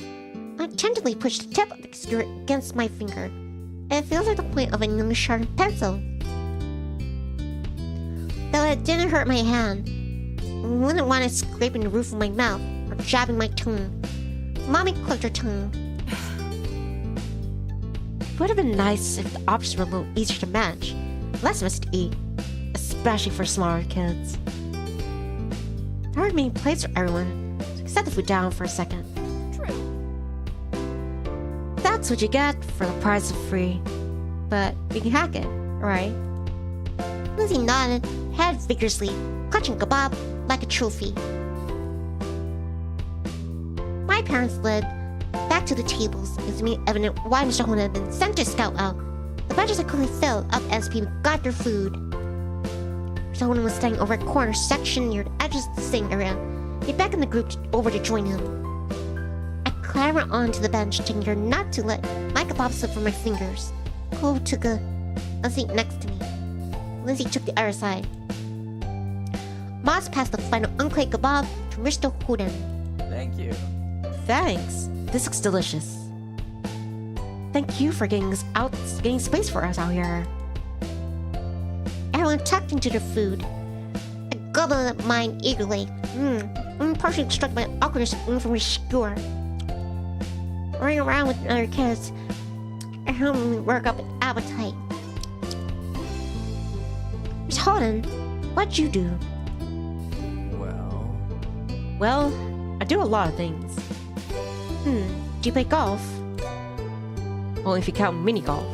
Speaker 2: I gently pushed the tip of the skewer against my finger. It feels like the point of a newly sharpened pencil. Though it didn't hurt my hand, I wouldn't want it scraping the roof of my mouth or jabbing my tongue. Mommy clicked her tongue.
Speaker 1: It would have been nice if the options were a little easier to manage. Less of us to eat, especially for smaller kids. There aren't many plates for everyone, so set the food down for a second.
Speaker 5: True.
Speaker 1: That's what you get for the price of free. But you can hack it, right?
Speaker 2: Lizzie nodded, head vigorously, clutching kebab like a trophy. My parents led back to the tables. It was made evident why Mr. Hona had been sent to scout out. The benches had quickly filled up as people got their food. Mr. Hona was standing over a corner section near the edges of the sitting area. He beckoned the group over to join him. I clambered onto the bench, taking care not to let my kebab slip from my fingers. Cove took a seat next to me. Lindsay took the other side. Moss passed the final unclaimed kebab to Mr. Holden.
Speaker 6: Thank you.
Speaker 1: Thanks. This looks delicious. Thank you for getting space for us out here.
Speaker 2: Everyone tucked into their food. I gobbled up mine eagerly. I'm partially struck by awkwardness from my skewer. Running around with other kids, I helped me work up an appetite. Miss Holden, what'd you do?
Speaker 1: Well, I do a lot of things.
Speaker 2: Do you play golf?
Speaker 1: Well, if you count mini golf.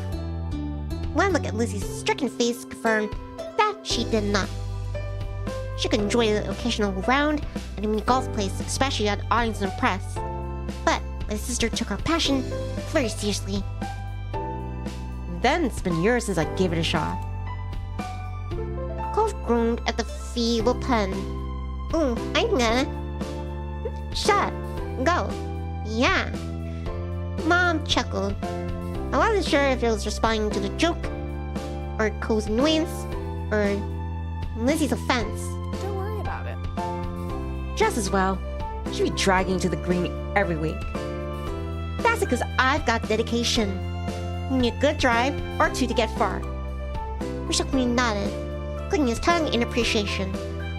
Speaker 2: One look at Lizzie's stricken face confirmed that she did not. She could enjoy the occasional round at a mini golf place, especially at audience and press. But my sister took her passion very seriously.
Speaker 1: Then it's been years since I gave it a shot.
Speaker 2: Cove groaned at the feeble pun. I'm gonna. Shut. Go. Yeah. Mom chuckled. I wasn't sure if it was responding to the joke, or Cove's annoyance, or Lizzie's offense.
Speaker 5: Don't worry about it.
Speaker 1: Just as well. Should be dragging to the green every week.
Speaker 2: That's because I've got dedication. You need a good drive or 2 to get far. Mr. Queen nodded, clicking his tongue in appreciation.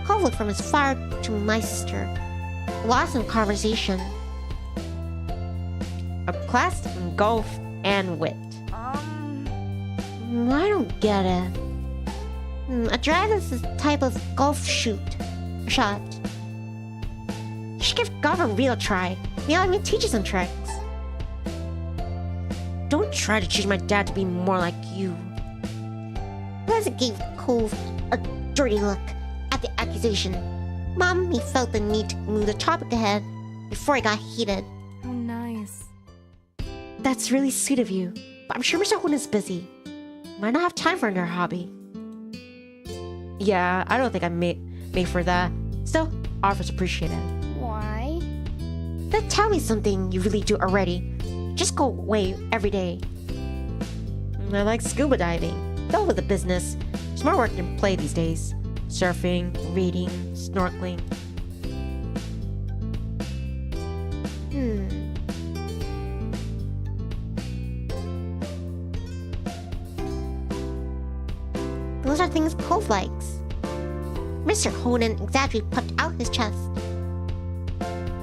Speaker 2: Cove looked from his father to my sister, lost in conversation.
Speaker 1: A class in golf and wit.
Speaker 2: I don't get it. A drive is a type of golf shot. You should give golf a real try. Maybe let me teach you some tricks.
Speaker 1: Don't try to change my dad to be more like you.
Speaker 2: Liza gave Cove a dirty look at the accusation. Mommy felt the need to move the topic ahead before it got heated.
Speaker 5: Oh, nice.
Speaker 1: That's really sweet of you, but I'm sure Mr. Hun is busy. Might not have time for another hobby. Yeah, I don't think I'm made for that. Still, offers appreciated.
Speaker 4: Why?
Speaker 1: Then tell me something you really do already. Just go away every day. I like scuba diving. Though with the business, it's more work than play these days. Surfing, reading, snorkeling.
Speaker 2: Those are things Cove likes. Mr. Honan exactly puffed out his chest.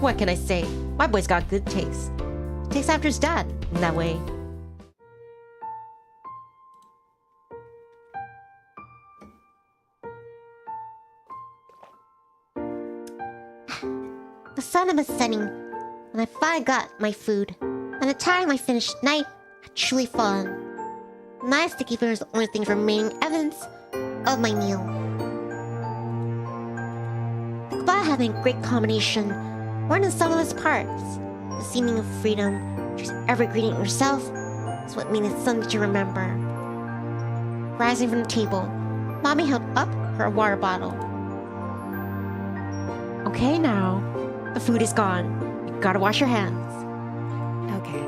Speaker 1: What can I say? My boy's got good taste. Takes after his dad in that way.
Speaker 2: The sun was setting when I finally got my food. By the time I finished night had truly fallen. My sticky finger was the only thing remaining evidence of my meal. The Kabbalah had a great combination, more than some of its parts. The seeming of freedom, choose every ingredient yourself, is what made it something to remember. Rising from the table, Mommy held up her water bottle.
Speaker 1: Okay now. The food is gone. You gotta wash your hands.
Speaker 5: Okay.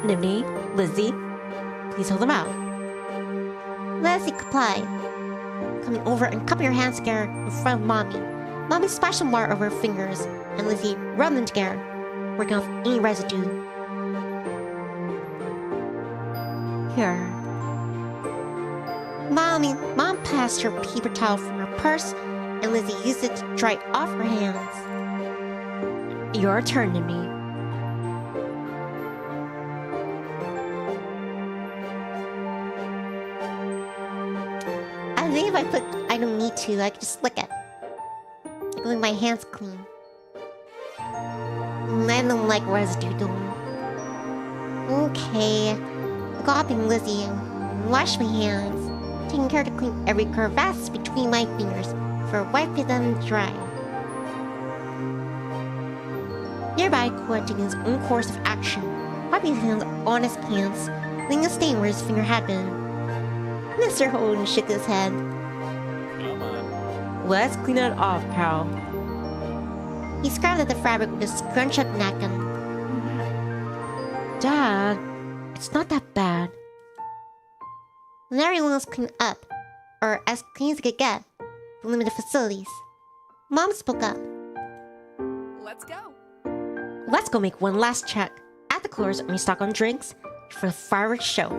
Speaker 1: Nivni, Lizzie, please hold them out.
Speaker 2: Leslie complied, coming over and cupping her hands together in front of Mommy. Mommy splashed some water over her fingers, and Lizzie rubbed them together, working off any residue.
Speaker 1: Here.
Speaker 2: Mom passed her paper towel from her purse, and Lizzie used it to dry off her hands.
Speaker 1: Your turn, Nivni.
Speaker 2: I think if I don't need to, I can just lick it. Like my hands clean. I don't like residue though. Okay. Copying Lizzie and wash my hands, taking care to clean every crevasse between my fingers before wiping them dry. Nearby, Cove taking his own course of action, wiping his hands on his pants, leaving a stain where his finger had been. Mr. Holden shook his head.
Speaker 6: Come on.
Speaker 1: Let's clean it off, pal.
Speaker 2: He scrubbed at the fabric with his scrunched up napkin.
Speaker 1: Dad, it's not that bad.
Speaker 2: When everyone was cleaned up, or as clean as they could get, the limited facilities, Mom spoke up.
Speaker 5: Let's go.
Speaker 1: Let's go make one last check at the coolers and restock on drinks for the fireworks show.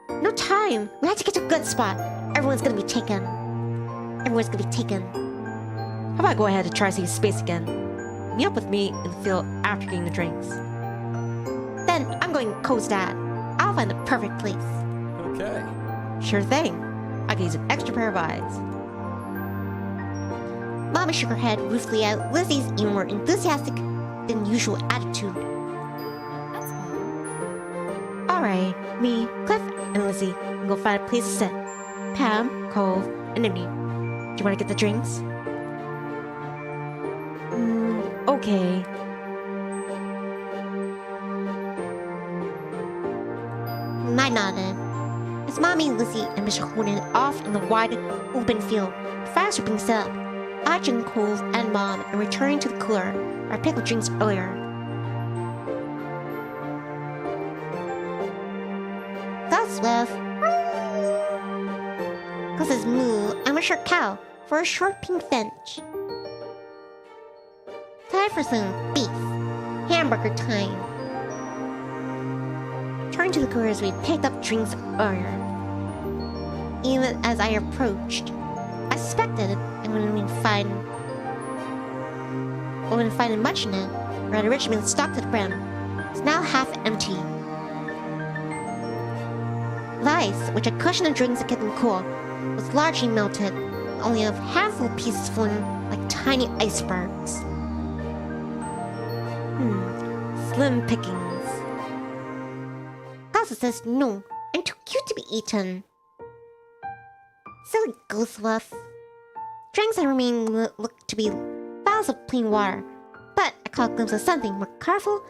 Speaker 2: No time! We have to get to a good spot. Everyone's gonna be taken. Everyone's gonna be taken.
Speaker 1: How about I go ahead and try to save space again? Meet up with me in the field after getting the drinks.
Speaker 2: Then I'm going Cove's dad. I'll find the perfect place.
Speaker 6: Okay.
Speaker 1: Sure thing. I can use an extra pair of eyes.
Speaker 2: Mama shook her head ruefully at Lizzie's even more enthusiastic than usual attitude.
Speaker 5: That's fine.
Speaker 1: Alright, me, Cliff, and Lizzie can go find a place to sit. Pam, Cove, and Nivni. Do you want to get the drinks? Okay.
Speaker 2: I nodded. As Mommy, Lizzie, and Mr. Holden off in the wide, open field, the fires were being set up. I joined Cove and Mom and returned to the cooler where I picked the drinks earlier. That's Swift. Cause moo, I'm a short cow for a short pink finch. Time for some beef. Hamburger time. Turned to the cooler as we picked up drinks earlier. Even as I approached, I suspected I wouldn't find much in it, where it had originally been stocked to the brim. It's now half empty. The ice, which had cushioned the drinks and kept them cool, was largely melted, with only a handful of pieces floating like tiny icebergs.
Speaker 1: Slim pickings.
Speaker 2: Casa says no, I'm too cute to be eaten. Silly Ghostwolf. Drinks that remain looked to be vials of plain water, but I caught a glimpse of something more colorful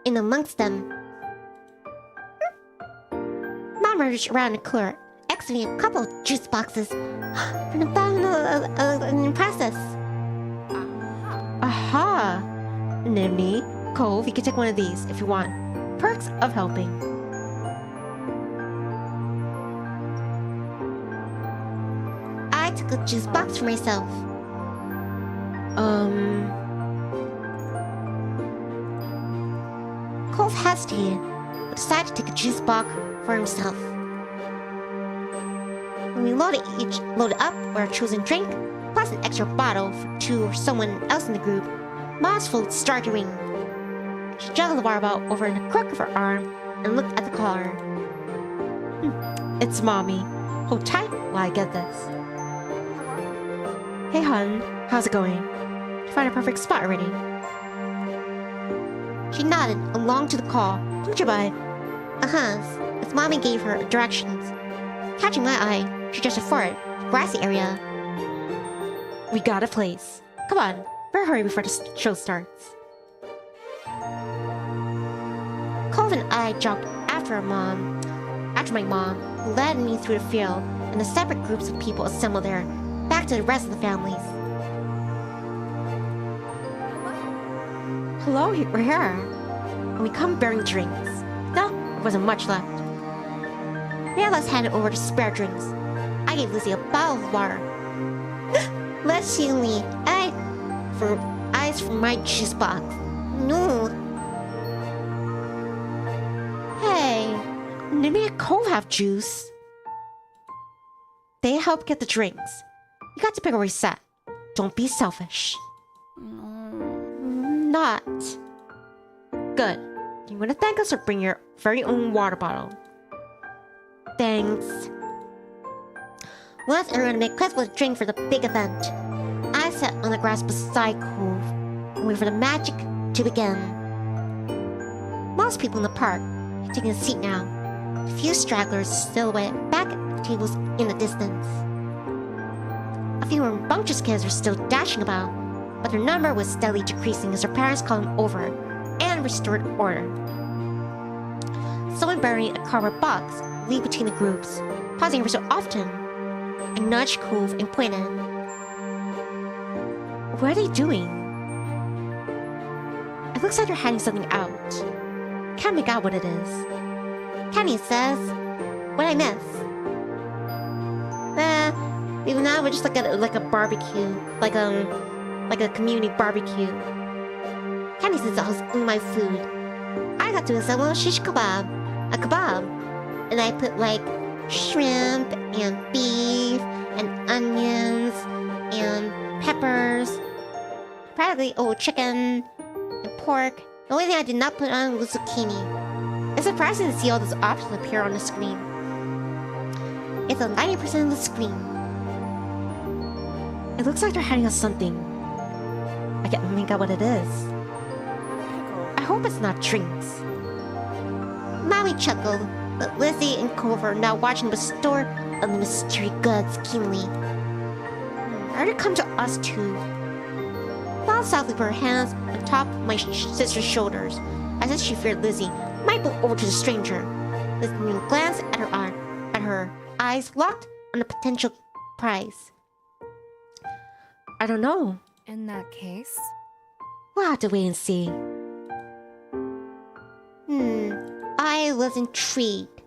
Speaker 2: in amongst them. Mom reached around the cooler, exiting a couple of juice boxes from the bottom of an process.
Speaker 1: Aha! Nivni, Cove, you can take one of these if you want. Perks of helping.
Speaker 2: I took a juice box for myself. Cove hesitated, but decided to take a juice box for himself. When we loaded up with our chosen drink, plus an extra bottle for two or someone else in the group, Mom's phone started to ring. She juggled the water bottle over in the crook of her arm and looked at the caller.
Speaker 1: It's Mommy. Hold tight while I get this. Hey, hun. How's it going? Did you find a perfect spot already?
Speaker 2: She nodded along to the call, punctured by, as Mommy gave her directions. Catching my eye, she gestured forward, the grassy area.
Speaker 1: We got a place. Come on, better hurry before the show starts.
Speaker 2: Cove and I jogged after my mom, who led me through the field, and the separate groups of people assembled there, back to the rest of the families.
Speaker 1: Hello, we're here. And we come bearing drinks. No, there wasn't much left.
Speaker 2: Three of us handed over the spare drinks. I gave Lizzie a bottle of water. Let's see me. Eyes from my juice box. No.
Speaker 1: Hey, Nivni and Cove have juice. They help get the drinks. You got to pick a reset. Don't be selfish. Not. Good. You want to thank us or bring your very own water bottle?
Speaker 2: Thanks. Once everyone made requests for a drink for the big event, I sat on the grass beside Cove and waited for the magic to begin. Most people in the park had taken a seat now. A few stragglers silhouetted back at the tables in the distance. A few rambunctious kids were still dashing about, but their number was steadily decreasing as their parents called them over and restored order. Someone burying a cardboard box lead between the groups, pausing every so often. I nudged Cove and pointed.
Speaker 1: What are they doing? It looks like they're hiding something out. Can't make out what it is.
Speaker 2: Kenny says, what I miss? Even now we're just like a barbecue, like a community barbecue. Kenny says I was in my food. I got to assemble a shish kebab, a kebab, and I put like shrimp and beef and onions and peppers, practically chicken and pork. The only thing I did not put on was zucchini. It's surprising to see all those options appear on the screen. It's on 90% of the screen.
Speaker 1: It looks like they're hiding us something. I can't make out what it is. I hope it's not drinks.
Speaker 2: Mommy chuckled, but Lizzie and Cove are now watching the store of the mystery goods keenly.
Speaker 1: Are they come to us too?
Speaker 2: Bob softly put her hands on top of my sister's shoulders, as if she feared Lizzie might go over to the stranger. Lizzie glanced at her eyes locked on the potential prize.
Speaker 1: I don't know.
Speaker 5: In that case,
Speaker 1: We'll have to wait and see.
Speaker 2: I was intrigued.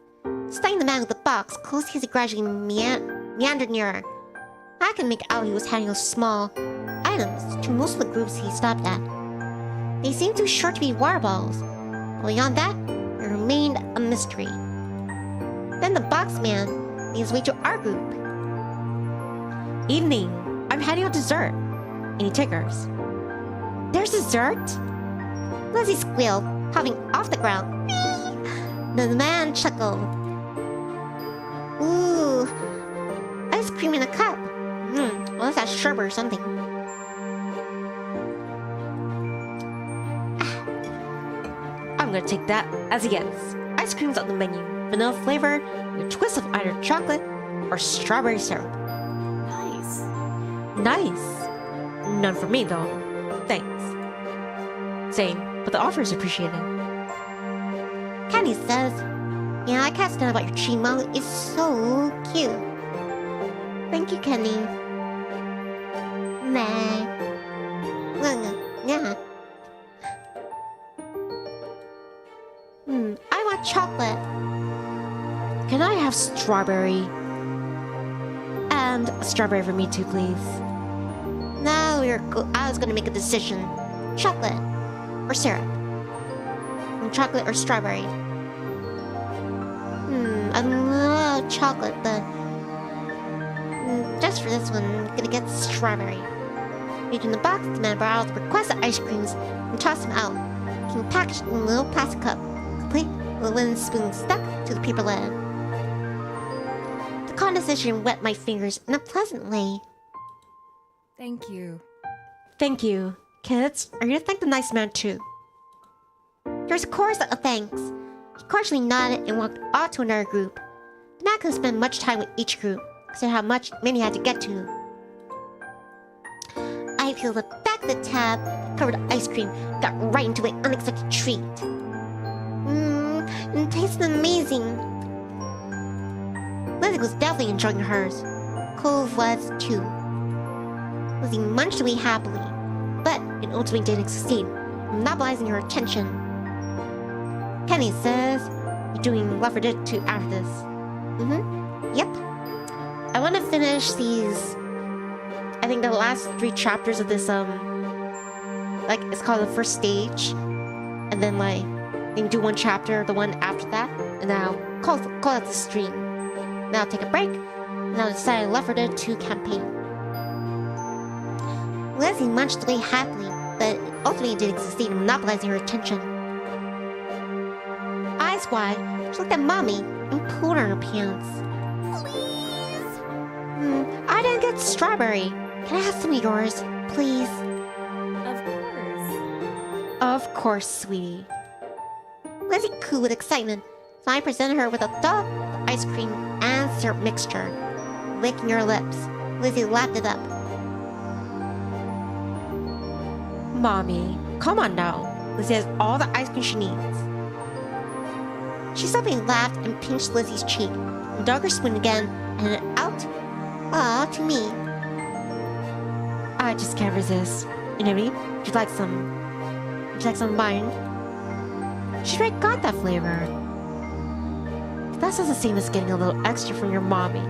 Speaker 2: Studying the man with the box closely as he gradually meandered nearer. I could make out he was handing out small items to most of the groups he stopped at. They seemed too short to be water bottles, but beyond that, it remained a mystery. Then the box man made his way to our group.
Speaker 1: Evening. I'm handing out dessert. Any takers? There's dessert?
Speaker 2: Lizzie squealed, hopping off the ground. The man chuckled. Ooh, ice cream in a cup. Well, that's sherbet or something.
Speaker 1: I'm gonna take that as a yes. Ice cream's on the menu. Vanilla flavor with a twist of either chocolate or strawberry syrup.
Speaker 5: nice.
Speaker 1: Nice. None for me though. Thanks. Same, but the offer is appreciated.
Speaker 2: Candy says, yeah, I can't stand about your chimo. It's so cute. Thank you, Kenny. Nah. Yeah. I want chocolate.
Speaker 1: Can I have strawberry? And a strawberry for me too, please.
Speaker 2: Now I was gonna make a decision. Chocolate or syrup? Chocolate or strawberry? I love chocolate, but just for this one, I'm gonna get strawberry. Reaching the box, the man brought out the requested ice creams and tossed them out. Came packaged in a little plastic cup, complete with a wooden spoon stuck to the paper lid. The condensation wet my fingers in a pleasant way.
Speaker 5: Thank you.
Speaker 1: Thank you. Kids, are you to thank the nice man too?
Speaker 2: There's a chorus of thanks. He cordially nodded and walked off to another group. The man couldn't spend much time with each group, considering how much many had to get to. I peeled the back of the tab, covered the ice cream, and got right into an unexpected treat. It tasted amazing. Lizzie was definitely enjoying hers. Cove was too. Lizzie munched away happily, but it ultimately didn't succeed, monopolizing her attention. Kenny says, "You're doing Left 4 Dead 2 after this." Yep. I want to finish these. I think the last 3 chapters of this, like, it's called the first stage. And then, like, then do 1 chapter, the one after that. And now, call it the stream. Now take a break. And I'll decide Left 4 Dead 2 campaign. Lizzie munched away happily, but ultimately didn't succeed in monopolizing her attention. Eyes wide, she looked at Mommy and pulled on her pants.
Speaker 3: Please.
Speaker 2: I didn't get strawberry. Can I have some of yours, please?
Speaker 5: Of course.
Speaker 1: Of course, sweetie.
Speaker 2: Lizzie cooed with excitement, so I presented her with a dollop of ice cream and syrup mixture. Licking her lips, Lizzie lapped it up.
Speaker 1: Mommy, come on now. Lizzie has all the ice cream she needs.
Speaker 2: She suddenly laughed and pinched Lizzie's cheek, and dug her spoon again, and it out. Ah, to me.
Speaker 1: I just can't resist. You know what I mean? Would you like some? Would you like some of mine? She already got that flavor. But that's not the same as getting a little extra from your mommy.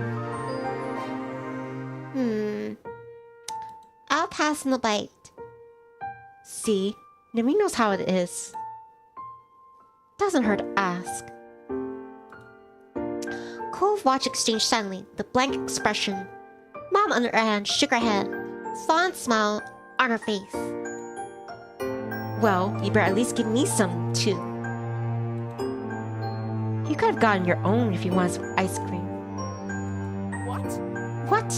Speaker 2: I'll pass on the bite.
Speaker 1: See? Nami knows how it is. Doesn't hurt to ask.
Speaker 2: Cove watched exchange suddenly, the blank expression. Mom, on her hand, shook her head, fond smile on her face.
Speaker 1: Well, you better at least give me some, too. You could have gotten your own if you wanted some ice cream.
Speaker 5: What?
Speaker 1: What?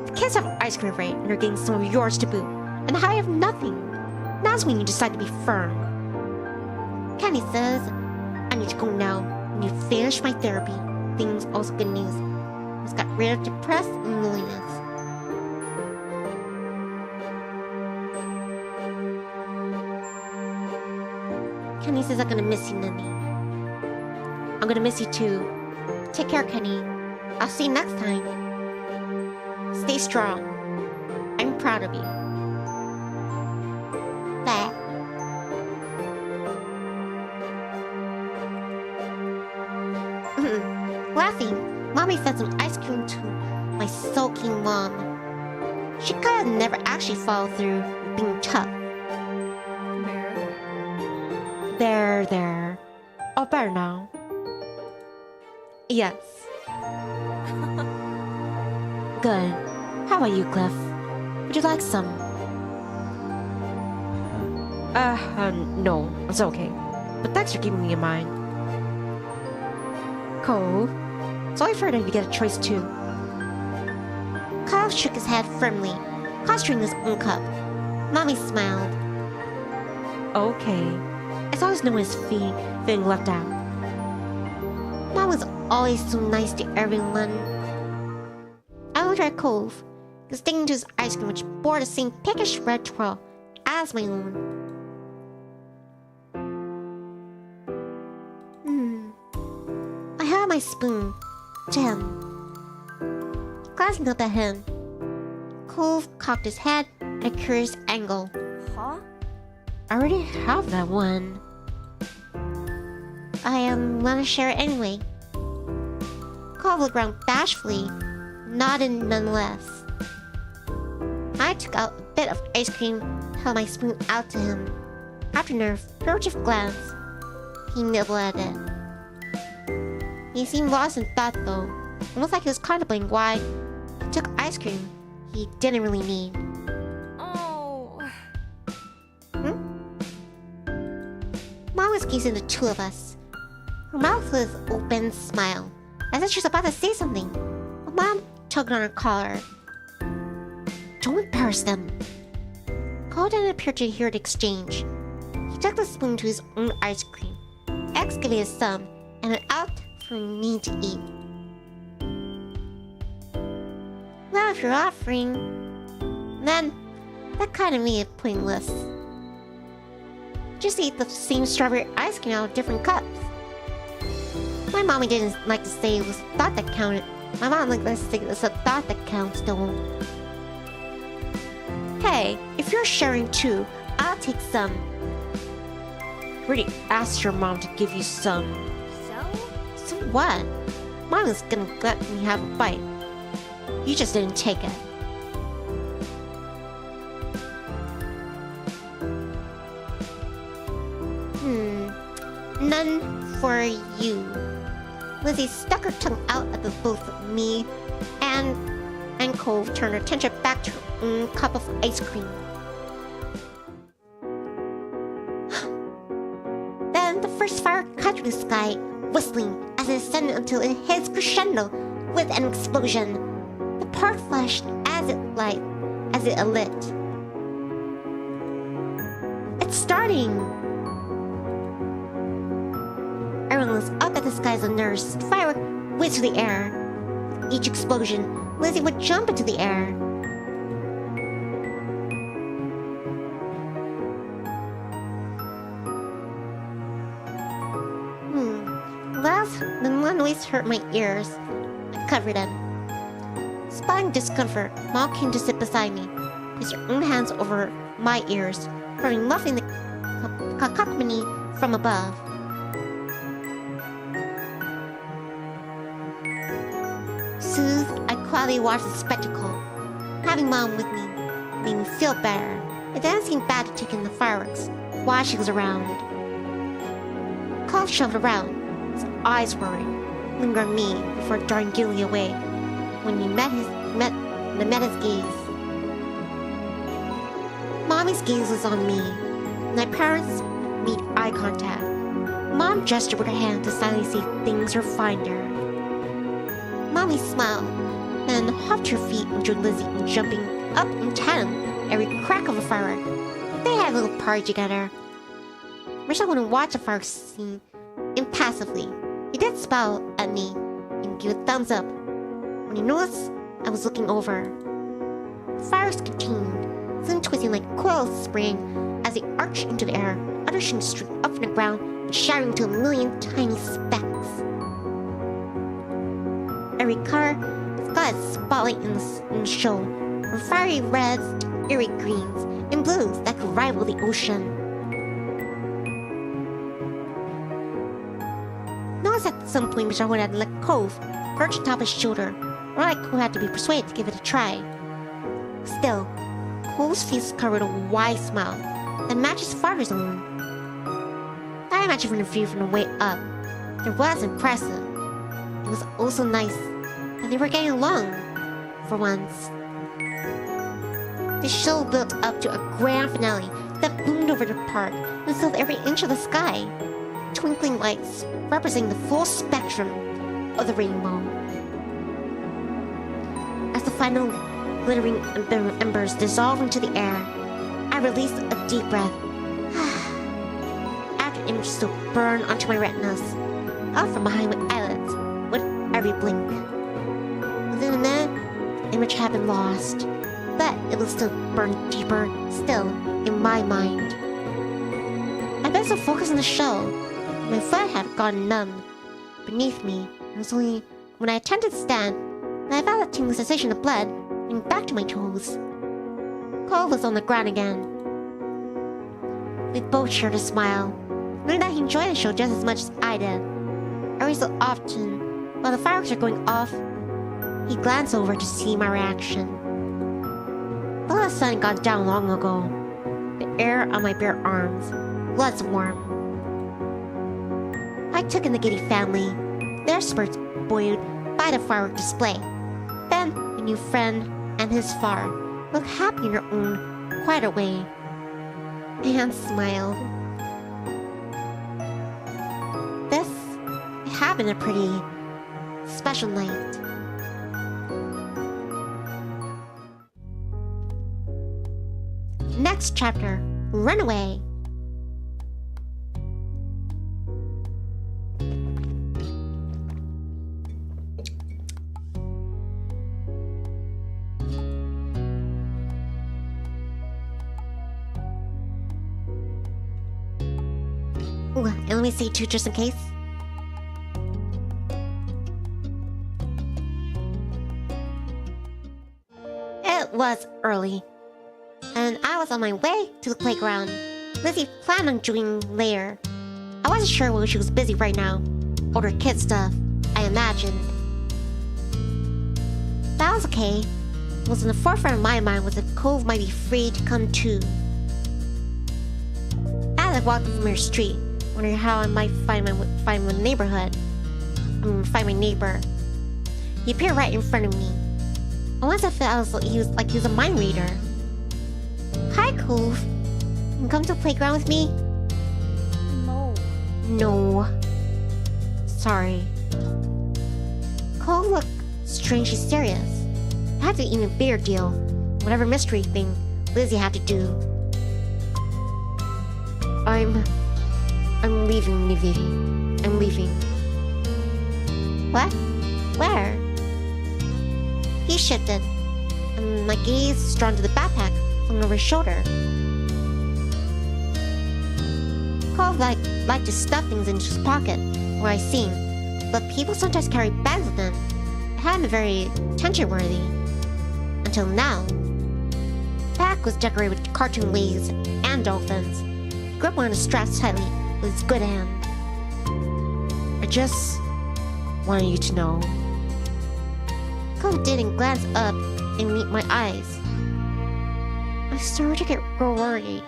Speaker 1: The kids have ice cream right, and you're getting some of yours to boot. And I have nothing. Now's when you decide to be firm.
Speaker 2: Kenny says, I need to go now. When you finish my therapy. Things also good news. I just got rid of depressed and loneliness. Kenny says I'm gonna miss you, Nini.
Speaker 1: I'm gonna miss you too.
Speaker 2: Take care, Kenny. I'll see you next time. Stay strong. I'm proud of you. Bye. Laughing, Mommy fed some ice cream to my sulking mom. She could have never actually followed through with being tough.
Speaker 1: There. All better now. Yes. Good. How about you, Cliff? Would you like some? No. It's okay. But thanks for keeping me in mind. Cove, it's only fair that you get a choice too.
Speaker 2: Kyle shook his head firmly, posturing his own cup. Mommy smiled.
Speaker 1: Okay. As long as no one is feeling left out.
Speaker 2: Mom was always so nice to everyone. I looked at Cove, sticking to his ice cream which bore the same pickish red twirl as my own. I held my spoon to him. Glancing up at him, Cove cocked his head at a curious angle.
Speaker 4: Huh?
Speaker 1: I already have that one.
Speaker 2: I want to share it anyway. Cove looked around bashfully, nodded nonetheless. I took out a bit of ice cream, held my spoon out to him. After an furtive glance, he nibbled at it. He seemed lost in thought though, almost like he was contemplating why he took ice cream he didn't really need.
Speaker 5: Oh.
Speaker 2: Mom was gazing at the two of us. Her mouth was an open smile, as if she was about to say something. But Mom tugged on her collar.
Speaker 1: Don't embarrass
Speaker 2: curse them. Cole didn't appear to hear the exchange. He took the spoon to his own ice cream, excavated some, and went out for me to eat. Well, if you're offering, then that kind of made it pointless. Just eat the same strawberry ice cream out of different cups. My mommy didn't like to say it was a thought that counted. My mom liked to say it's a thought that counts, though. Hey, if you're sharing too, I'll take some. Really asked your mom to give you some. So what? Mom is gonna let me have a bite. You just didn't take it. None for you. Lizzie stuck her tongue out at the both of me and Cove turned her attention back to her own cup of ice cream. Then the first fire cut through the sky, whistling as it ascended until it hit its crescendo with an explosion. The park flashed as it lit. It's starting! Everyone was up at the sky as the nearest firework whizzed through the air. With each explosion, Lizzie would jump into the air. The noise hurt my ears. I covered them. Spotting discomfort, Mom came to sit beside me, placed her own hands over my ears, hurrying muffling the cacophony from above. Soothed, I quietly watched the spectacle. Having Mom with me made me feel better. It didn't seem bad to take in the fireworks while she was around. Cole shoved around, his eyes worried, lingered on me before darting giddily away when he met his gaze. Mommy's gaze was on me. My parents made eye contact. Mom gestured with her hand to silently say things were fine there. Mommy smiled, then hopped to her feet and joined Lizzie in jumping up in tandem every crack of a firework. They had a little party together. Wish I wouldn't watch the fireworks scene impassively. He did smile at me and give a thumbs up when he noticed I was looking over. The fireworks continued, soon twisting like coiled spring as they arched into the air, uttering straight up from the ground and shattering into a million tiny specks. Every car got its spotlight in the show, from fiery reds to eerie greens and blues that could rival the ocean. Noticed at some point Michi had let Cove perch atop his shoulder, or like Cove had to be persuaded to give it a try. Still, Cove's face covered a wide smile that matched his father's own. I imagine from the view from the way up, it was impressive. It was also nice that they were getting along, for once. The show built up to a grand finale that boomed over the park and filled every inch of the sky, twinkling lights representing the full spectrum of the rainbow. As the final glittering embers dissolved into the air, I released a deep breath. After the image still burned onto my retinas, out from behind my eyelids with every blink. Within a minute, the image had been lost, but it was still burned deeper still in my mind. I'd been so focused on the show, my foot had gone numb. Beneath me, it was only when I attempted to stand and I felt a tingling sensation of blood running back to my toes. Cole was on the ground again. We both shared a smile, knowing that he enjoyed the show just as much as I did. Every so often, while the fireworks were going off, he glanced over to see my reaction. Though the sun got down long ago, the air on my bare arms was warm. I took in the Giddy family, their spirits buoyed by the firework display. Then, a new friend and his father looked happy in their own, quieter way, and smiled. This had been a pretty special night. Next chapter, Runaway. Ooh, and let me see too, just in case. It was early, and I was on my way to the playground. Lizzie planned on doing later. I wasn't sure whether she was busy right now, or her kid stuff, I imagined. That was okay. What was in the forefront of my mind was that Cove might be free to come too. As I walked from her street, wondering how I might find my neighborhood. Find my neighbor. He appeared right in front of me. I once I felt he was a mind reader. Hi, Cove. You come to the playground with me?
Speaker 4: No.
Speaker 2: No. Sorry. Cove looked strangely serious. It had to be an even bigger deal. Whatever mystery thing Lizzie had to do. I'm leaving, Nivni. I'm leaving. What? Where? He shifted, and my gaze was drawn to the backpack flung over his shoulder. Cove liked to stuff things into his pocket, where I seen, but people sometimes carry bags with them. It hadn't been very attention-worthy. Until now. The bag was decorated with cartoon waves and dolphins. He gripped one of the straps tightly with his good hand. I just wanted you to know. Cove didn't glance up and meet my eyes. I started to grow worried.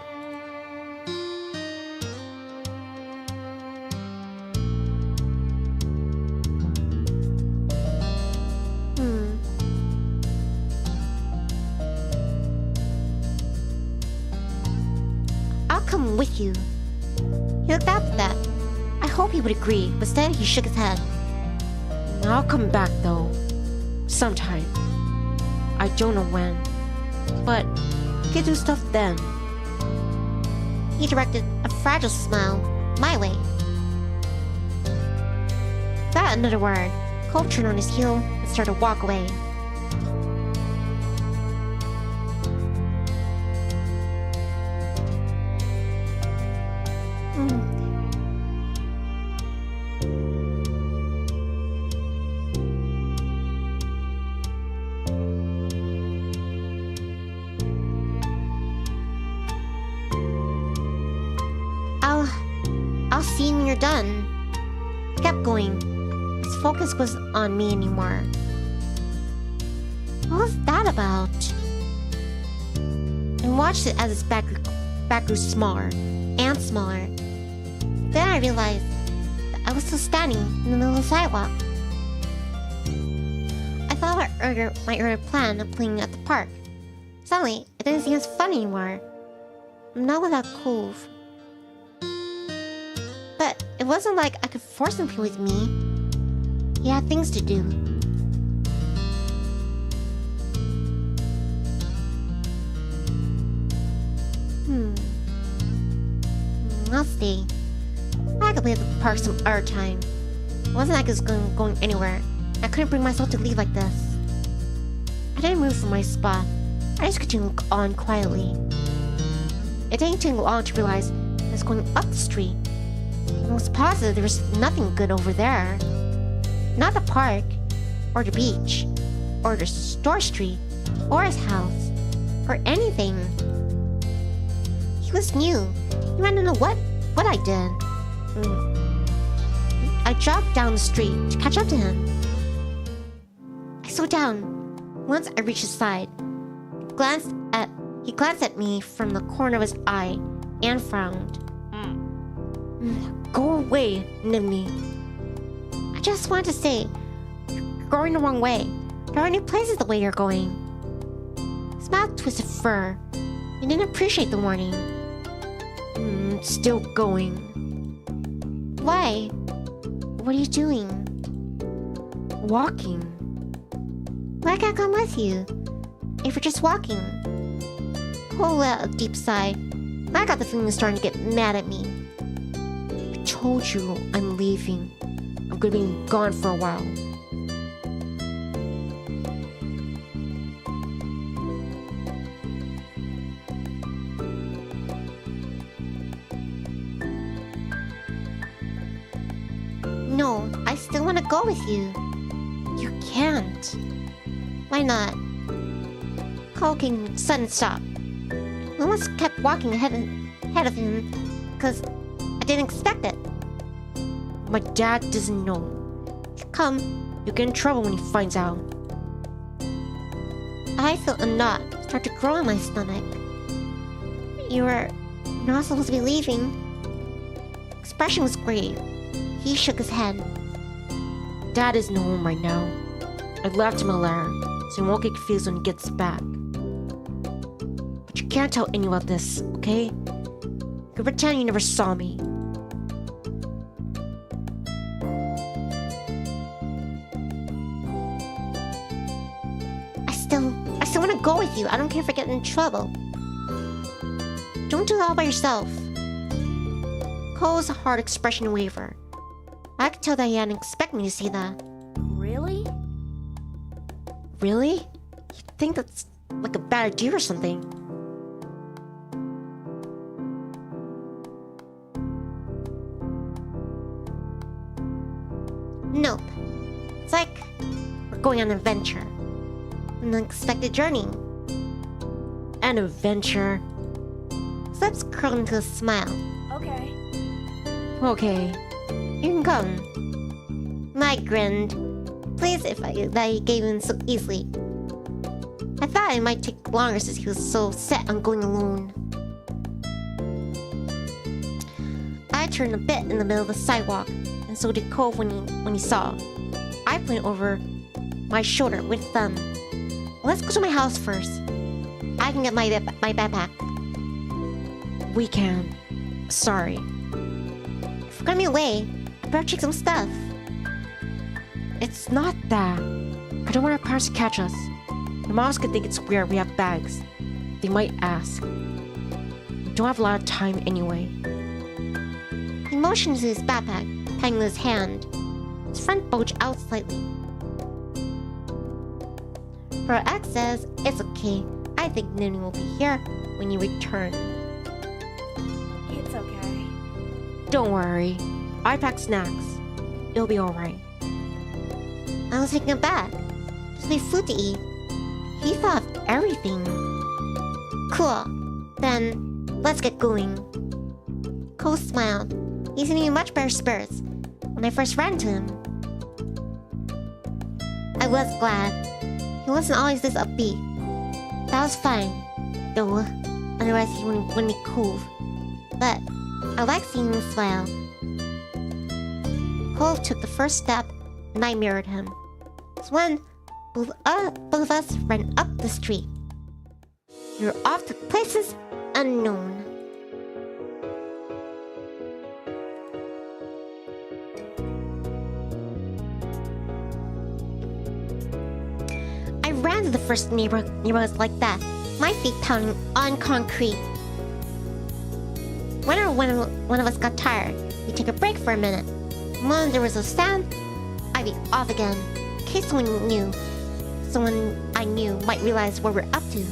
Speaker 2: I'll come with you. He looked up at that. I hope he would agree, but instead he shook his head.
Speaker 1: I'll come back though. Sometime. I don't know when. But we can do stuff then.
Speaker 2: He directed a fragile smile my way. Without another word, Cove turned on his heel and started to walk away. I'll see you when you're done. He kept going. His focus wasn't on me anymore. What was that about? I watched it as its back grew smaller and smaller. Then I realized that I was still standing in the middle of the sidewalk. I thought about my earlier plan of playing at the park. Suddenly, it didn't seem as fun anymore. I'm not without Cove. But it wasn't like I could force him to play with me. He had things to do. I'll stay. I could play at the park some other time. It wasn't like I was going anywhere. I couldn't bring myself to leave like this. I didn't move from my spot. I just continued on quietly. It didn't take long to realize I was going up the street. I was positive there was nothing good over there. Not the park, or the beach, or the store street, or his house, or anything. He was new. He wanted to know what I did. I jogged down the street to catch up to him. I slowed down. Once I reached his side, he glanced at me from the corner of his eye and frowned.
Speaker 1: Go away, Nivni.
Speaker 2: I just wanted to say, you're going the wrong way. There are new places the way you're going. His mouth twisted fur. He didn't appreciate the warning.
Speaker 1: Still going.
Speaker 2: Why? What are you doing?
Speaker 1: Walking.
Speaker 2: Why can't I come with you? If you're just walking. Cole let out a deep sigh. I got the feeling he was starting to get mad at me.
Speaker 1: I told you I'm leaving. I'm gonna be gone for a while.
Speaker 2: No, I still want to go with you.
Speaker 1: You can't.
Speaker 2: Why not? Cole came sudden stop. I almost kept walking ahead of him because I didn't expect it.
Speaker 1: My dad doesn't know.
Speaker 2: Come,
Speaker 1: You'll get in trouble when he finds out.
Speaker 2: I felt a knot start to grow in my stomach. You're not supposed to be leaving. Expression was grave. He shook his head.
Speaker 1: Dad isn't home right now. I left him a letter, so he won't get confused when he gets back. But you can't tell anyone about this, okay? You can pretend you never saw me.
Speaker 2: I still want to go with you. I don't care if I get in trouble. Don't do it all by yourself. Cole's hard expression wavered. I could tell that he hadn't expected me to say that.
Speaker 5: Really?
Speaker 1: Really? You think that's like a bad idea or something?
Speaker 2: Nope. It's like we're going on an adventure. An unexpected journey.
Speaker 1: An adventure.
Speaker 2: His lips curled into a smile.
Speaker 5: Okay.
Speaker 1: Okay.
Speaker 2: You can come. I grinned, pleased that he gave in so easily. I thought it might take longer since he was so set on going alone. I turned a bit in the middle of the sidewalk, and so did Cove when he saw. I pointed over my shoulder with a thumb. Let's go to my house first. I can get my backpack.
Speaker 1: We can. Sorry.
Speaker 2: If we're gonna be away, I better check some stuff.
Speaker 1: It's not that. I don't want our parents to catch us. Your moms could think it's weird we have bags. They might ask. We don't have a lot of time anyway.
Speaker 2: He motioned to his backpack, patting his hand. His front bulged out slightly. Her ex says it's okay. I think Nivni will be here when you return.
Speaker 5: It's okay.
Speaker 1: Don't worry. I packed snacks. It'll be alright.
Speaker 2: I was taking it back. Just made food to eat. He thought of everything. Cool. Then, let's get going. Cole smiled. He seemed in much better spirits when I first ran to him. I was glad. He wasn't always this upbeat. That was fine, though. Otherwise, he wouldn't be Cove. But I like seeing him smile. Cole took the first step, and I mirrored him. So when both of us ran up the street, we were off to places unknown. I ran to the first neighborhood like that, my feet pounding on concrete. Whenever one of us got tired, we'd take a break for a minute. When there was a sound, I'd be off again, in case someone I knew might realize what we're up to.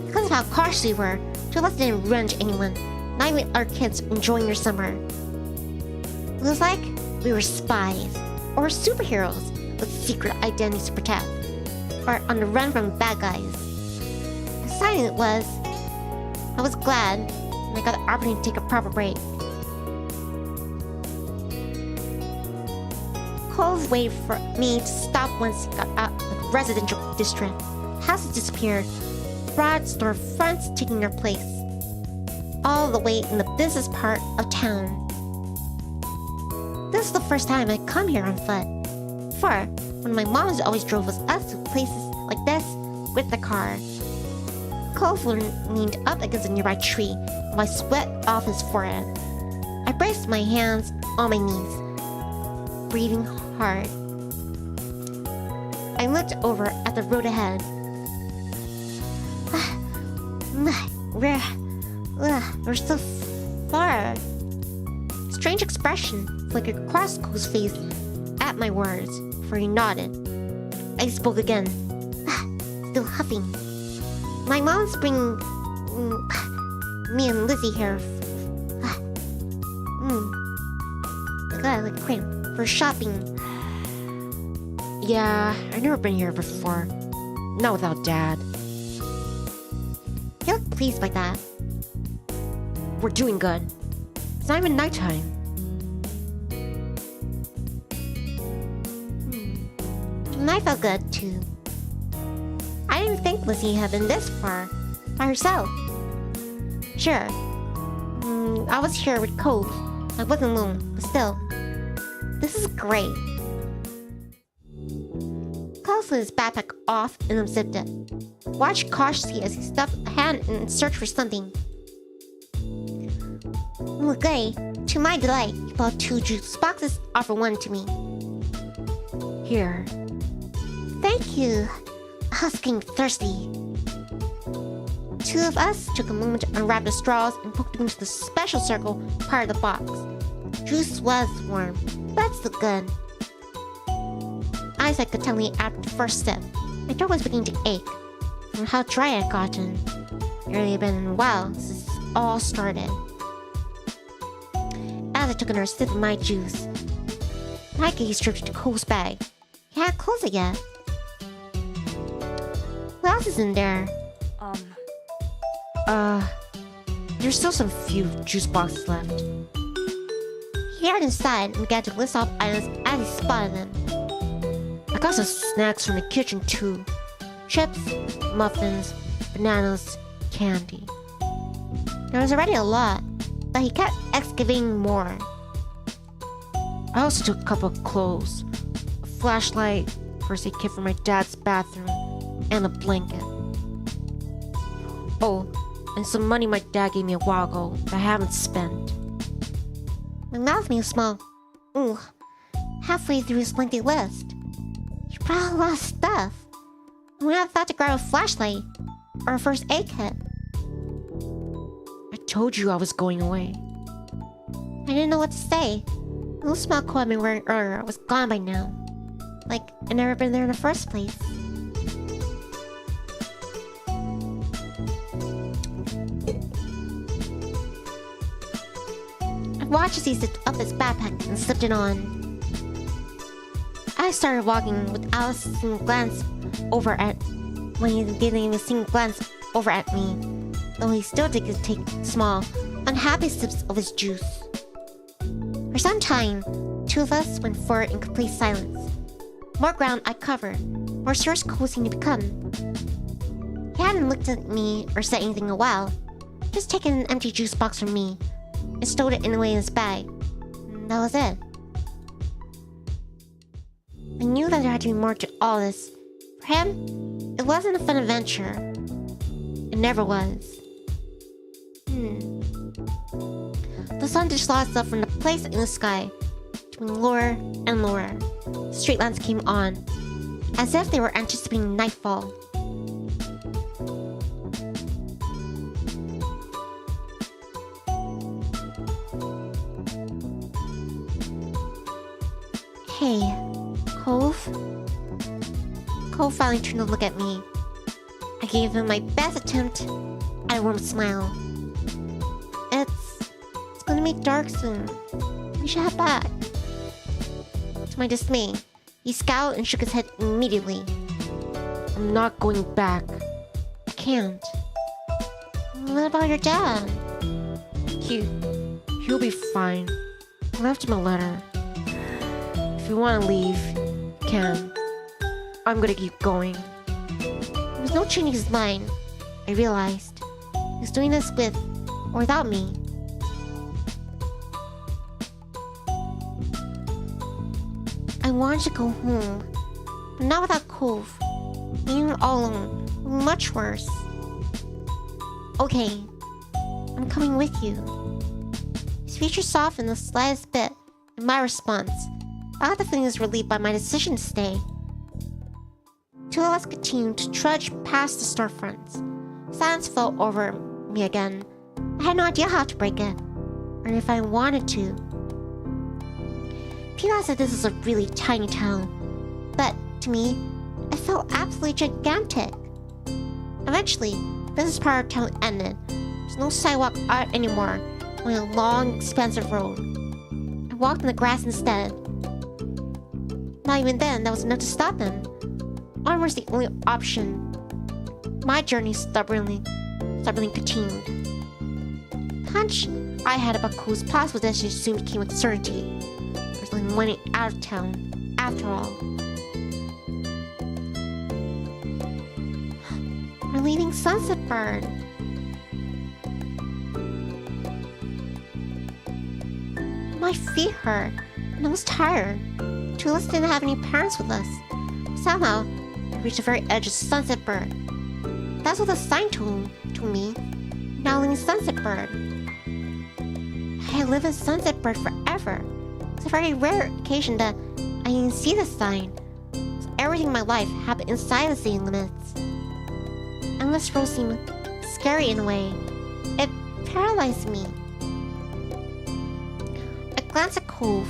Speaker 2: Because of how cautious we were, two of us didn't run to anyone, not even our kids enjoying their summer. It was like we were spies, or superheroes with secret identities to protect, or on the run from bad guys. Exciting it was. I was glad when I got the opportunity to take a proper break. Cove waited for me to stop once he got out of the residential district. Houses disappeared, broad store fronts taking their place, all the way in the business part of town. This is the first time I'd come here on foot. Before, when my mom always drove us to places like this with the car. Cove leaned up against a nearby tree, and I sweat off his forehead. I braced my hands on my knees, breathing hard. I looked over at the road ahead. We're so far. Strange expression flickered across Cove's face at my words, for he nodded. I spoke again, still huffing. My mom's bringing me and Lizzie here. Like cream for shopping.
Speaker 1: Yeah, I've never been here before. Not without Dad.
Speaker 2: You look pleased by that.
Speaker 1: We're doing good. It's not even nighttime.
Speaker 2: And I felt good too. I didn't think Lizzie had been this far by herself. Sure, I was here with Cove. I wasn't alone, but still, this is great. Cove slid his backpack off and unzipped it. Watched cautiously as he stuffed a hand in search for something. Okay, to my delight, he bought 2 juice boxes, offered one to me.
Speaker 1: Here.
Speaker 2: Thank you. I was getting thirsty. 2 of us took a moment to unwrap the straws and poked them into the special circle part of the box. Juice was warm. That's the good. Eyes I could tell me after the first sip. My throat was beginning to ache from how dry I'd gotten. It really had been a while since this all started. As I took another sip of my juice, my gaze drifted to Cole's bag. He hadn't closed it yet. What else is in there?
Speaker 1: There's still some few juice boxes left.
Speaker 2: He got inside and began to list off items as he spotted them.
Speaker 1: I got some snacks from the kitchen too. Chips, muffins, bananas, candy.
Speaker 2: There was already a lot, but he kept excavating more.
Speaker 1: I also took a couple of clothes, a flashlight, first aid kit for my dad's bathroom, and a blanket. Oh, and some money my dad gave me a while ago that I haven't spent.
Speaker 2: My mouth made a small ooh halfway through his lengthy list. He brought a lot of stuff. I would have thought to grab a flashlight or a first aid kit.
Speaker 1: I told you I was going away.
Speaker 2: I didn't know what to say. The little small coat I'd been wearing earlier was gone by now. Like I'd never been there in the first place. I watched as he zipped up his backpack and slipped it on. I started walking without a single glance over at when he didn't even single glance over at me, though he still did take small, unhappy sips of his juice. For some time, 2 of us went forward in complete silence. More ground I covered, more serious Cole seemed to become. He hadn't looked at me or said anything in a while, just taken an empty juice box from me and stowed it away in his bag. And that was it. I knew that there had to be more to all this. For him, it wasn't a fun adventure. It never was. The sun dislodged itself from the place in the sky, between lower and lower. Street lamps came on, as if they were anticipating nightfall. Hey, Cove? Cove finally turned to look at me. I gave him my best attempt at a warm smile. It's gonna be dark soon. We should head back. To my dismay, he scowled and shook his head immediately.
Speaker 1: I'm not going back.
Speaker 2: I can't. What about your dad?
Speaker 1: He'll be fine. I left him a letter. If you want to leave, you can. I'm gonna keep going.
Speaker 2: There was no changing his mind, I realized. He was doing this with or without me. I wanted to go home, but not without Cove. Being all alone would be much worse. Okay, I'm coming with you. His features softened the slightest bit in my response. I had the feeling was relieved by my decision to stay. 2 of us continued to trudge past the storefronts. Silence fell over me again. I had no idea how to break it, or if I wanted to. People said this was a really tiny town, but to me, it felt absolutely gigantic. Eventually, this part of town ended. There's no sidewalk out anymore, only a long, expansive road. I walked in the grass instead. Not even then, that was enough to stop him. Onward was the only option. My journey stubbornly continued. The hunch I had about Cove's possible destination soon became a certainty. There was only one way out of town, after all. We're leaving Sunset Bird. My feet hurt, and I was tired. Two of us didn't have any parents with us. Somehow, I reached the very edge of Sunset Bird. That's what the sign told me. Now leaving Sunset Bird. I live in Sunset Bird forever. It's a very rare occasion that I didn't see the sign. Everything in my life happened inside the city limits. And this road seemed scary in a way. It paralyzed me. I glanced at Cove.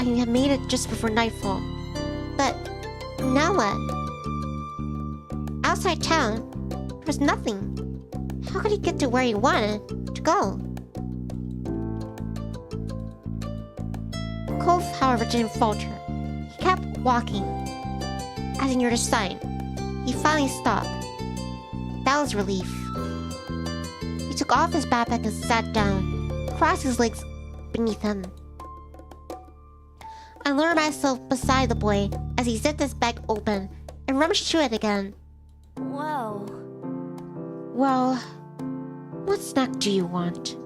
Speaker 2: I had made it just before nightfall. But now what? Outside town, there was nothing. How could he get to where he wanted to go? Cove, however, didn't falter. He kept walking. As he neared the sign, he finally stopped. That was relief. He took off his backpack and sat down, crossed his legs beneath him. I lowered myself beside the boy as he zipped his bag open and rummaged through it again.
Speaker 5: Whoa.
Speaker 2: Well, what snack do you want?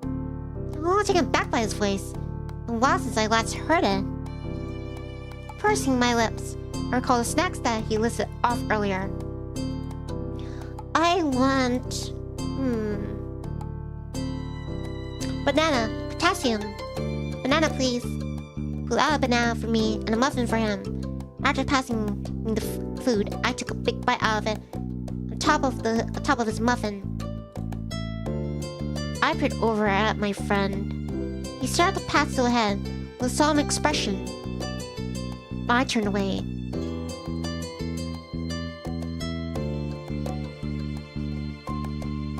Speaker 2: I'm a little taken back by his voice. A while since I last heard it. Pursing my lips, I recall the snacks that he listed off earlier. I want... banana, potassium. Banana, please. Pull out a banana for me and a muffin for him. After passing me the food, I took a big bite out of it, on top of his muffin. I peered over at my friend. He started to pass ahead with a solemn expression. I turned away.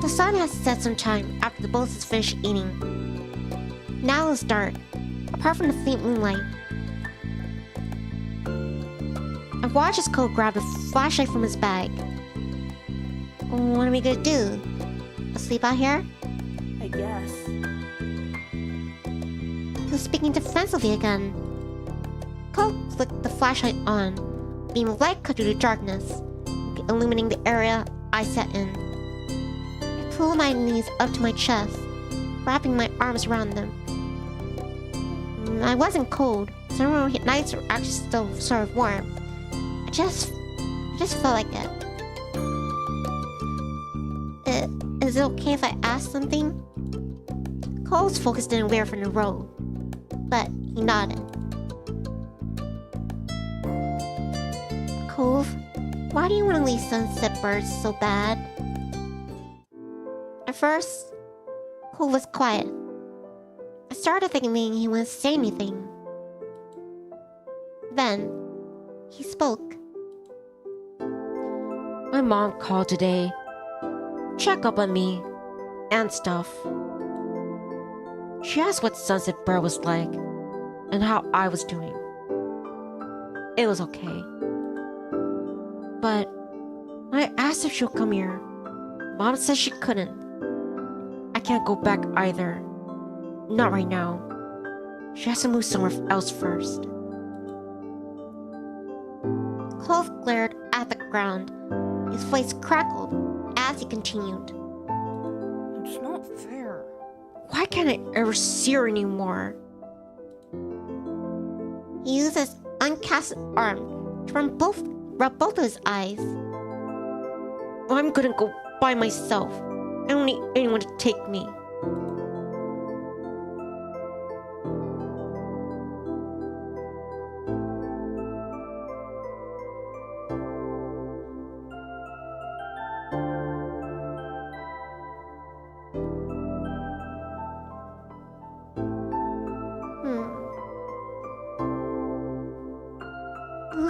Speaker 2: The sun had set some time after the both had finished eating. Now it was dark, apart from the faint moonlight. I watched his coat grab a flashlight from his bag. What are we gonna do? Asleep out here?
Speaker 5: I guess.
Speaker 2: He was speaking defensively again. Cove flicked the flashlight on. A beam of light cut through the darkness, illuminating the area I sat in. I pulled my knees up to my chest, wrapping my arms around them. I wasn't cold. Some nights were actually still sort of warm. I just felt like it. Is it okay if I ask something? Cole's focus didn't veer from the road, but he nodded. Cove, why do you want to leave Sunset Birds so bad? At first, Cove was quiet. I started thinking he wouldn't say anything. Then, he spoke.
Speaker 1: My mom called today. Check up on me and stuff. She asked what Sunset Bird was like and how I was doing. It was okay. But I asked if she'll come here. Mom said she couldn't. I can't go back either. Not right now. She has to move somewhere else first.
Speaker 2: Cove glared at the ground. His voice crackled as he continued.
Speaker 5: It's not fair.
Speaker 1: Why can't I ever see her anymore?
Speaker 2: He used his uncasted arm to rub both of his eyes.
Speaker 1: I'm gonna go by myself. I don't need anyone to take me.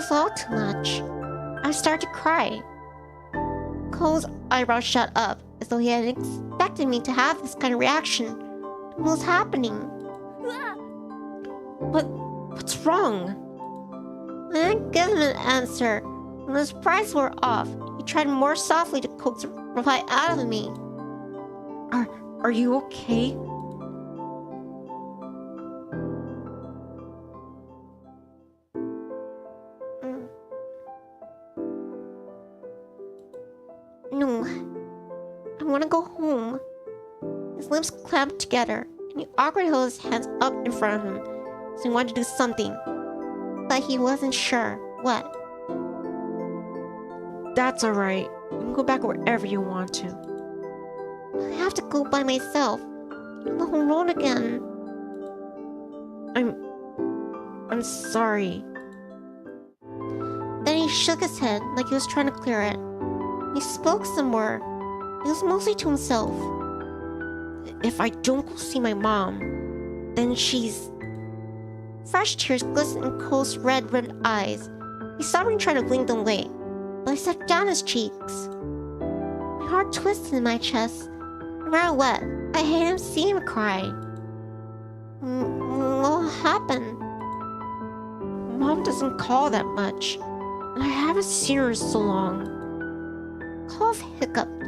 Speaker 2: was all too much. I started to cry. Cove's eyebrows shot up as though he hadn't expected me to have this kind of reaction to what was happening.
Speaker 1: What's wrong?
Speaker 2: I didn't give him an answer. When his prides were off, he tried more softly to coax a reply out of me.
Speaker 1: Are you okay?
Speaker 2: No. I want to go home. His lips clamped together, and he awkwardly held his hands up in front of him, so he wanted to do something. But he wasn't sure what.
Speaker 1: That's alright. You can go back wherever you want to.
Speaker 2: I have to go by myself. On the whole road again.
Speaker 1: I'm sorry.
Speaker 2: Then he shook his head like he was trying to clear it. He spoke some more. It was mostly to himself.
Speaker 1: If I don't go see my mom, then she's...
Speaker 2: Fresh tears glistened in Cole's red-rimmed eyes. He stubbornly tried to blink them away, but I stepped down his cheeks. My heart twisted in my chest. No matter what, I hated him seeing him cry. What happened?
Speaker 1: Mom doesn't call that much, and I haven't seen her in so long.
Speaker 2: Cove hiccuped,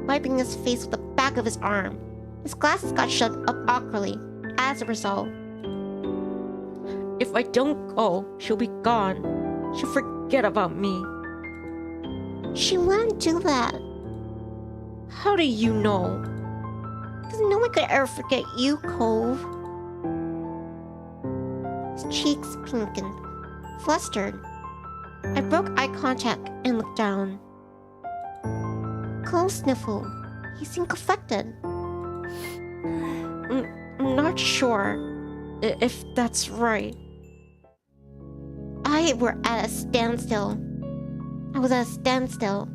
Speaker 2: wiping his face with the back of his arm. His glasses got shoved up awkwardly. As a result,
Speaker 1: If I don't go, she'll be gone. She'll forget about me.
Speaker 2: she wouldn't do that.
Speaker 1: How do you know?
Speaker 2: Because no one could ever forget you, Cove. His cheeks pinkened, flustered. I broke eye contact and looked down. Cove sniffled. He seemed conflicted.
Speaker 1: I'm not sure if that's right.
Speaker 2: I were at a standstill. I was at a standstill.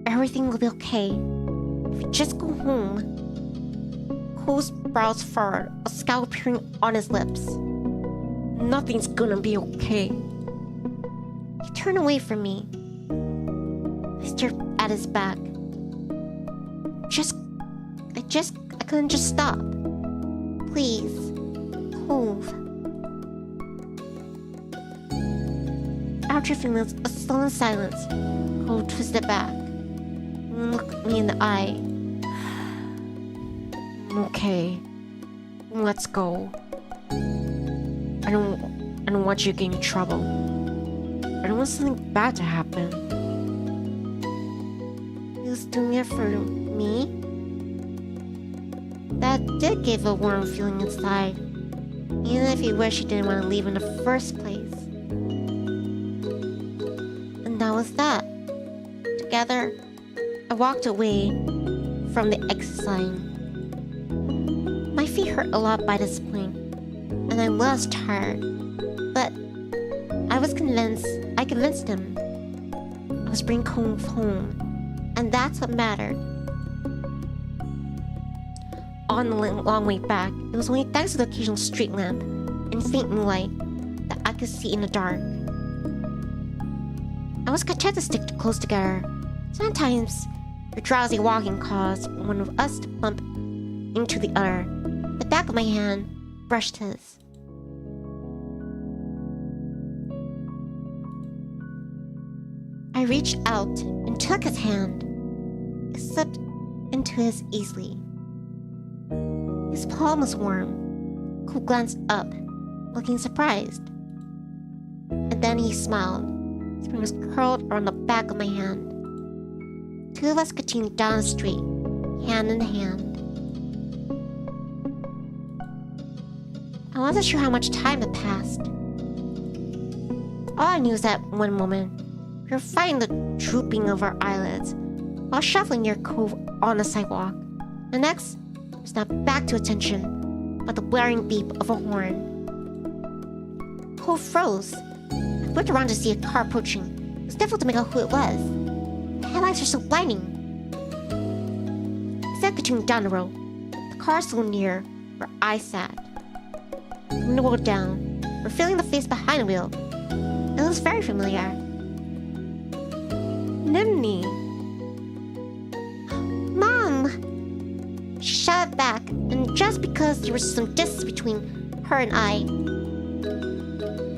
Speaker 2: Everything will be okay if you just go home. Cole's brows furrowed, a scowl appearing on his lips.
Speaker 1: Nothing's gonna be okay.
Speaker 2: He turned away from me. I stared at his back. I couldn't just stop. Please, Cove. After a few minutes of sullen silence, Cove twisted back and looked me in the eye.
Speaker 1: Okay, let's go. I don't want you to get in trouble. I don't want something bad to happen.
Speaker 2: He was doing it for me? That did give a warm feeling inside, even if he wished he didn't want to leave in the first place. And that was that. Together, I walked away from the exit sign. My feet hurt a lot by this point, and I was tired, but I convinced him. I was bringing Cove home, and that's what mattered. On the long way back, it was only thanks to the occasional street lamp and faint moonlight that I could see in the dark. I was content to stick close together. Sometimes, your drowsy walking caused one of us to bump into the other. The back of my hand brushed his. I reached out and took his hand. It slipped into his easily. His palm was warm. Cole glanced up, looking surprised. And then he smiled. His fingers curled around the back of my hand. Two of us continued down the street, hand in hand. I wasn't sure how much time had passed. All I knew was that one moment, we were fighting the drooping of our eyelids while shuffling near Cove on the sidewalk. The next was not back to attention, but the blaring beep of a horn. Cove froze. I looked around to see a car approaching. It was difficult to make out who it was. The headlights were so blinding. Instead of continuing down the road, the car so near where I sat. The window rolled down, revealing the face behind the wheel. It was very familiar.
Speaker 1: Nivni.
Speaker 2: Mom! She shouted back, and just because there was some distance between her and I.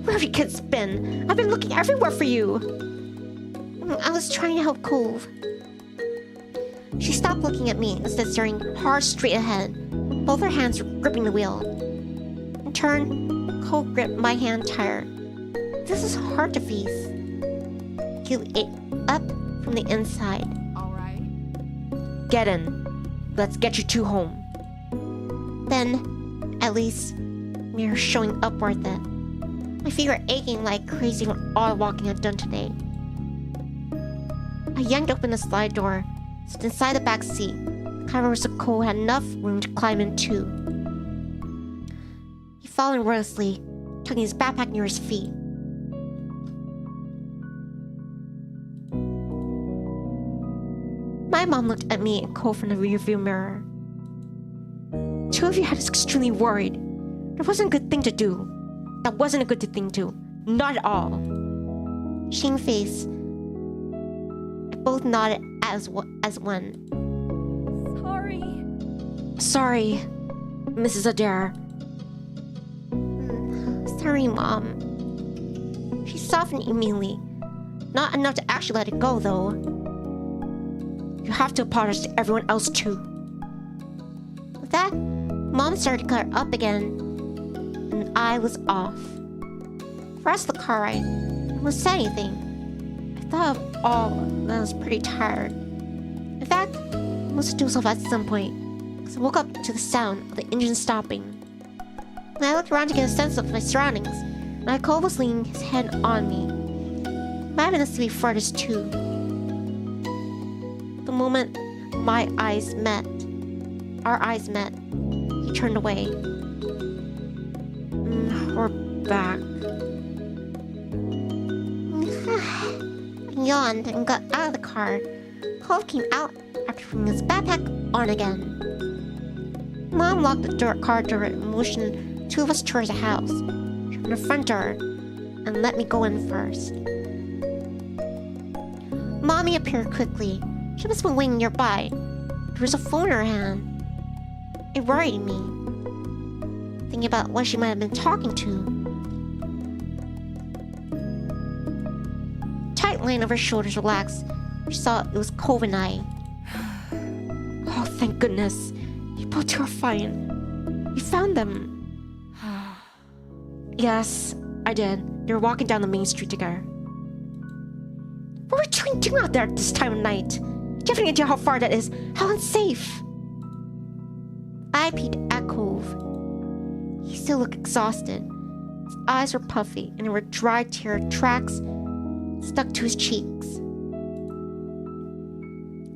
Speaker 1: Where have you kids been? I've been looking everywhere for you.
Speaker 2: I was trying to help Cove. She stopped looking at me and instead staring hard straight ahead. Both her hands were gripping the wheel. In turn, Cove gripped my hand tighter. This is hard to face. He ate up from the inside.
Speaker 3: All right.
Speaker 1: Get in. Let's get you two home.
Speaker 2: Then, at least, we were showing upward then. My feet were aching like crazy from all the walking I'd done today. I yanked open the slide door, stood inside the back seat. The cover so Cole had enough room to climb into. He followed nervously, tucking his backpack near his feet. My mom looked at me and Cole from the rearview mirror.
Speaker 1: Two of you had us extremely worried. That wasn't a good thing to do. That wasn't a good thing to do. Not at all.
Speaker 2: Shamefaced, I both nodded as one.
Speaker 5: Sorry.
Speaker 1: Sorry, Mrs. Adair.
Speaker 2: Sorry, Mom. She softened immediately. Not enough to actually let it go, though.
Speaker 1: You have to apologize to everyone else too.
Speaker 2: With that, Mom started to color up again, and I was off. The rest of the car ride, I didn't say anything. I thought of all that I was pretty tired. In fact, I must do so at some point, because I woke up to the sound of the engine stopping. When I looked around to get a sense of my surroundings, my Cole was leaning his head on me. Might have been asleep before this too. The moment our eyes met, he turned away.
Speaker 1: We're back.
Speaker 2: I yawned and got out of the car. Cove came out after putting his backpack on again. Mom locked the car door and motioned two of us towards the house. She opened the front door and let me go in first. Mommy appeared quickly. She must have been waiting nearby. There was a phone in her hand. It worried me, thinking about what she might have been talking to. Tight line of her shoulders relaxed. She saw it was Cove and I.
Speaker 1: Oh, thank goodness. You both two are fine. You found them. Yes, I did. They were walking down the main street together. What were you doing out there at this time of night? Do you have any idea how far that is? How unsafe?
Speaker 2: I peeked at Cove. He still looked exhausted. His eyes were puffy, and there were dry tear tracks stuck to his cheeks.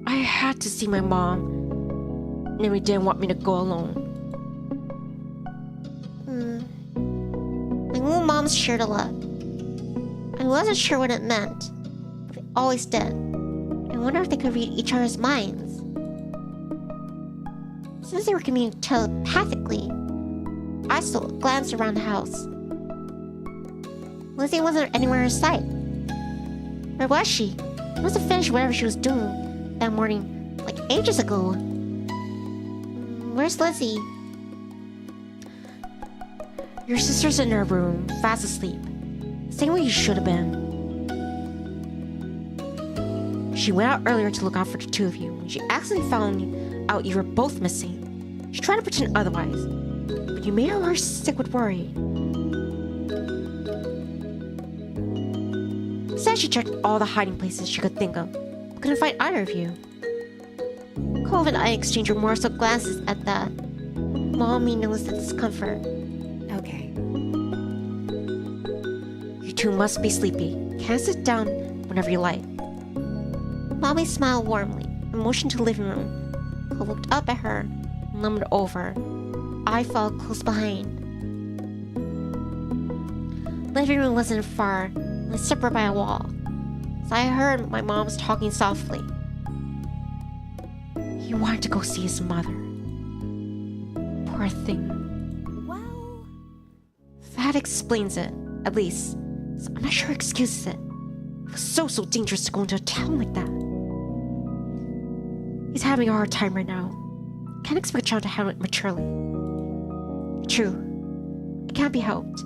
Speaker 1: I had to see my mom. Nivni didn't want me to go alone.
Speaker 2: My little moms shared a lot. I wasn't sure what it meant, but they always did. I wonder if they could read each other's minds. Since they were communicating telepathically, I still glanced around the house. Lizzie wasn't anywhere in sight. Where was she? She must have finished whatever she was doing that morning, like ages ago. Where's Lizzie?
Speaker 1: Your sister's in her room, fast asleep. Same way you should have been. She went out earlier to look out for the two of you. When she accidentally found out you were both missing, she tried to pretend otherwise, but you made her heart sick with worry. Said she checked all the hiding places she could think of, but couldn't find either of you.
Speaker 2: Cove and I exchanged remorseless glances at that. Mommy noticed the discomfort.
Speaker 5: Okay.
Speaker 1: You two must be sleepy. You can sit down whenever you like.
Speaker 2: Mommy smiled warmly and motioned to the living room. Cove looked up at her and lumbered over. I followed close behind.
Speaker 1: Living room wasn't far, only separated by a wall, so I heard my mom's talking softly. He wanted to go see his mother. Poor thing.
Speaker 4: Well,
Speaker 1: That explains it, at least. So I'm not sure it excuses it. It was so dangerous to go into a town like that. He's having a hard time right now. Can't expect a child to handle it maturely. True. It can't be helped.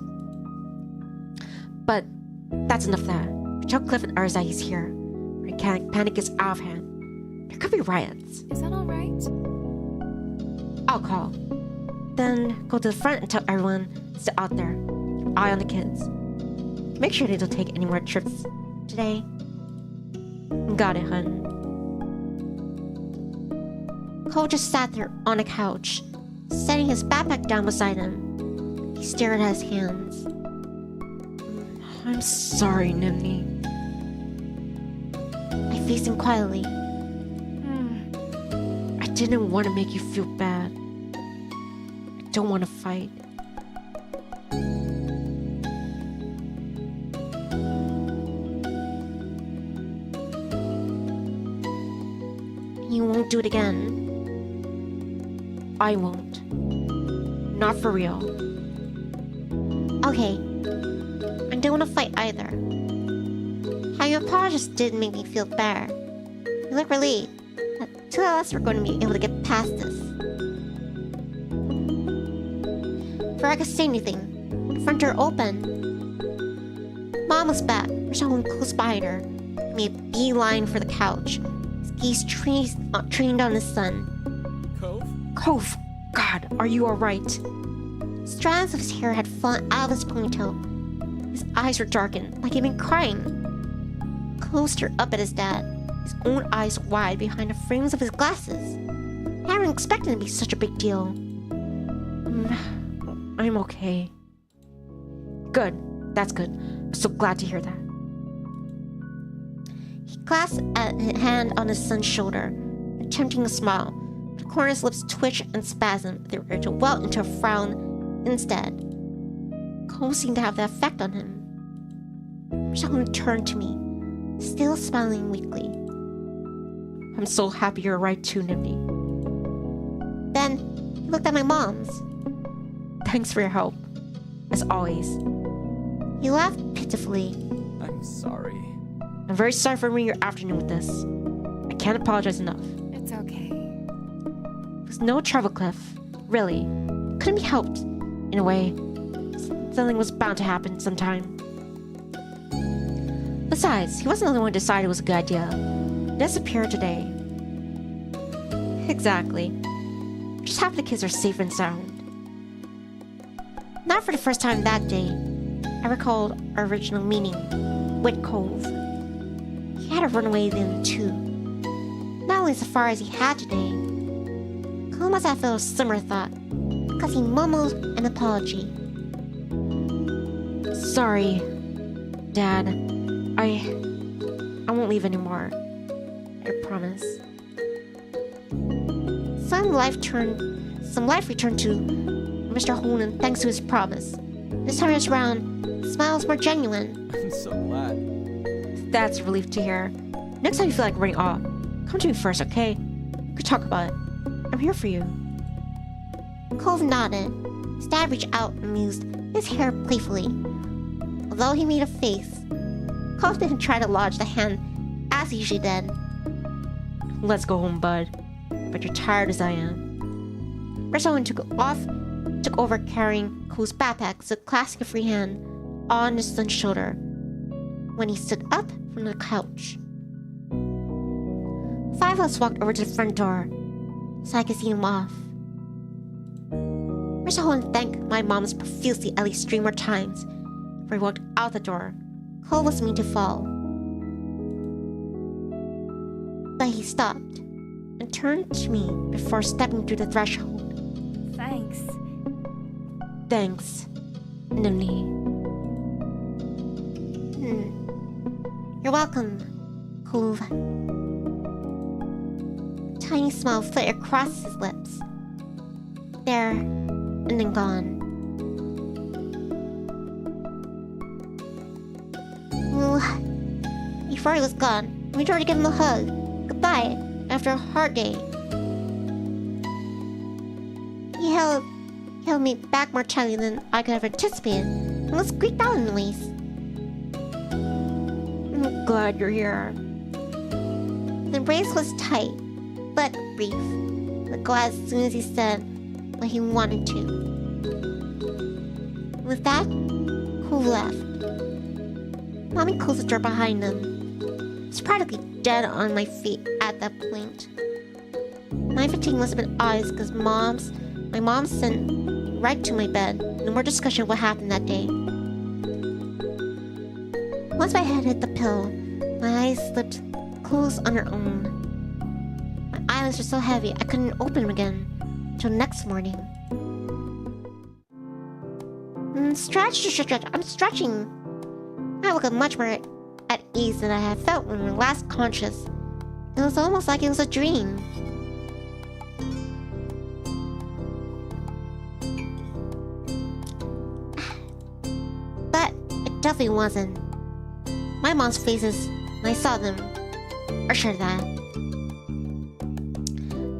Speaker 1: But that's enough of that. Tell Cliff and Urza he's here. Panic is out of hand. There could be riots.
Speaker 4: is that alright?
Speaker 1: I'll call. Then go to the front and tell everyone to stay out there. Keep an eye on the kids. Make sure they don't take any more trips today. Got it, hun. Cole just sat there on a couch, setting his backpack down beside him. He stared at his hands. I'm sorry, Nivni. I faced him quietly. I didn't want to make you feel bad. I don't want to fight. You won't do it again. I won't. Not for real.
Speaker 2: Okay. I don't want to fight either. How you apologized didn't make me feel better. You look relieved that two of us were going to be able to get past this. Before I could say anything, the front door opened. Mom was back. There's someone close by her. He made a beeline for the couch. His gaze trained on his son.
Speaker 6: Cove?
Speaker 1: Cove! God, are you alright?
Speaker 2: Strands of his hair had fallen out of his ponytail. His eyes were darkened, like he'd been crying. Cole stared up at his dad, his own eyes wide behind the frames of his glasses. I hadn't expected it to be such a big deal.
Speaker 1: I'm okay. Good. That's good. I'm so glad to hear that.
Speaker 2: He clasped a hand on his son's shoulder, attempting a smile. The corner of his lips twitched and spasmed. They were to welt into a frown instead. Cole seemed to have that effect on him. Someone turned to me, still smiling weakly.
Speaker 1: I'm so happy you're right too, Nivni.
Speaker 2: Then he looked at my mom's.
Speaker 1: Thanks for your help. As always.
Speaker 2: He laughed pitifully.
Speaker 6: I'm sorry.
Speaker 1: I'm very sorry for ruining your afternoon with this. I can't apologize enough.
Speaker 4: It's okay.
Speaker 1: It was no trouble, Cliff. Really. Couldn't be helped. In a way. Something was bound to happen sometime. Besides, he wasn't the only one who decided it was a good idea. He disappeared today. Exactly. Just happy the kids are safe and sound.
Speaker 2: Not for the first time that day, I recalled our original meeting with Cove. He had to run away then too. Not only as far as he had today. Cole must have felt a similar thought, because he mumbled an apology.
Speaker 1: Sorry, Dad. I won't leave anymore. I promise.
Speaker 2: Some life returned to Mr. Honan thanks to his promise. This time around, the smile was more genuine.
Speaker 6: I'm so glad.
Speaker 1: That's a relief to hear. Next time you feel like running off, come to me first, okay? We could talk about it. I'm here for you.
Speaker 2: Cove nodded. His dad reached out and amused his hair playfully. Although he made a face, Cove didn't try to lodge the hand as he usually did.
Speaker 1: Let's go home, bud. But you're tired as I am. Someone took over carrying Cove's backpack with a classic free hand on his son's shoulder when he stood up from the couch.
Speaker 2: Five of us walked over to the front door so I could see him off. Mr. Honan thanked my mom's profusely at least 3 more times before he walked out the door. Cole was mean to fall. But he stopped and turned to me before stepping through the threshold.
Speaker 4: Thanks.
Speaker 1: Thanks, Nivni.
Speaker 2: You're welcome, Cove. A tiny smile flitted across his lips. There, and then gone. Before he was gone, we tried to give him a hug. Goodbye, after a hard day. He held me back more tightly than I could have anticipated, and was squeaked out in the waist.
Speaker 1: I'm glad you're here.
Speaker 2: The embrace was tight, but brief. Let go as soon as he said what he wanted to. With that, Cove left. Mommy closed the door behind him. I was practically dead on my feet at that point. My fatigue must have been obvious because my mom sent right to my bed. No more discussion of what happened that day. Once my head hit the pillow, my eyes slipped closed on their own. My eyelids were so heavy I couldn't open them again until next morning. I'm stretching. I look much more at ease than I had felt when we were last conscious. It was almost like it was a dream. But it definitely wasn't. My mom's faces, and I saw them, assured that.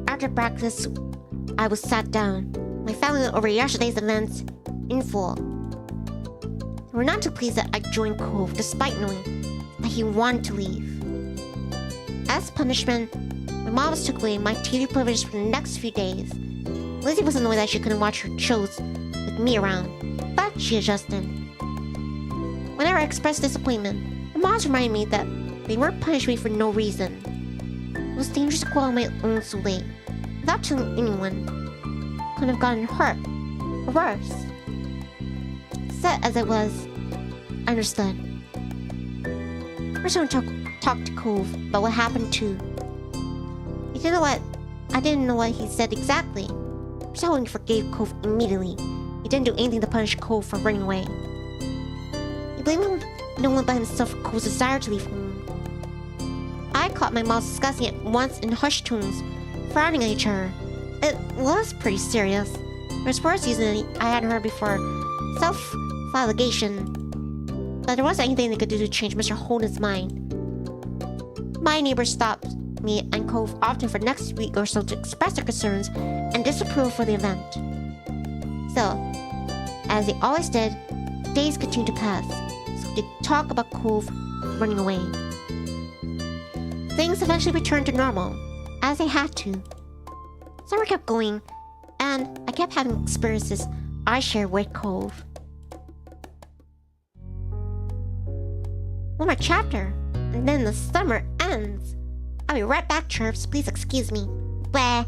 Speaker 2: After breakfast, I was sat down. My family went over yesterday's events in full. They were not too pleased that I joined Cove, despite knowing that he wanted to leave. As punishment, my mom took away my TV privileges for the next few days. Lizzie was annoyed that she couldn't watch her shows with me around, but she adjusted. Whenever I expressed disappointment, my mom reminded me that they weren't punishing me for no reason. It was dangerous to go on my own so late, without telling anyone. Could have gotten hurt, or worse. Set as I was, I understood. First, I talked to Cove about what happened too. I didn't know what he said exactly. So I forgave Cove immediately. He didn't do anything to punish Cove for running away. He blamed no one but himself for Cove's desire to leave home. I caught my mom discussing it once in hushed tones, frowning at each other. It was pretty serious. There's worse reason I hadn't heard before. Self-flagellation. But there wasn't anything they could do to change Mr. Holden's mind. My neighbors stopped me and Cove often for the next week or so to express their concerns and disapproval for the event. So, as they always did, days continued to pass, so they talk about Cove running away. Things eventually returned to normal, as they had to. Summer kept going, and I kept having experiences I shared with Cove. One more chapter, and then the summer ends. I'll be right back, chirps. Please excuse me. Blah.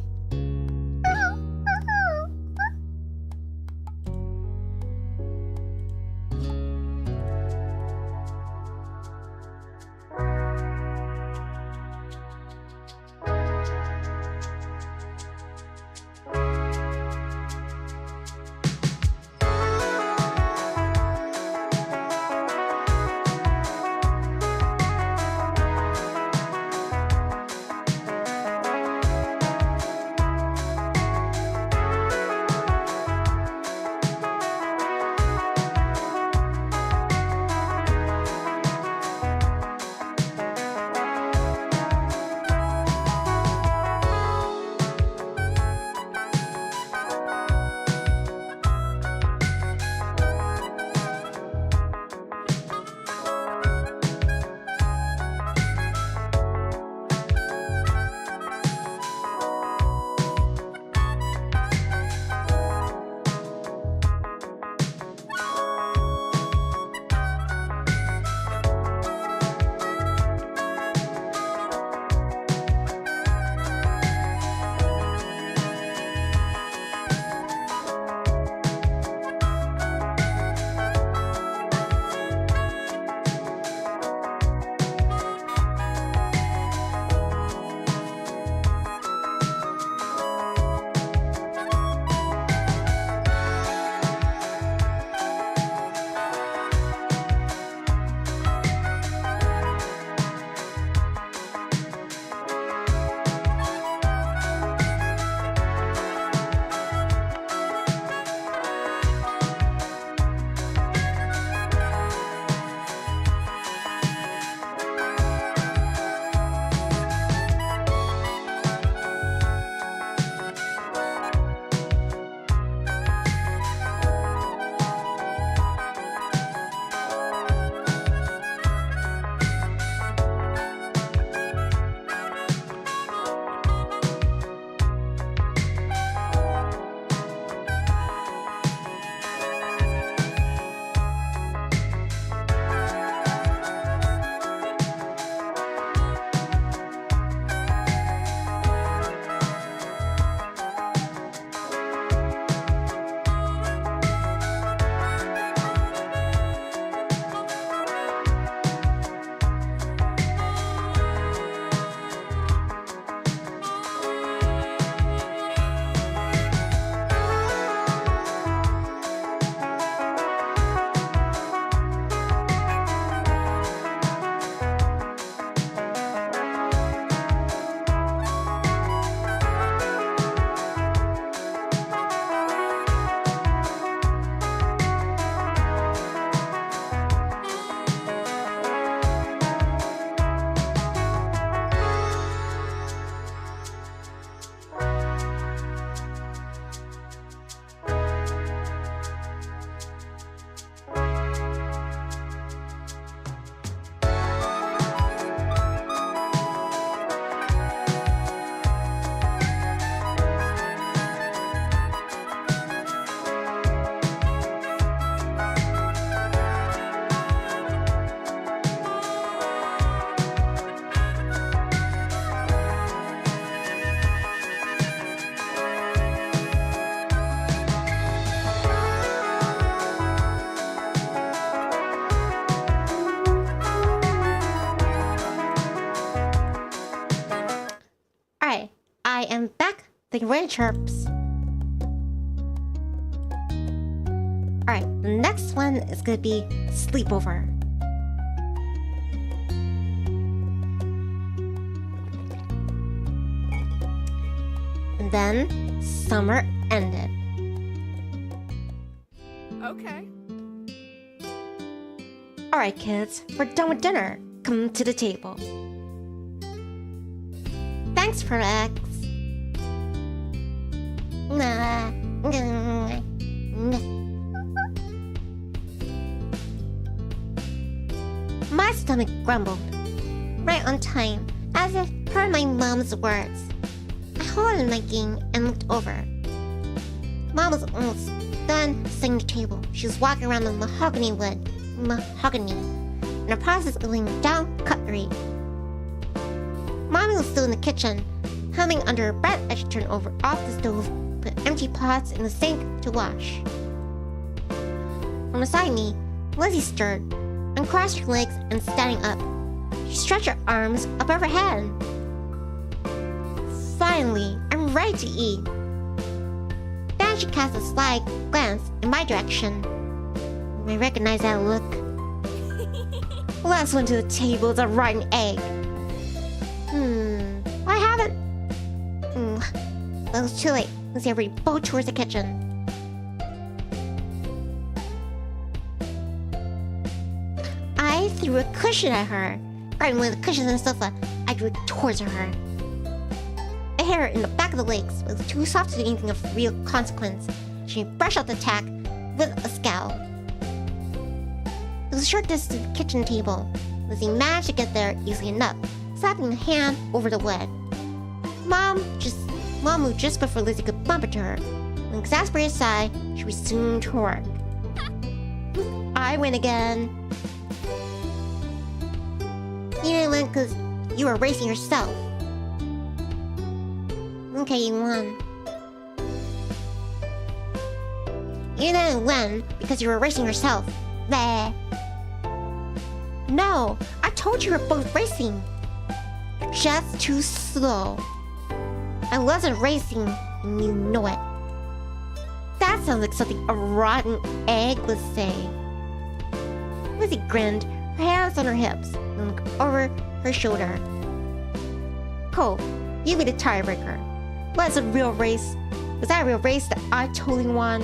Speaker 2: I am back. The rain chirps. Alright, the next one is gonna be sleepover. And then summer ended.
Speaker 5: Okay.
Speaker 2: Alright, kids, we're done with dinner. Come to the table. Thanks for X. My stomach grumbled. Right on time, as if per my mom's words. I halted my game and looked over. Mom was almost done setting the table. She was walking around the mahogany, in the process of laying down cutlery. Mommy was still in the kitchen, humming under her breath as she turned over off the stove, put empty pots in the sink to wash. From beside me, Lizzie stirred, uncrossed her legs and standing up. She stretched her arms above her head. Finally, I'm ready to eat. Then she cast a sly glance in my direction. I recognized that look. Last one to the table is a rotten egg. I haven't. Well, it's too late. Let's see, everybody both towards the kitchen. I threw a cushion at her. Grabbing one of the cushions on the sofa, I drew it towards her. I hit her in the back of the legs, but it was too soft to do anything of real consequence. She brushed out the attack with a scowl. It was a short distance to the kitchen table. Lizzie managed to get there easily enough, slapping a hand over the wood. Mom moved just before Lizzie could bump into her. With an exasperated sigh, she resumed her work. I win again. You didn't win because you were racing yourself. Okay, you won. You didn't win because you were racing yourself. Bleh. No, I told you we were both racing. Just too slow. I wasn't racing, and you know it. That sounds like something a rotten egg would say. Lizzie grinned, her hands on her hips, and looked over her shoulder. Cove, you be the tiebreaker. Was a real race? Was that a real race that I totally won?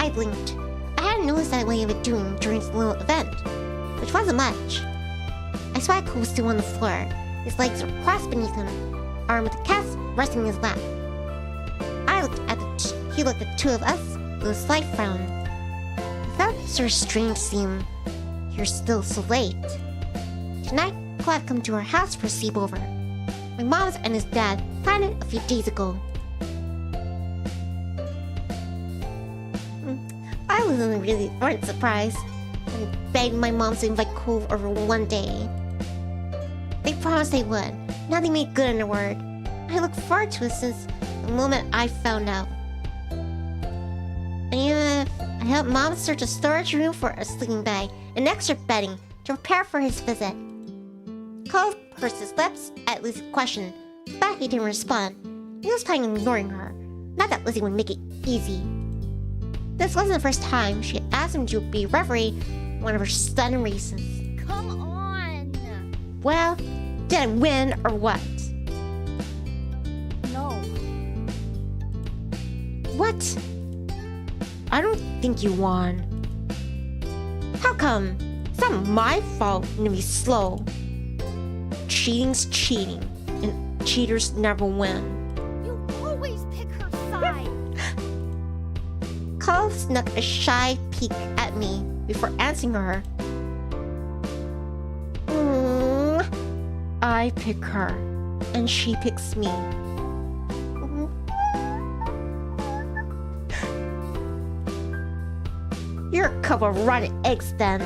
Speaker 2: I blinked. I hadn't noticed that way of it doing during this little event, which wasn't much. I saw Cove still on the floor. His legs were crossed beneath him, arm with the cast resting in his lap. He looked at the two of us with a slight frown. It felt sort of strange seeing you're still so late. Tonight, Cole had come to our house for a sleepover. My mom's and his dad planned it a few days ago. I wasn't surprised. I begged my mom to invite Cove over one day. They promised they would. Now they made good on their word. I looked forward to it since the moment I found out. And I helped Mom search a storage room for a sleeping bag and extra bedding to prepare for his visit. Cove pursed his lips at Lizzie's question, but he didn't respond. He was planning on ignoring her. Not that Lizzie would make it easy. This wasn't the first time she had asked him to be referee one of her sudden races.
Speaker 3: Come on.
Speaker 2: Well, did I win or what?
Speaker 5: No.
Speaker 2: What? I don't think you won. How come? It's not my fault to be slow. Cheating's cheating, and cheaters never win.
Speaker 3: You always pick her side.
Speaker 2: Cove snuck a shy peek at me before answering her. I pick her, and she picks me. You're a couple of rotten eggs, then.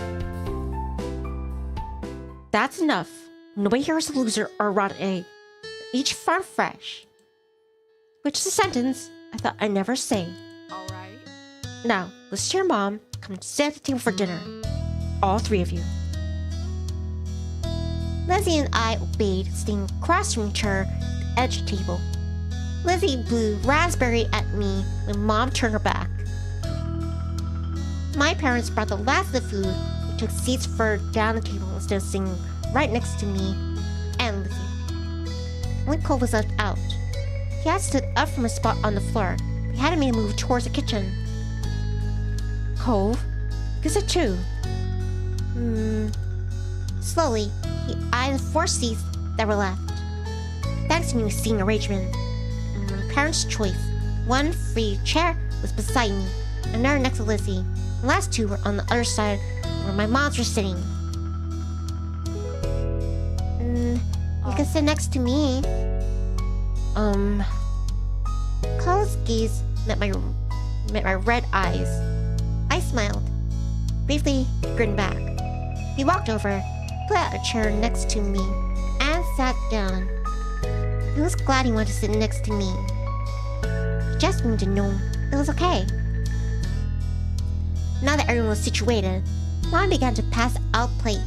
Speaker 2: That's enough. Nobody here is a loser or a rotten egg. Each farm fresh. Which is a sentence I thought I'd never say.
Speaker 5: Alright.
Speaker 2: Now, listen to your mom. Come sit at the table for dinner. All three of you. Leslie and I obeyed, staying across from each other edge table. Lizzie blew raspberry at me when Mom turned her back. My parents brought the last of the food and took seats further down the table instead of sitting right next to me and Lizzie. When Cove was left out, he had stood up from a spot on the floor. He hadn't made a move towards the kitchen.
Speaker 1: Cove? Is it too?
Speaker 2: Slowly, he eyed the 4 seats that were left. Thanks to me seeing arrangement. My parents' choice. One free chair was beside me, another next to Lizzie. The last 2 were on the other side where my moms were sitting. You can sit next to me. Cole's gaze met my red eyes. I smiled. Briefly, he grinned back. He walked over, put out a chair next to me, and sat down. He was glad he wanted to sit next to me. He just wanted to know it was okay. Now that everyone was situated, Mom began to pass out plates.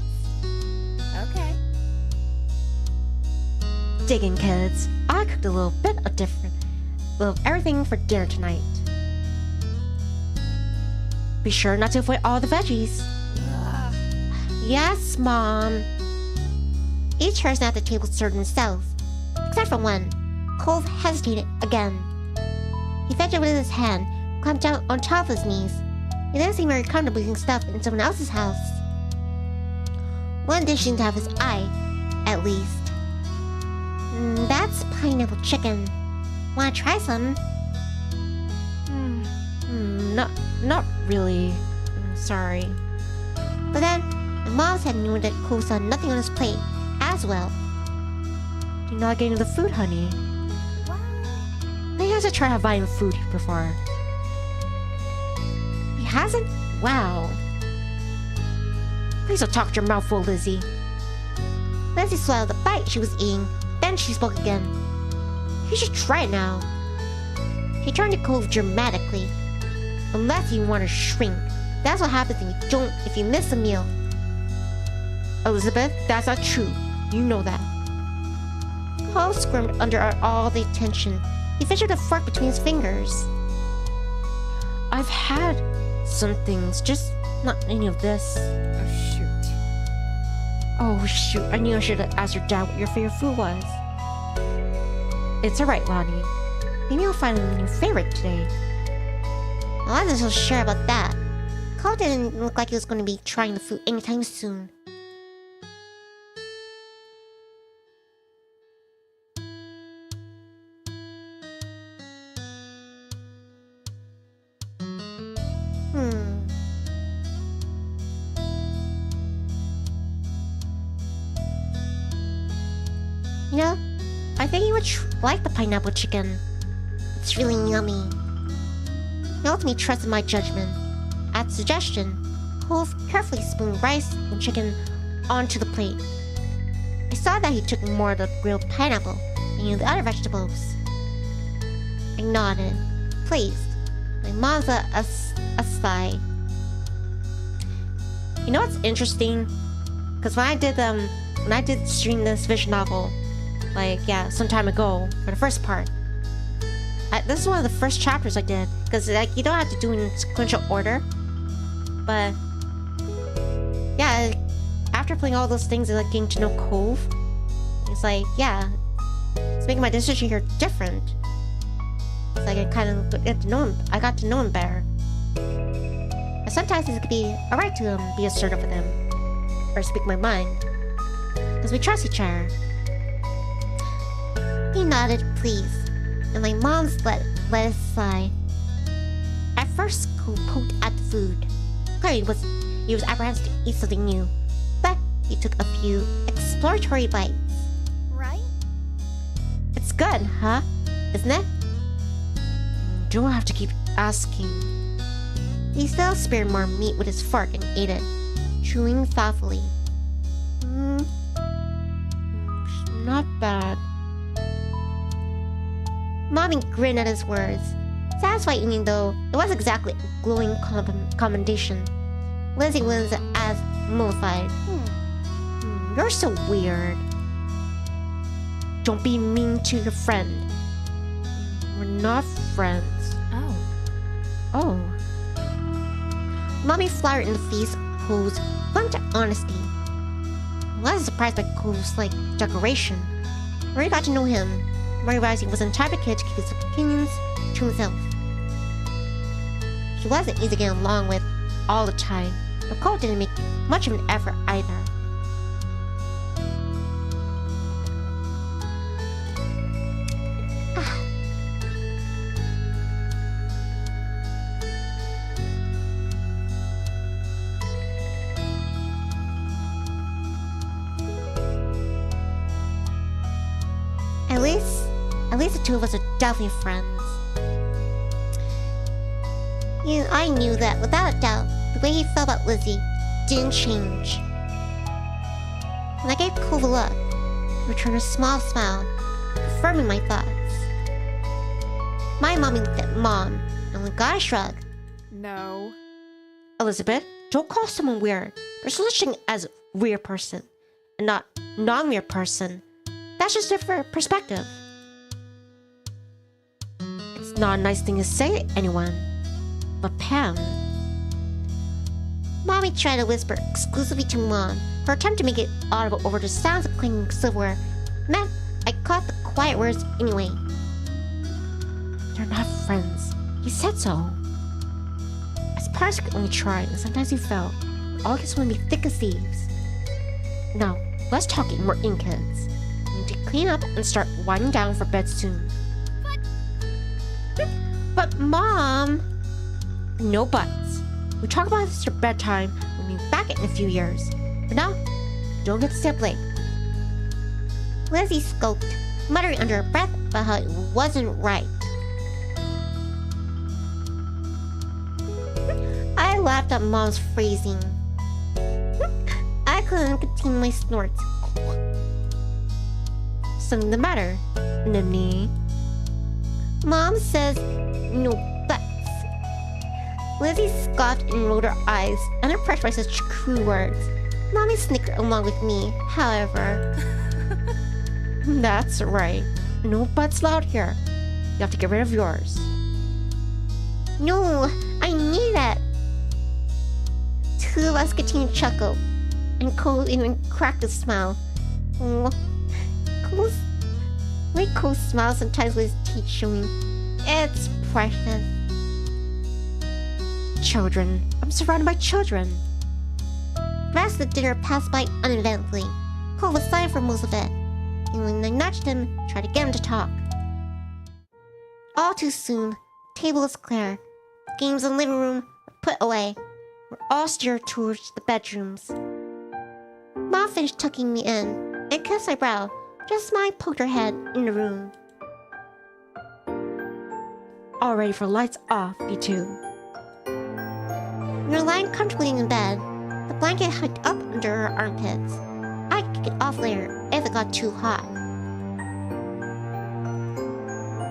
Speaker 4: Okay.
Speaker 1: Digging, kids. I cooked a little bit of everything for dinner tonight. Be sure not to avoid all the veggies.
Speaker 2: Yes, Mom. Each person at the table served themselves, except for one. Cove hesitated again. He fetched it with his hand, climbed down on top of his knees. He didn't seem very comfortable eating stuff in someone else's house. One dish seemed to have his eye, at least. That's pineapple chicken. Wanna try some?
Speaker 1: Not really. Sorry.
Speaker 2: But then, my mom said knew that Cove saw nothing on his plate as well.
Speaker 1: You're not getting the food, honey. He hasn't tried having food before. He hasn't? Wow. Please don't talk your mouth full, Lizzie.
Speaker 2: Lizzie swallowed the bite she was eating, then she spoke again. You should try it now. She turned to Cove dramatically. Unless you want to shrink. That's what happens if you miss a meal.
Speaker 1: Elizabeth, that's not true. You know that.
Speaker 2: Cove squirmed under all the tension. He fished a fork between his fingers.
Speaker 1: I've had some things, just not any of this. Oh shoot, I knew I should have asked your dad what your favorite food was. It's alright, Ronnie. Maybe you'll find a new favorite today.
Speaker 2: I wasn't so sure about that. Cole didn't look like he was going to be trying the food anytime soon. You know, I think you would like the pineapple chicken. It's really yummy. He ultimately trusted my judgment. At suggestion, Cove carefully spooned rice and chicken onto the plate. I saw that he took more of the grilled pineapple than the other vegetables. I nodded, pleased. My mom let a sigh.
Speaker 1: You know what's interesting? Because when I did stream this visual novel, some time ago for the first part. This is one of the first chapters I did, because you don't have to do it in sequential order. But yeah, after playing all those things and getting to know Cove, it's it's making my decision here different. It's I kind of get to know him. I got to know him better. And sometimes it could be alright to be assertive with him or speak my mind, because we trust each other. He nodded, pleased, and my mom's let us sigh. At first, Cove poked at the food. Clearly, he was apprehensive to eat something new, but he took a few exploratory bites.
Speaker 3: Right?
Speaker 1: It's good, huh? Isn't it? You don't have to keep asking.
Speaker 2: He still spared more meat with his fork and ate it, chewing thoughtfully.
Speaker 1: Not bad.
Speaker 2: Mommy grinned at his words, satisfied even though it wasn't exactly a glowing commendation. Lizzie was as mollified.
Speaker 1: You're so weird. Don't be mean to your friend. We're not friends.
Speaker 4: Oh.
Speaker 1: Oh.
Speaker 2: Mommy flouted in the face of Cove's blunt honesty. I was surprised by Cove's decoration. When I got to know him, I realized he wasn't the type of kid to keep his opinions to himself. He wasn't easy to get along with all the time, but Cove didn't make much of an effort either. At least the two of us are definitely friends. I knew that without a doubt, the way he felt about Lizzie didn't change. When I gave Cove a look, he returned a small smile, confirming my thoughts. My mommy looked at Mom and got a shrug.
Speaker 4: No.
Speaker 1: Elizabeth, don't call someone weird. There's such thing as weird person, and not non-weird person. That's just different perspective. It's not a nice thing to say to anyone. But Pam...
Speaker 2: Mommy tried to whisper exclusively to Mom. Her attempt to make it audible over the sounds of clinking silverware meant I caught the quiet words anyway.
Speaker 1: They're not friends. He said so. As part of could only try, and sometimes he felt. All kids want to be thick as thieves. Now, less talking, more in kids. We need to clean up and start winding down for bed soon.
Speaker 2: But Mom...
Speaker 1: No buts. We talk about this at bedtime when we'll be back in a few years. But now, don't get to stay up late.
Speaker 2: Lizzie skulked, muttering under her breath about how it wasn't right. I laughed at Mom's phrasing. I couldn't contain my snorts.
Speaker 1: Something the matter, Nivni?
Speaker 2: Mom says no buts. Lizzie scoffed and rolled her eyes, unimpressed by such crude words. Mommy snickered along with me, however.
Speaker 1: That's right. No buts allowed here. You have to get rid of yours.
Speaker 2: No, I need that. Two of us continued to chuckle, and Cove even cracked a smile. Oh, Cove smiles sometimes with his teeth showing. It's precious.
Speaker 1: Children. I'm surrounded by children.
Speaker 2: The rest of the dinner passed by uneventfully. Cove was silent for most of it, and when I nudged him, tried to get him to talk. All too soon, the table was clear. Games in the living room were put away. We're all steered towards the bedrooms. Mom finished tucking me in and kissed my brow. Just my poked her head in the room.
Speaker 1: All ready for lights off, you two.
Speaker 2: We were lying comfortably in bed, the blanket hiked up under her armpits. I could get off later if it got too hot.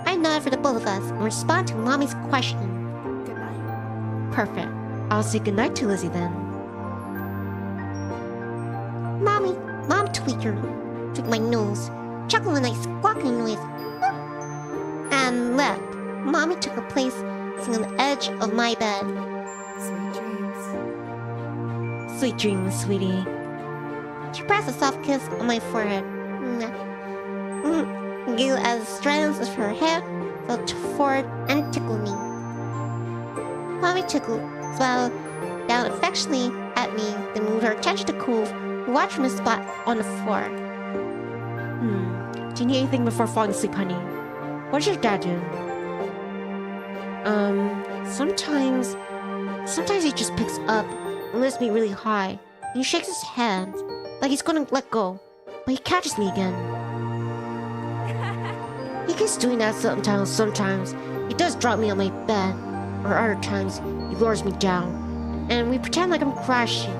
Speaker 2: I nodded for the both of us and responded to Mommy's question.
Speaker 4: Good night.
Speaker 1: Perfect. I'll say goodnight to Lizzie then.
Speaker 2: Mom tweaked my nose, chuckled a nice squawking noise, and left. Mommy took her place sitting on the edge of my bed.
Speaker 4: Sweet dreams.
Speaker 1: Sweet dreams, sweetie.
Speaker 2: She pressed a soft kiss on my forehead. Giggled as the strands of her hair fell forward and tickled me. Mommy smiled down affectionately at me, then moved her attention to Cove, who watched from a spot on the floor.
Speaker 1: Do you need anything before falling asleep, honey? What's your dad doing? Sometimes he just picks up and lifts me really high, and he shakes his hand, like he's gonna let go, but he catches me again. He keeps doing that sometimes he does drop me on my bed, or other times he lowers me down, and we pretend like I'm crashing.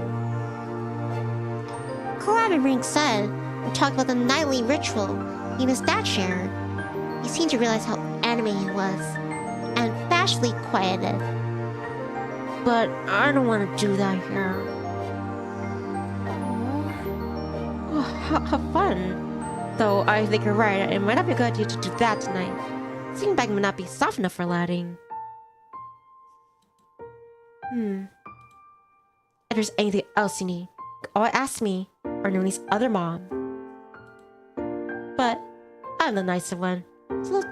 Speaker 2: Cove remained silent and talked about the nightly ritual he and his dad shared. He seemed to realize how animated he was, and bashfully quieted.
Speaker 1: But I don't want to do that here. Oh, have fun. Though I think you're right, it might not be a good idea to do that tonight. Sleeping bag might not be soft enough for Aladdin. If there's anything else you need, always ask me or Nooney's other mom. But I'm the nicer one, so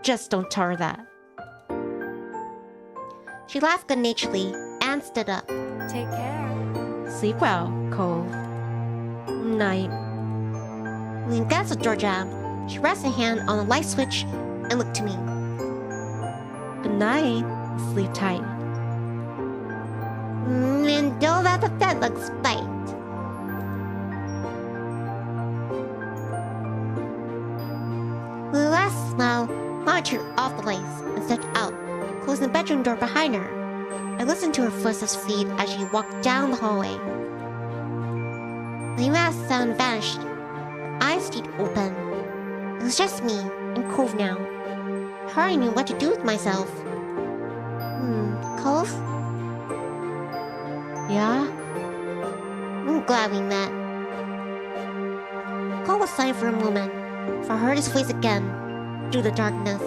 Speaker 1: just don't tell her that.
Speaker 2: She laughed good-naturedly and stood up.
Speaker 4: Take care.
Speaker 1: Sleep well, Cove. Night.
Speaker 2: When it gets the door jam, she rests a hand on the light switch and looked to me.
Speaker 1: Good night. Sleep tight.
Speaker 2: And don't let the bed looks bite. With a last smile, Mama turned off the lights and stepped out, closing the bedroom door behind her. I listened to her footsteps fade as she walked down the hallway. The last sound vanished. Her eyes stayed open. It was just me and Cove now. I hardly knew what to do with myself. Cove?
Speaker 1: Yeah?
Speaker 2: I'm glad we met. Cole was silent for a moment, for I heard his voice again, through the darkness.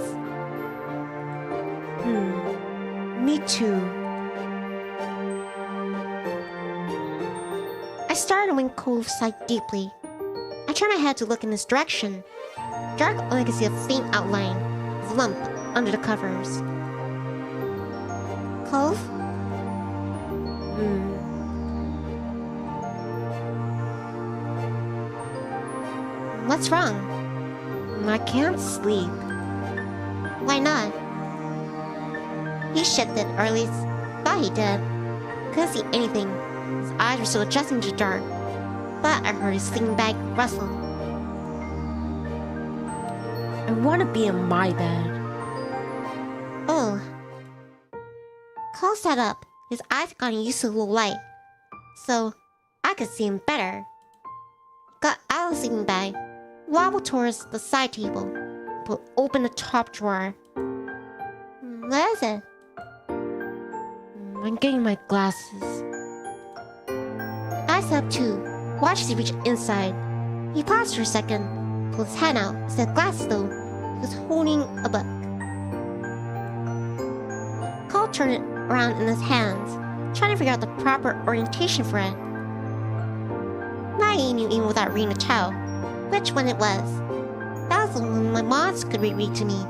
Speaker 1: Me too.
Speaker 2: I started when Cove sighed deeply. I turned my head to look in his direction. Dark, only could see a faint outline of a lump under the covers. Cove? What's wrong?
Speaker 1: I can't sleep.
Speaker 2: Why not? He shifted, or at least thought he did. Couldn't see anything. His eyes were still adjusting to the dark. But I heard his sleeping bag rustle.
Speaker 1: I want to be in my bed.
Speaker 2: Oh. Cole sat up, his eyes gotten used to the low light, so I could see him better. Got out of the sleeping bag, wobbled towards the side table, pulled open the top drawer. What is it?
Speaker 1: I'm getting my glasses.
Speaker 2: I sat up too, watched as he reached inside. He paused for a second, pulled his hand out, instead of glasses though, he was holding a book. Cole turned it around in his hands, trying to figure out the proper orientation for it. Now he knew even without reading the title which one it was. That was the one my moms could read to me.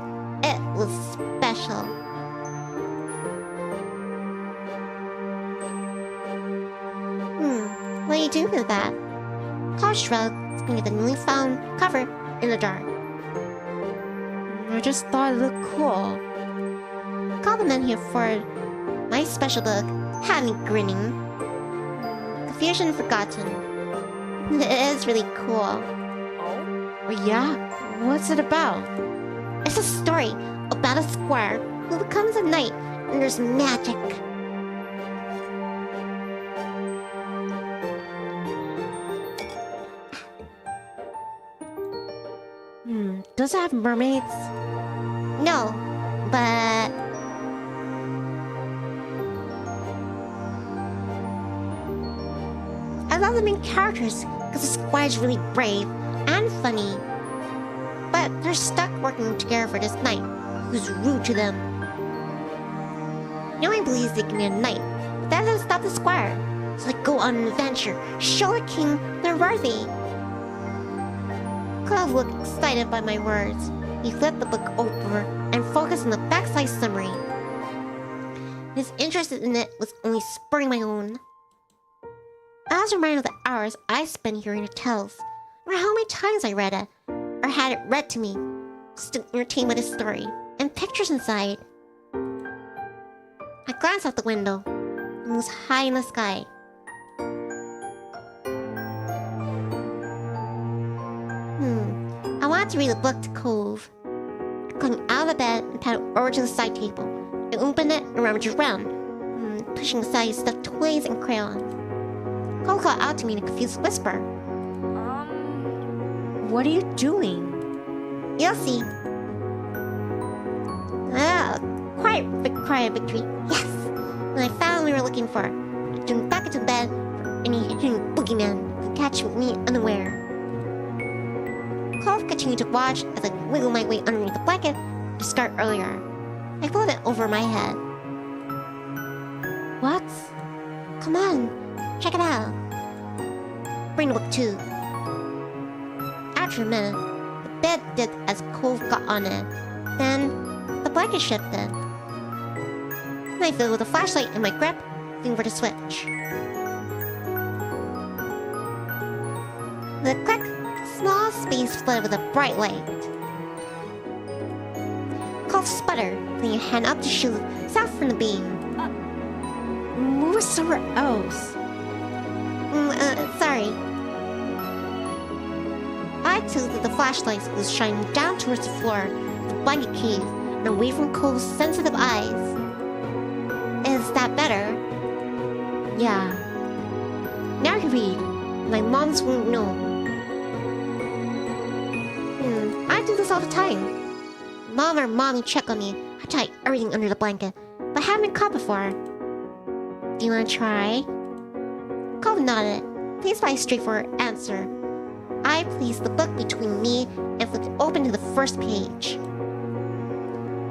Speaker 2: It was special. What do you do with that? Cole shrugged, looking at the newly found cover in the dark.
Speaker 1: I just thought it looked cool.
Speaker 2: Compliment here for my special book, had me grinning. Confusion forgotten. It is really cool.
Speaker 1: Yeah? What's it about?
Speaker 2: It's a story about a squire who becomes a knight and there's magic.
Speaker 1: Does it have mermaids?
Speaker 2: No, but... I love the main characters because the squire's really brave and funny. But they're stuck working together for this knight who's rude to them. No one believes they can be a knight, but that doesn't stop the squire. So they go on an adventure, show the king they're worthy. Cove looked excited by my words. He flipped the book over and focused on the backside summary. His interest in it was only spurring my own. I was reminded of the hours I spent hearing the tales, or how many times I read it, or had it read to me, still entertained by the story, and pictures inside. I glanced out the window. The moon was high in the sky. I wanted to read the book to Cove. I climbed out of the bed and paddled over to the side table. I opened it and rummaged around, pushing aside his stuffed toys and crayons. Cove called out to me in a confused whisper.
Speaker 1: What are you doing?
Speaker 2: You'll see. Quiet victory. Yes! When I found what we were looking for, I jumped back into bed for any hidden boogeyman who could catch me unaware. Cove continued to watch as I wiggled my way underneath the blanket to start earlier. I pulled it over my head.
Speaker 1: What?
Speaker 2: Come on, check it out. Bring the book too. After a minute, the bed did as Cove got on it. Then, the blanket shifted. And I filled with a flashlight in my grip, looking for the switch. With a click, small space flooded with a bright light. Cove sputtered, putting a hand up to shield south from the beam.
Speaker 1: Move somewhere else.
Speaker 2: Sorry. I tilted the flashlight so it was shining down towards the floor of the blanket cave and away from Cove's sensitive eyes. Is that better?
Speaker 1: Yeah.
Speaker 2: Now you read. My moms won't know. I do this all the time. Mom or mommy check on me. I tie everything under the blanket, but haven't been caught before. Do you want to try? Cove nodded, pleased by a straightforward answer. I placed the book between me and flipped it open to the first page.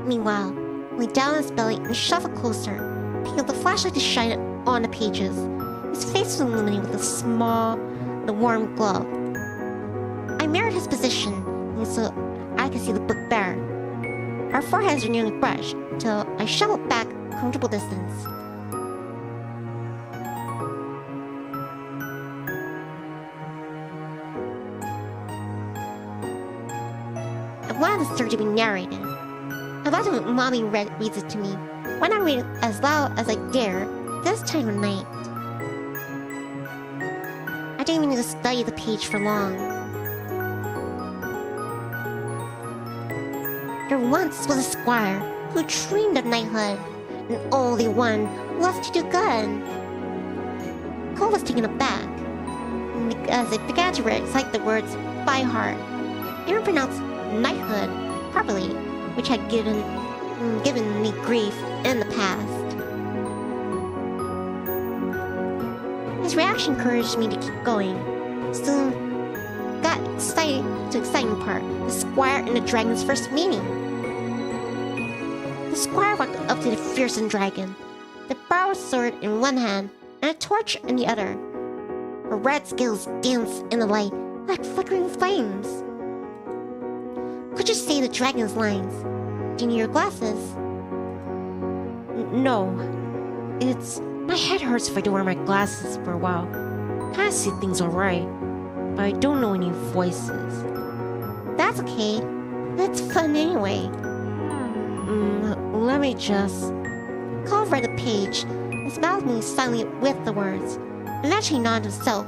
Speaker 2: Meanwhile, I lay down on his belly and shuffled closer, picking up the flashlight to shine it on the pages. His face was illuminated with the warm glow. I mirrored his position so I could see the book better. Our foreheads were nearly brushed until I shuffled back a comfortable distance. I wanted the story to be narrated. I loved it when Mommy reads it to me. Why not read it as loud as I dare this time of night? I didn't even need to study the page for long. There once was a squire who dreamed of knighthood, and all they wanted was to do good. Cole was taken aback, as it began to recite the words by heart, even pronounced knighthood properly, which had given me grief in the past. His reaction encouraged me to keep going. Soon, got excited to the exciting part, the squire and the dragon's first meeting. The squire walked up to the fearsome dragon, the borrowed sword in one hand and a torch in the other. Her red scales danced in the light like flickering flames. Could you say the dragon's lines? Do you need your glasses?
Speaker 1: No. My head hurts if I don't wear my glasses for a while. Can't see things alright, but I don't know any voices.
Speaker 2: That's okay. That's fun anyway.
Speaker 1: Let me just...
Speaker 2: Cove read the page and smiled at me silently with the words, and eventually nodded himself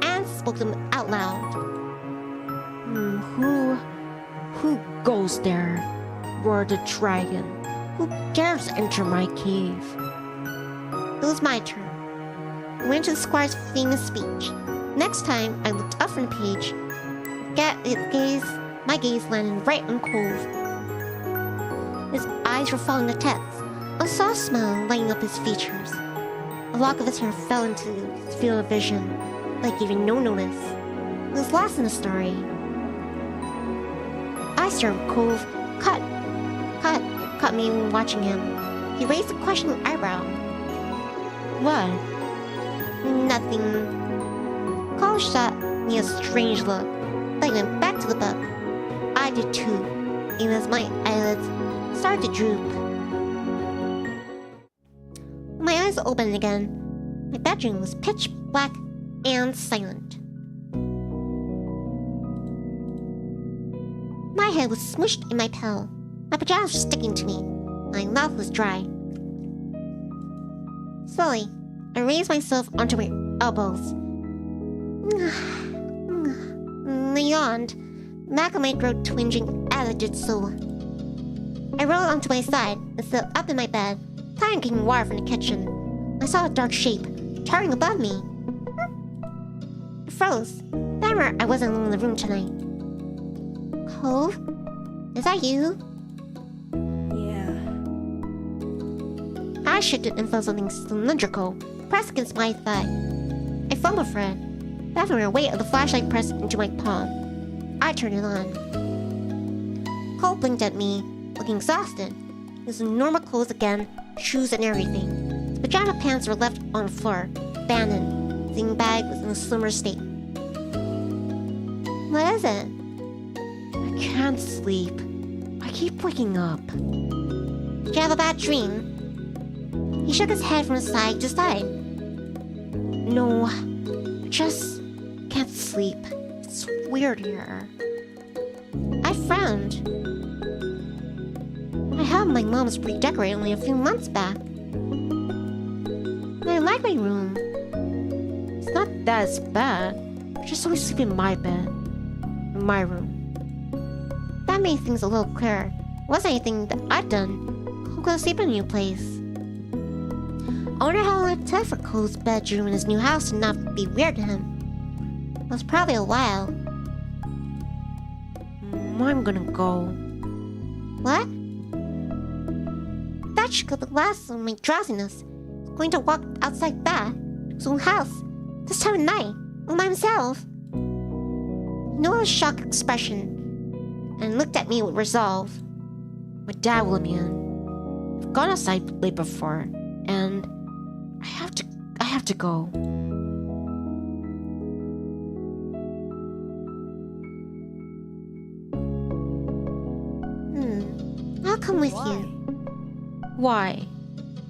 Speaker 2: and spoke them out loud.
Speaker 1: Who goes there? Roared the dragon. Who dares enter my cave?
Speaker 2: It was my turn. I went to the squire's famous speech. Next time I looked up from the page, my gaze landed right on Cove. His eyes were following the text, a soft smile lighting up his features. A lock of his hair fell into his field of vision, like giving no notice. He was lost in the story. I stared at Cove, caught me watching him. He raised a questioning eyebrow.
Speaker 1: What?
Speaker 2: Nothing. Cove shot me a strange look. I went back to the book. I did too, even as my eyelids started to droop. When my eyes opened again, my bedroom was pitch black and silent. My head was smushed in my pillow. My pajamas were sticking to me. My mouth was dry. Slowly, I raised myself onto my elbows. I yawned, back of my throat twinging as I did so. I rolled onto my side and stood up in my bed, trying to get water from the kitchen. I saw a dark shape towering above me. I froze. Remember, I wasn't alone in the room tonight. Cove? Is that you?
Speaker 5: Yeah.
Speaker 2: I shifted and felt something cylindrical pressed against my thigh. I fumbled for it, battling the weight of the flashlight pressed into my palm. I turned it on. Cole blinked at me, looking exhausted. His normal clothes again, shoes and everything. His pajama pants were left on the floor, abandoned. His eating bag was in a slimmer state. What is it?
Speaker 1: I can't sleep. I keep waking up.
Speaker 2: Did you have a bad dream? He shook his head from side to side.
Speaker 1: No, I just can't sleep. It's weird here.
Speaker 2: I frowned. I had my mom's redecorated only a few months back. I like my room.
Speaker 1: It's not that it's bad. I just always sleep in my bed. In my room.
Speaker 2: That made things a little clearer. It wasn't anything that I'd done. Cole could sleep in a new place. I wonder how long it took for Cole's bedroom in his new house to not be weird to him. It was probably a while.
Speaker 1: I'm gonna go.
Speaker 2: What? That should go the last of my drowsiness. Going to walk outside that, his own house, this time of night, all by himself. He noticed a shocked expression and looked at me with resolve.
Speaker 1: My dad will let me in. I've gone outside late before, and I have to go.
Speaker 2: I'll come with you.
Speaker 1: Why?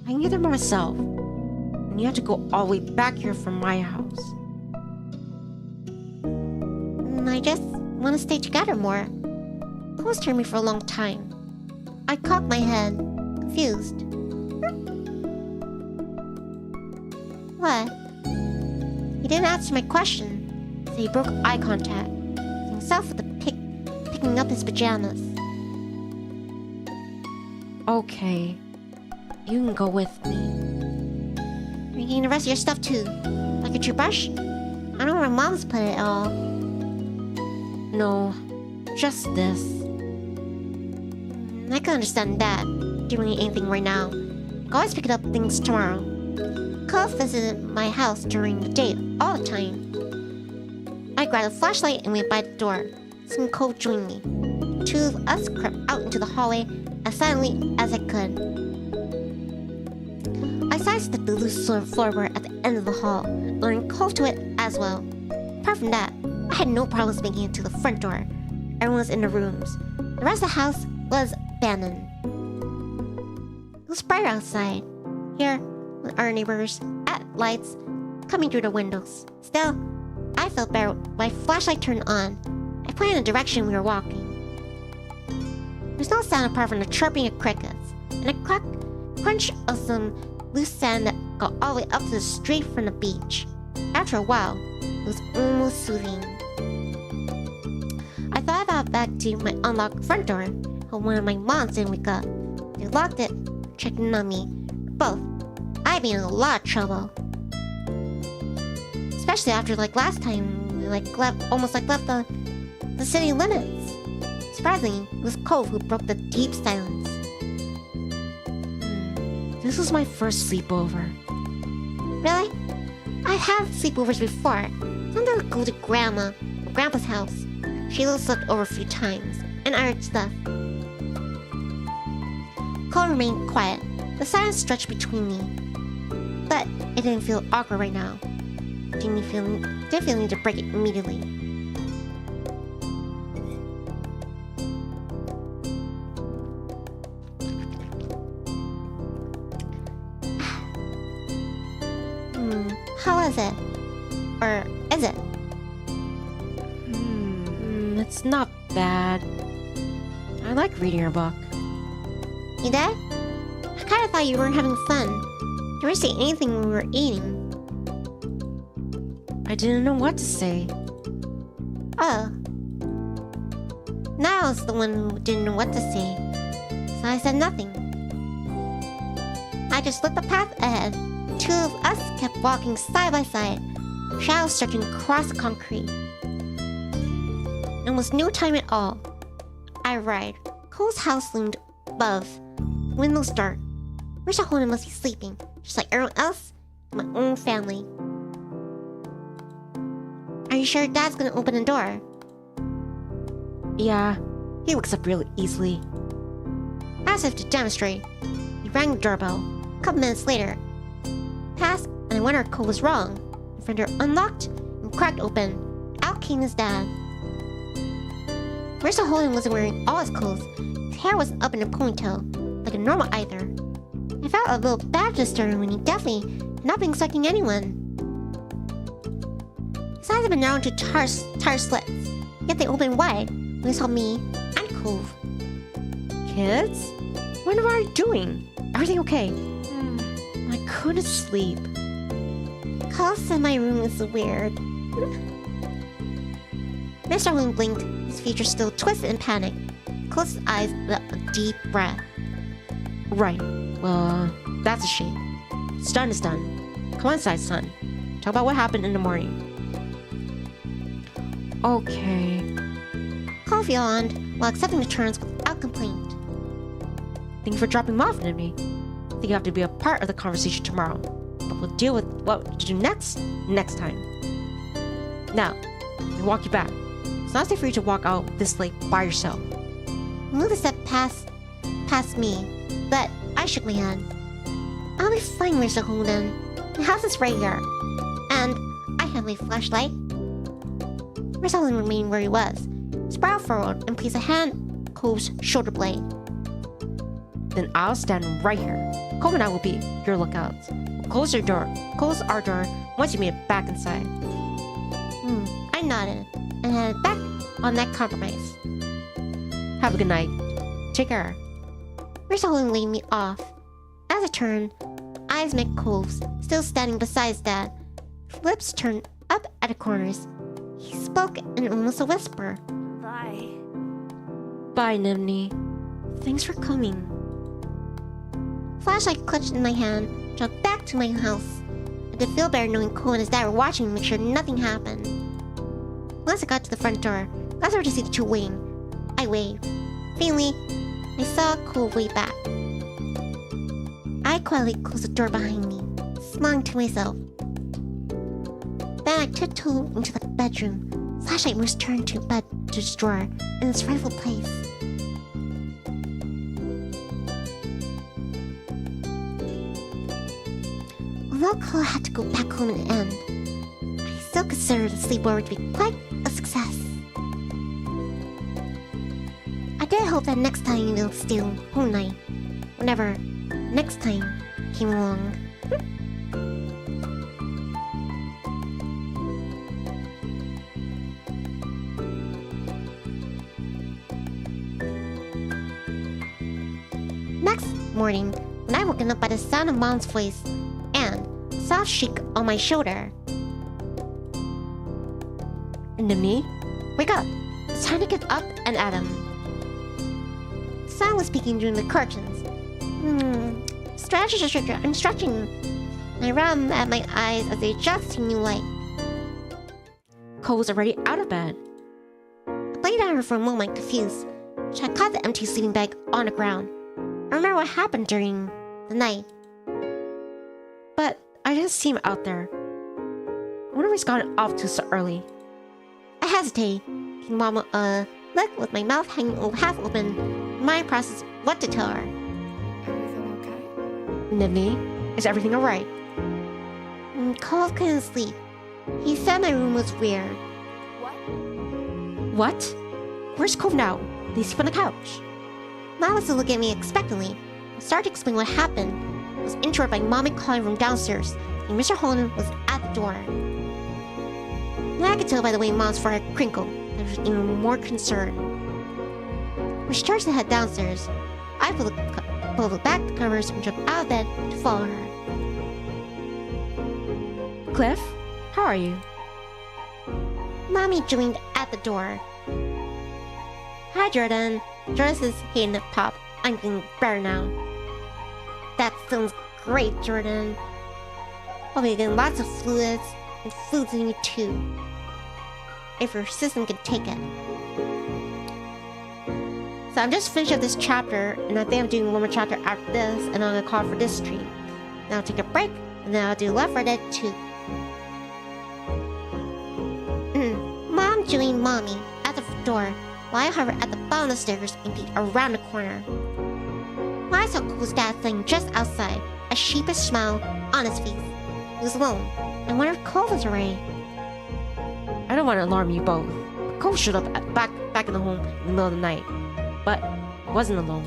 Speaker 1: I can get there by myself. And you have to go all the way back here from my house.
Speaker 2: I just want to stay together more. Cole's turned me for a long time. I cocked my head, confused. What? He didn't answer my question, so he broke eye contact, himself with the picking up his pajamas.
Speaker 1: Okay. You can go with me.
Speaker 2: Are you getting the rest of your stuff too? Like a toothbrush? I don't know where mom's put it all.
Speaker 1: No, just this.
Speaker 2: I can understand that. Doing anything right now. I can always pick up things tomorrow. Cove visited my house during the day all the time. I grabbed a flashlight and went by the door. Soon Cove joined me. The two of us crept out into the hallway as silently as I could. I sidestepped the loose floorboard at the end of the hall, luring Cove to it as well. Apart from that, I had no problems making it to the front door. Everyone was in their rooms. The rest of the house was abandoned. It was bright outside. Here, with our neighbors, at lights coming through the windows. Still, I felt better when my flashlight turned on. I pointed in the direction we were walking. There's no sound apart from the chirping of crickets and a crunch of some loose sand that got all the way up to the street from the beach. After a while, it was almost soothing. I thought about back to my unlocked front door, but one of my moms didn't wake up. They locked it, checking on me. Both. I'd be in a lot of trouble. Especially after last time we left the city limits. Surprisingly, it was Cove who broke the deep silence.
Speaker 1: This was my first sleepover.
Speaker 2: Really? I had sleepovers before. Sometimes I'd go to Grandma or Grandpa's house. Sheila slept over a few times, and I heard stuff. Cole remained quiet. The silence stretched between me. But it didn't feel awkward right now. Didn't feel need to break it immediately. How is it? Or is it?
Speaker 1: It's not bad. I like reading your book.
Speaker 2: You did? I kinda thought you weren't having fun. You weren't saying anything when we were eating.
Speaker 1: I didn't know what to say.
Speaker 2: Oh. Now I was the one who didn't know what to say. So I said nothing. I just lit the path ahead. The two of us kept walking side by side, shadows stretching across the concrete. There was no time at all. I arrived. Cole's house loomed above. The windows dark. Wish Hona must be sleeping, just like everyone else in my own family. Are you sure Dad's gonna open the door?
Speaker 1: Yeah, he wakes up really easily.
Speaker 2: As if to demonstrate, he rang the doorbell. A couple minutes later, passed, and I wondered if Cove was wrong. The front door unlocked and cracked open. Out came his dad. Mr. Holden wasn't wearing all his clothes. His hair wasn't up in a ponytail, like a normal either. I felt a little bad just starting when he definitely had not been expecting anyone. His eyes had been narrowed to tire slits, yet they opened wide when he saw me and Cove.
Speaker 1: Kids? What are you doing? Everything okay? I couldn't sleep.
Speaker 2: Cove said my room is weird. Mr. Holden blinked, his features still twisted in panic. He closed his eyes with a deep breath.
Speaker 1: Right. Well, that's a shame. It's done is done. Come on inside, son. Talk about what happened in the morning. Okay.
Speaker 2: Cove yawned while accepting the terms without complaint.
Speaker 1: Thank you for dropping me off, Nivni. I think you have to be a part of the conversation tomorrow. But we'll deal with what to do next time. Now, let me walk you back. It's not safe for you to walk out this late by yourself.
Speaker 2: He moved a step past me, but I shook my head. I'll be fine, Mr. Holden. The house is right here. And I have my flashlight. Mr. Holden remained where he was, sprawled forward and placed a hand on Cove's shoulder blade.
Speaker 1: Then I'll stand right here. Cove and I will be your lookouts. We'll close our door once you made it back inside.
Speaker 2: I nodded and headed back on that compromise.
Speaker 1: Have a good night. Take care.
Speaker 2: Mr. Holden laid me off. As I turned, eyes met Cove's, still standing beside his dad. His lips turned up at the corners. He spoke in almost a whisper.
Speaker 4: Bye.
Speaker 1: Bye, Nivni. Thanks for coming.
Speaker 2: Flashlight clutched in my hand, jogged back to my house. I did feel better knowing Cole and his dad were watching me to make sure nothing happened. Once I got to the front door, I was over to see the two waiting. I waved. Faintly, I saw Cole wave back. I quietly closed the door behind me, smiling to myself. Then I tiptoed into the bedroom. Flashlight was turned to its drawer in its rightful place. Although Cole had to go back home in the end, I still considered the sleepover to be quite a success. I did hope that next time they'll steal home night, whenever next time came along. Next morning, when I woken up by the sound of Mom's voice and a soft shake on my shoulder.
Speaker 1: Nivni?
Speaker 2: Wake up! It's time to get up and at him. The sun was peeking through the curtains. I'm stretching. And I rubbed at my eyes as they adjusted to new light.
Speaker 1: Cole was already out of bed.
Speaker 2: I played at her for a moment, confused. She had caught the empty sleeping bag on the ground. I remember what happened during the night.
Speaker 1: But I didn't see him out there. I wonder if he's gone off to so early.
Speaker 2: I hesitated, giving Mama a look with my mouth hanging half open, my process what to tell her.
Speaker 4: Everything okay?
Speaker 1: Nivni, is everything alright?
Speaker 2: Cole couldn't sleep. He said my room was weird.
Speaker 4: What?
Speaker 1: What? Where's Cove now? Did he sleep on the couch?
Speaker 2: Mom was to look at me expectantly. I started to explain what happened. I was interrupted by Mommy calling from downstairs, and Mr. Holden was at the door. And I could tell by the way Mom's forehead crinkled that she was even more concerned. When she turned to head downstairs, I pulled back the covers and jumped out of bed to follow her.
Speaker 1: Cliff, how are you?
Speaker 2: Mommy joined at the door. Hi, Jordan. Jordan says, hey, Nip Pop. I'm getting better now. That sounds great, Jordan. I'll be getting lots of fluids and fluids in you too. If your system can take it. So I'm just finished up this chapter, and I think I'm doing one more chapter after this, and I'm gonna call for this stream. Then I'll take a break, and then I'll do Left 4 Dead 2. Mom joined Mommy at the door. while I hovered at the bottom of the stairs and peeked around the corner. When I saw Cove's dad sitting just outside, a sheepish smile on his face. He was alone. I wondered if Cove was already.
Speaker 1: I don't want to alarm you both. Cove showed up back in the home in the middle of the night, but he wasn't alone.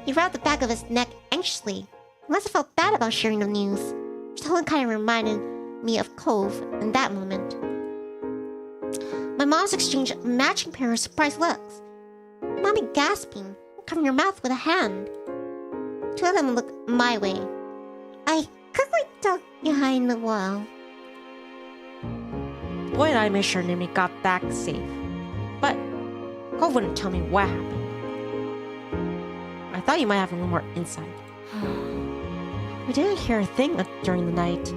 Speaker 2: He rubbed the back of his neck anxiously. He must have felt bad about sharing the news. Just Helen kind of reminded me of Cove in that moment. My mom's exchanged a matching pair of surprised looks. Mommy gasping, covering her mouth with a hand. Two of them looked my way. I quickly ducked behind the wall.
Speaker 1: Boy, did I make sure Nivni got back safe. But Cove wouldn't tell me what happened. I thought you might have a little more insight. We didn't hear a thing during the night.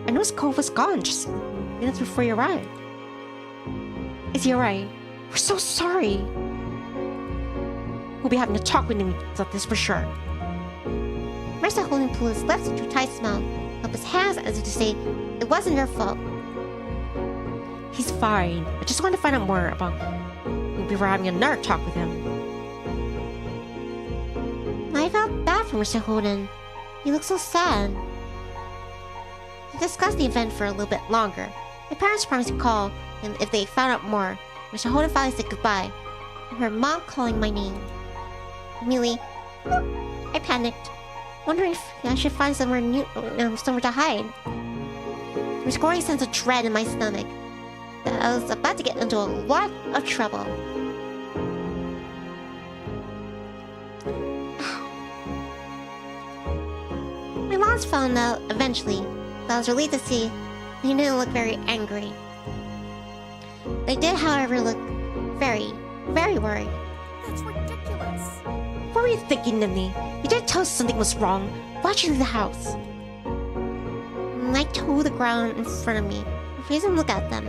Speaker 1: I noticed Cove was gone just minutes before you arrived. Is he alright? We're so sorry. We'll be having a talk with him about this for sure.
Speaker 2: Mr. Holden pulled his lips into a tight smile, up his hands as if to say, it wasn't your fault.
Speaker 1: He's fine. I just wanted to find out more about. We'll be having another talk with him.
Speaker 2: I felt bad for Mr. Holden. He looked so sad. We discussed the event for a little bit longer. My parents promised to call him if they found out more. Mr. Holden finally said goodbye. I heard Mom calling my name. Immediately, I panicked, wondering if I should find somewhere to hide. There was a growing sense of dread in my stomach. That I was about to get into a lot of trouble. My moms found out eventually, but I was relieved to see they didn't look very angry. They did, however, look very, very worried.
Speaker 3: That's ridiculous.
Speaker 1: What were you thinking, Nivni? You didn't tell us something was wrong. Why'd you leave the house?
Speaker 2: And I toed the ground in front of me, refusing to look at them.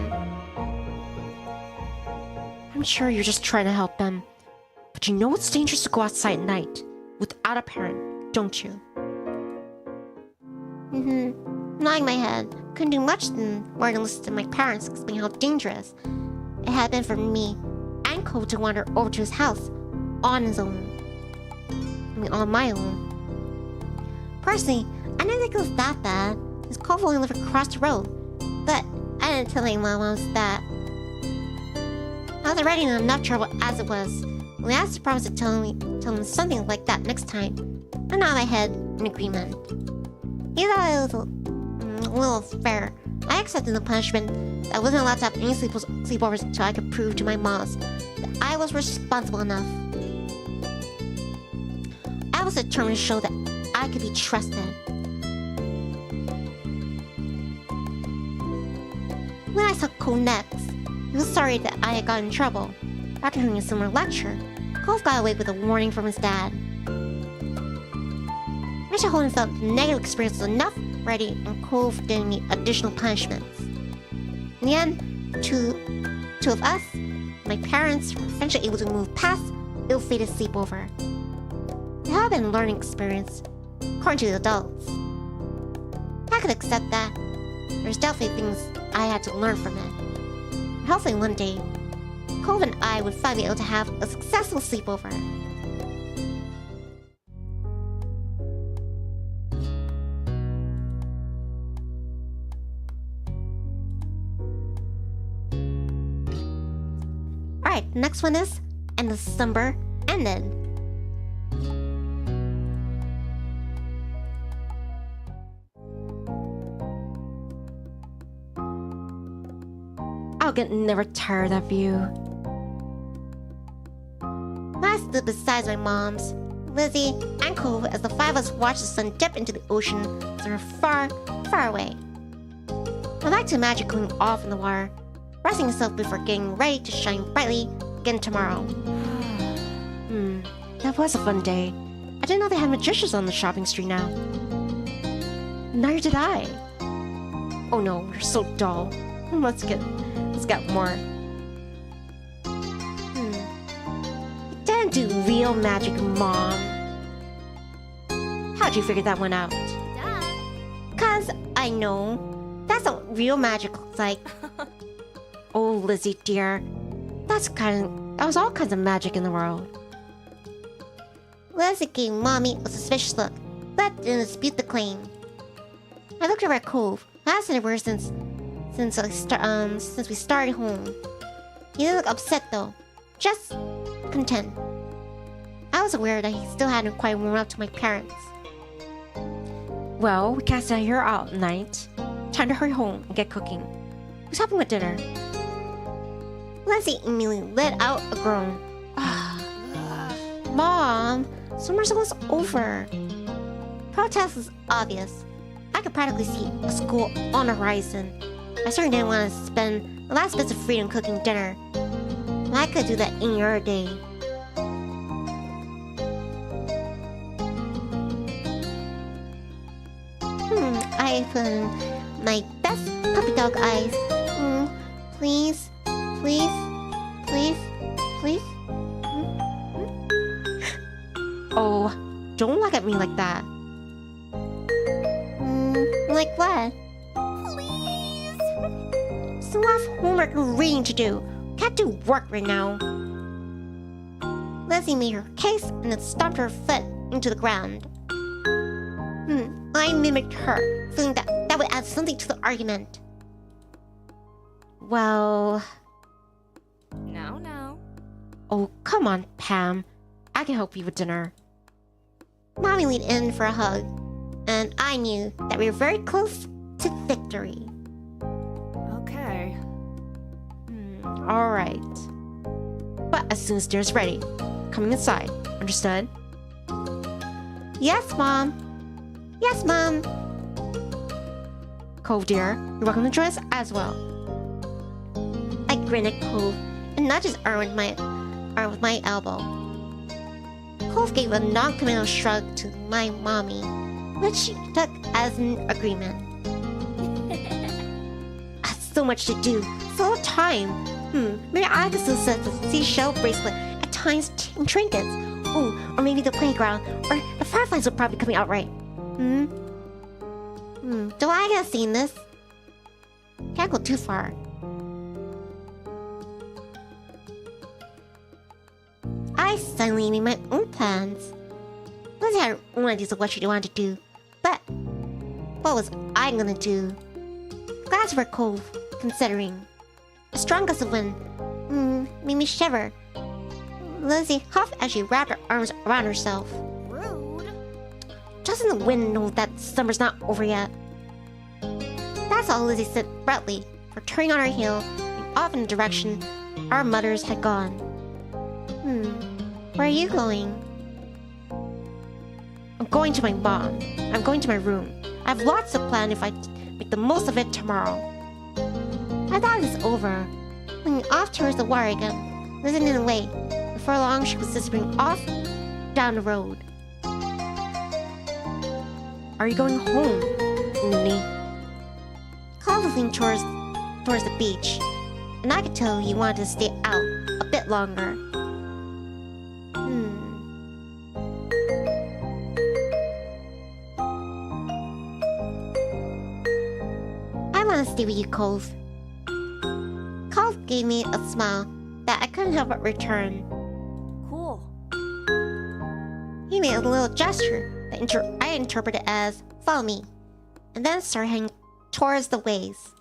Speaker 1: I'm sure you're just trying to help them. But you know it's dangerous to go outside at night without a parent, don't you?
Speaker 2: Nodding my head, couldn't do much more than listen to my parents explain how dangerous it had been for me and Cove to wander over to his house on his own. On my own. Personally, I didn't think it was that bad, since Cove only lived across the road. But I didn't tell my mom that. I was already in enough trouble as it was. When I asked to promise to tell him something like that next time, I nodded my head in agreement. He thought it was a little fair. I accepted the punishment that I wasn't allowed to have any sleepovers until I could prove to my moms that I was responsible enough. I was determined to show that I could be trusted. When I saw Cove next, he was sorry that I had gotten in trouble. After hearing a similar lecture, Cove got away with a warning from his dad. Mr. Holden felt the negative experience was enough already, and Cove didn't need additional punishments. In the end, two of us, my parents, were eventually able to move past ill-fated sleepover. It had been a learning experience, according to the adults. I could accept that. There's definitely things I had to learn from it. Hopefully one day, Cove and I would finally be able to have a successful sleepover. Alright, the next one is, and the December ended.
Speaker 1: I'll get never tired of you.
Speaker 2: I stood beside my moms, Lizzie, and Cove as the five of us watched the sun dip into the ocean as we were far, far away. I like to imagine cooling off in the water, resting yourself before getting ready to shine brightly again tomorrow.
Speaker 1: That was a fun day. I didn't know they had magicians on the shopping street now. Neither did I. Oh no, we're so dull. Let's get more.
Speaker 2: You didn't do real magic, Mom.
Speaker 1: How'd you figure that one out?
Speaker 3: Duh.
Speaker 2: 'Cause I know. That's what real magic looks like.
Speaker 1: Oh, Lizzie dear. That was all kinds of magic in the world.
Speaker 2: Leslie gave Mommy a suspicious look, but didn't dispute the claim. I looked over at Cove. I hasn't seen her since we started home. He didn't look upset though, just content. I was aware that he still hadn't quite warmed up to my parents.
Speaker 1: Well, we can't stay here all night. Time to hurry home and get cooking. Who's helping with dinner?
Speaker 2: Leslie immediately let out a groan. Mom, summer's almost over. Protest was obvious. I could practically see a school on the horizon. I certainly didn't want to spend the last bits of freedom cooking dinner. I could do that any other day. I put in my best puppy dog eyes. Please, please, please, please.
Speaker 1: Oh, don't look at me like that.
Speaker 2: Like what?
Speaker 3: Please.
Speaker 2: Still have homework and reading to do. Can't do work right now. Leslie made her case and then stomped her foot into the ground. I mimicked her, feeling that would add something to the argument.
Speaker 1: Well...
Speaker 4: No.
Speaker 1: Oh, come on, Pam. I can help you with dinner.
Speaker 2: Mommy leaned in for a hug, and I knew that we were very close to victory.
Speaker 4: Okay.
Speaker 1: Alright. But as soon as dinner's ready, coming inside. Understood?
Speaker 2: Yes, Mom. Yes, Mom.
Speaker 1: Cove, dear, you're welcome to join us as well.
Speaker 2: I grinned at Cove and nudged his arm with my elbow. Cove gave a non-committal shrug to my mommy, which she took as an agreement. So much to do, so little time. Maybe I could still set the seashell bracelet at times and trinkets. Oh, or maybe the playground, or the fireflies will probably coming out right. Do I get seen this? Can't go too far. I suddenly made my own plans. Lizzie had her own ideas of what she wanted to do, but what was I gonna do? Glad for Cove, considering. A strong gust of wind made me shiver. Lizzie huffed as she wrapped her arms around herself.
Speaker 3: Rude.
Speaker 2: Doesn't the wind know that summer's not over yet? That's all Lizzie said abruptly, for turning on her heel and off in the direction our mothers had gone. Where are you going?
Speaker 1: I'm going to my mom. I'm going to my room. I have lots to plan if I make the most of it tomorrow.
Speaker 2: I thought it was over. Looking off towards the water again, Lizzie didn't wait. Before long, she was disappearing off down the road.
Speaker 1: Are you going home, Nivni?
Speaker 2: Cove was leaning towards the beach, and I could tell he wanted to stay out a bit longer. I want to stay with you, Cove. Cove gave me a smile that I couldn't help but return.
Speaker 4: Cool.
Speaker 2: He made a little gesture that I interpreted as "follow me," and then started heading towards the waves.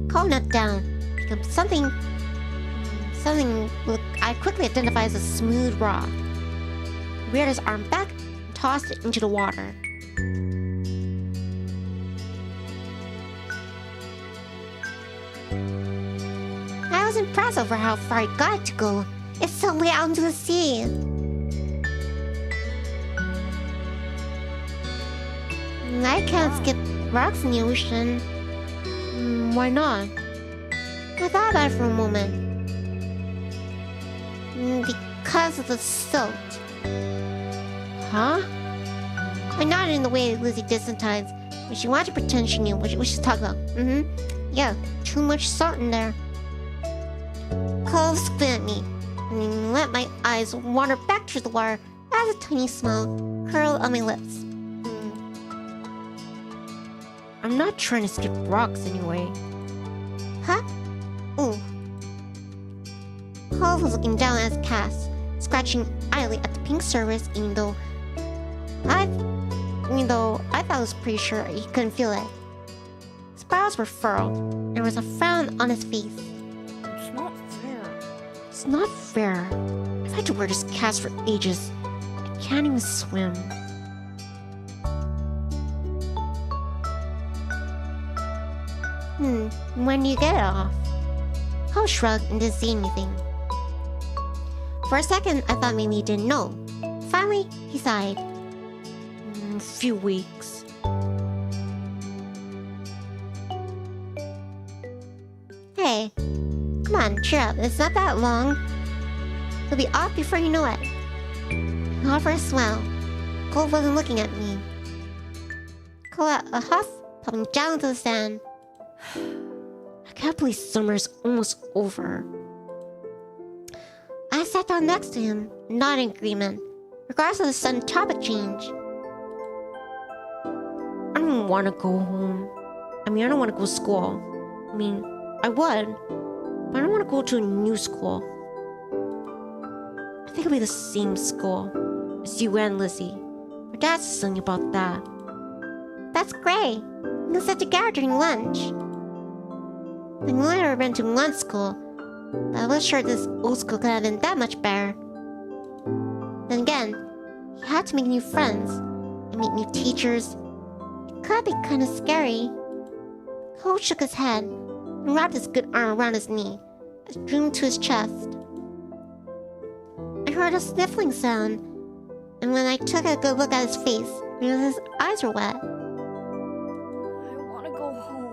Speaker 2: Cove knelt down, became something I quickly identified as a smooth rock. He reared his arm back and tossed it into the water. I was impressed over how far it got to go. It's so way out into the sea. I can't skip rocks in the ocean.
Speaker 1: Why not?
Speaker 2: I thought about it for a moment. Because of the silt.
Speaker 1: Huh?
Speaker 2: I nodded in the way Lizzie did sometimes when she wanted to pretend she knew what she was talking about. Yeah, too much salt in there. Cove spit at me and let my eyes wander back to the water as a tiny smile curled on my lips.
Speaker 1: I'm not trying to skip rocks anyway.
Speaker 2: Huh? Ooh. was looking down at his cast, scratching idly at the pink surface, even though I thought I was pretty sure he couldn't feel it. His brows were furrowed, and there was a frown on his face.
Speaker 4: It's not fair.
Speaker 2: It's not fair. I've had to wear this cast for ages. I can't even swim. When do you get it off? Cole shrugged and didn't say anything. For a second, I thought maybe he didn't know. Finally, he sighed.
Speaker 1: A few weeks.
Speaker 2: Hey, come on, cheer up. It's not that long. It'll be off before you know it. I offered a smile. Cole wasn't looking at me. Cole let a huff, popping down to the sand.
Speaker 1: I can't believe summer's almost over.
Speaker 2: I sat down next to him, nodding in agreement, regardless of the sudden topic change.
Speaker 1: I don't want to go home. I don't want to go to school. I would, but I don't want to go to a new school. I think it'll be the same school as you and Lizzie. My dad said something about that.
Speaker 2: That's great. We can sit together during lunch. I've only ever been to one school, but I was sure this old school could have been that much better. Then again, you had to make new friends and meet new teachers. It could be kind of scary. Cole shook his head and wrapped his good arm around his knee as it drew him to his chest. I heard a sniffling sound, and when I took a good look at his face, I realized his eyes were wet.
Speaker 4: I want to go home.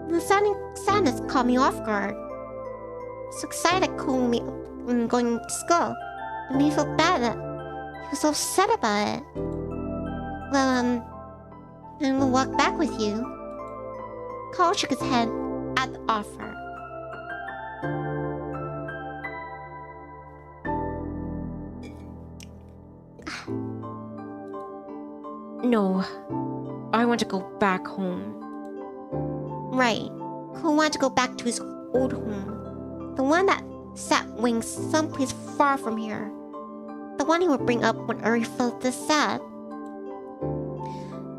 Speaker 2: The sudden sadness caught me off guard. So excited Cole me when going to school, it made me feel bad that he was so upset about it. Well, I'm gonna walk back with you. Cole shook his head at the offer.
Speaker 1: No, I want to go back home.
Speaker 2: Right. Cole wanted to go back to his old home. The one that sat wings someplace far from here. The one he would bring up whenever he felt this sad.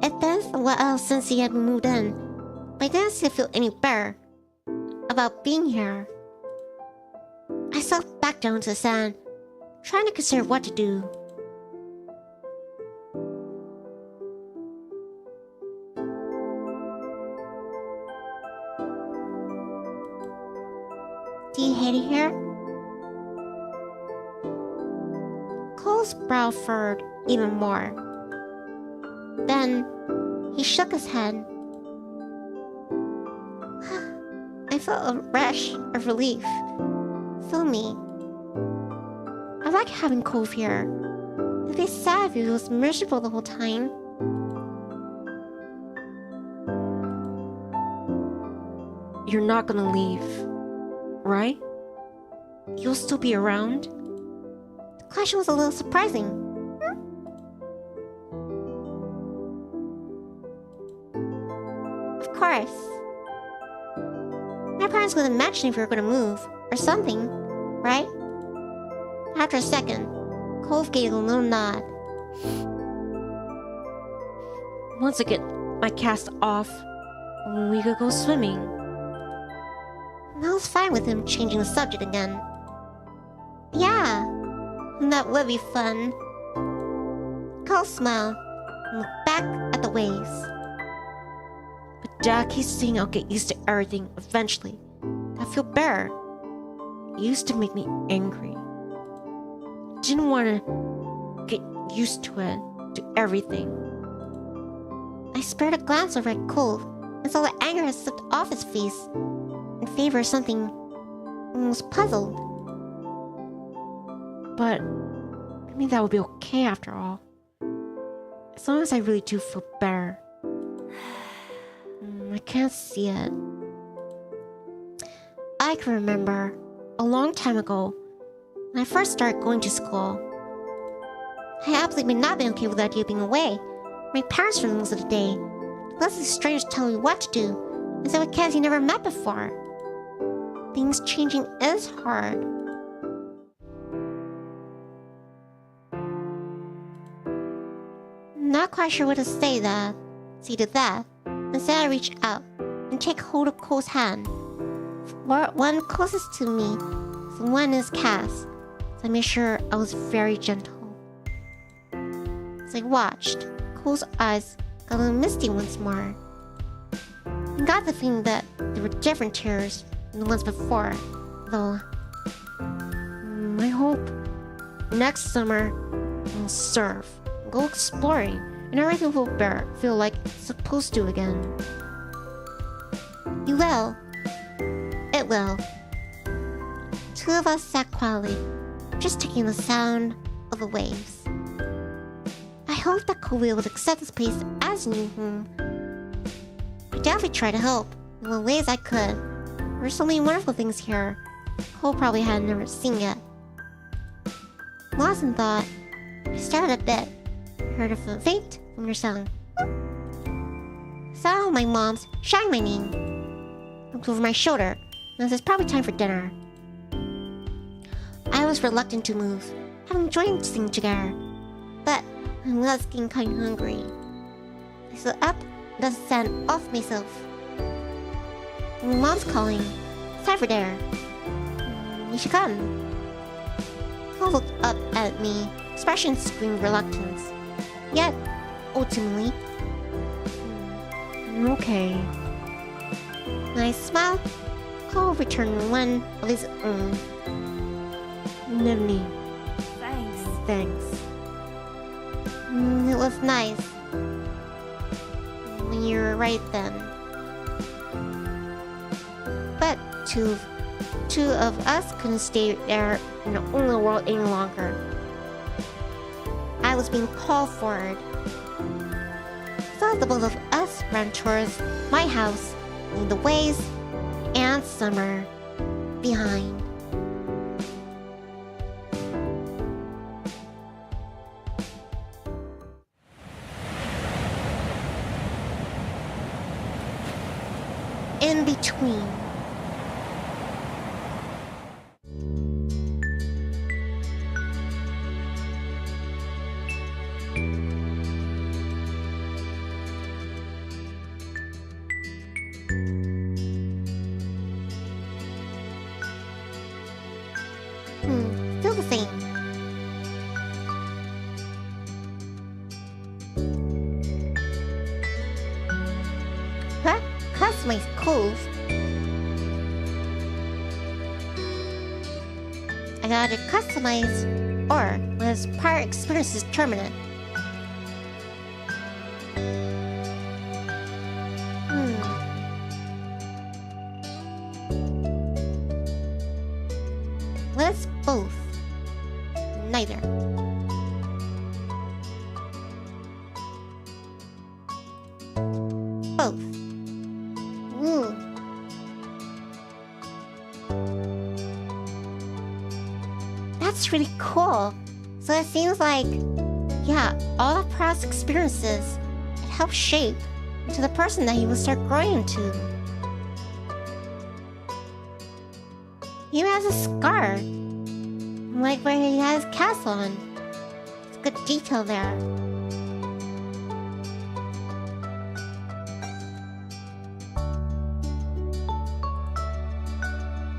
Speaker 2: It been a while since he had moved in, but I didn't still feel any better about being here. I settled back down to the sand, trying to consider what to do. Do you hate it here? Cole's brow furrowed even more. Then he shook his head. I felt a rush of relief fill me. I like having Cove here. It'd be sad if he was miserable the whole time.
Speaker 1: You're not gonna leave, right? You'll still be around?
Speaker 2: The question was a little surprising. Of course. My parents would imagine if we were going to move, or something, right? After a second, Cove gave a little nod.
Speaker 1: Once I get my cast off, we could go swimming.
Speaker 2: And I was fine with him changing the subject again. Yeah, that would be fun. Cole smiled and looked back at the waves.
Speaker 1: But Dad keeps saying I'll get used to everything eventually. I feel better. It used to make me angry. I didn't want to get used to it, to everything.
Speaker 2: I spared a glance over at Cove and saw the anger had slipped off his face in favor of something and was puzzled.
Speaker 1: But that would be okay after all. As long as I really do feel better. I can't see it.
Speaker 2: I can remember a long time ago when I first started going to school. I absolutely would not be okay with the idea of being away. My parents for most of the day. Leslie strangers telling me what to do Is it with kids you never met before? Things changing is hard. Not quite sure what to say to that. Instead, I reach out and take hold of Cole's hand. One closest to me, the one is Cass. So I made sure I was very gentle. As I watched, Cole's eyes got a little misty once more. I got the feeling that there were different tears than the ones before, though. I hope next summer I'll surf, go exploring, and everything will feel like it's supposed to again. You will. It will. Two of us sat quietly, just taking the sound of the waves. I hope that Cove would accept this place as a new home. I definitely tried to help in the ways I could. There were so many wonderful things here Cole probably had never seen yet. Lost in thought, I started a bit. Heard a faint familiar sound. Saw my mom's shouting my name. Looked over my shoulder, and it's probably time for dinner. I was reluctant to move, having joined things together, but I was getting kind of hungry. I stood up and dusted the sand off myself. My mom's calling. It's time for dinner. You should come. Cole looked up at me, expressing screaming reluctance. Yet, ultimately, okay. When I smiled, Cole returned one of his own. Nivni. Thanks. It was nice. When you were right then. But two of us couldn't stay there in the only world any longer. I was being called forward. So the both of us ran towards my house, leaving the waves and summer behind. In between. Still the same. Huh? Customized Cove. I got it customized, or when its prior experience is terminate. Let's both. Neither. Both. Ooh. That's really cool. So it seems like, yeah, all the past experiences, it helps shape into the person that he will start growing into. He even has a scar, like where he has cast on. It's good detail there.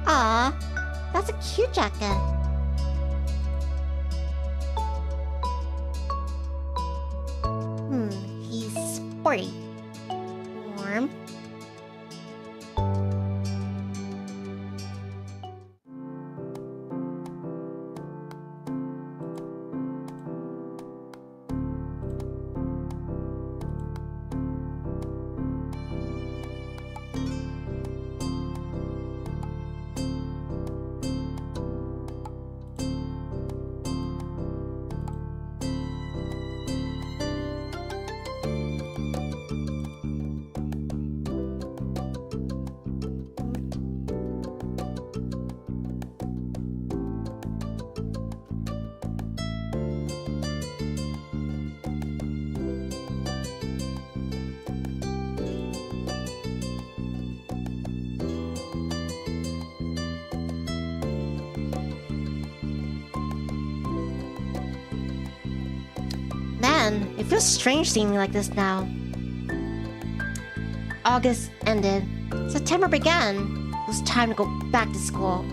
Speaker 2: Aw, that's a cute jacket. He's sporty. Warm.
Speaker 1: again, it feels strange seeing me like this now. August ended. September began. It was time to go back to school.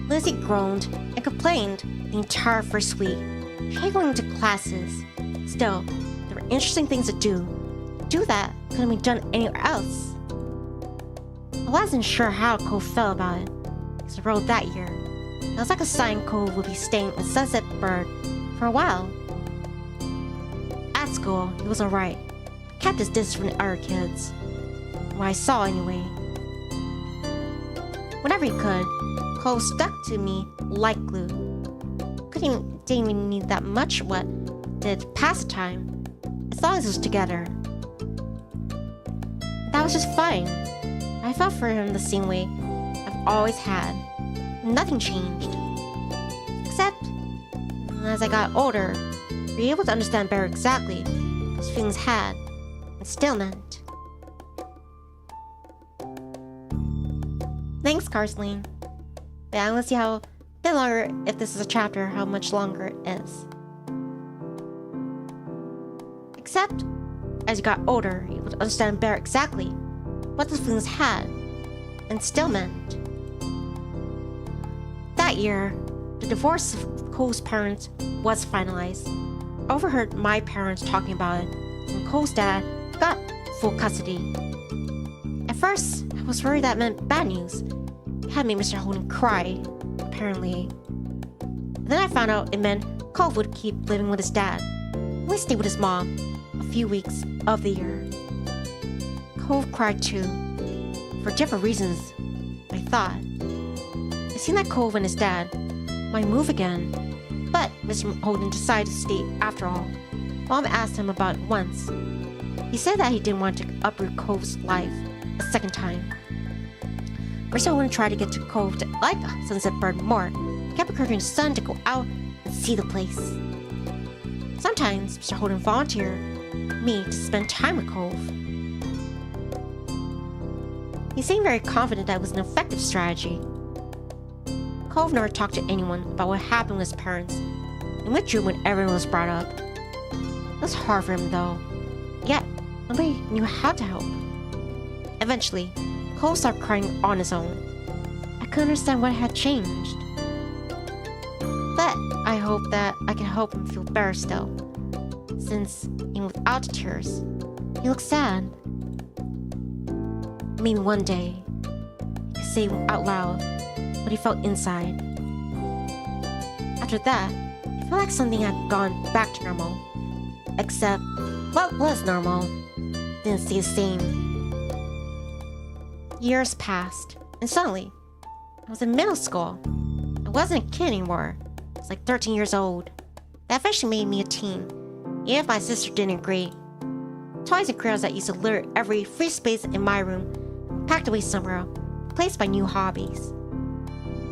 Speaker 1: Lizzie groaned and complained the entire first week. She hated going to classes. Still, there were interesting things to do. To do that couldn't be done anywhere else. I wasn't sure how Cove felt about it, because the road that year, it was like a sign Cove would be staying with Sunset Bird for a while. At school, he was alright. Kept his distance from the other kids. What I saw anyway. Whenever he could, Cove stuck to me like glue. Didn't even need that much what did to pass the time, as long as it was together. That was just fine. I felt for him the same way I've always had. Nothing changed. Except, as I got older, be able to understand better exactly what those feelings had and still meant. Thanks, Carsleen. Yeah, let's see how a bit longer, if this is a chapter, how much longer it is. Except, as you got older, you would understand better exactly what those feelings had and still meant. That year, the divorce of Cole's parents was finalized. I overheard my parents talking about it, and Cole's dad got full custody. At first, I was worried that meant bad news. It had made Mr. Holden cry, apparently. Then I found out it meant Cove would keep living with his dad, only stay with his mom a few weeks of the year. Cove cried too, for different reasons, I thought. It seemed like Cove and his dad might move again, but Mr. Holden decided to stay after all. Mom asked him about it once. He said that he didn't want to uproot Cove's life a second time. Mr. Holden tried to get to Cove to like Sunset Bird more, kept encouraging his son to go out and see the place. Sometimes Mr. Holden volunteered me to spend time with Cove. He seemed very confident that it was an effective strategy. Cove never talked to anyone about what happened with his parents, and withdrew when everyone was brought up. It was hard for him though, yet nobody knew how to help. Eventually, Cove stopped crying on his own. I couldn't understand what had changed. But I hope that I can help him feel better still, since even without the tears, he looked sad. Maybe one day, he could say out loud what he felt inside. After that, it felt like something had gone back to normal. Except, what was normal didn't stay the same. Years passed, and suddenly, I was in middle school. I wasn't a kid anymore. I was like 13 years old. That officially made me a teen, even if my sister didn't agree. Toys and crayons that used to litter every free space in my room packed away somewhere, replaced by new hobbies.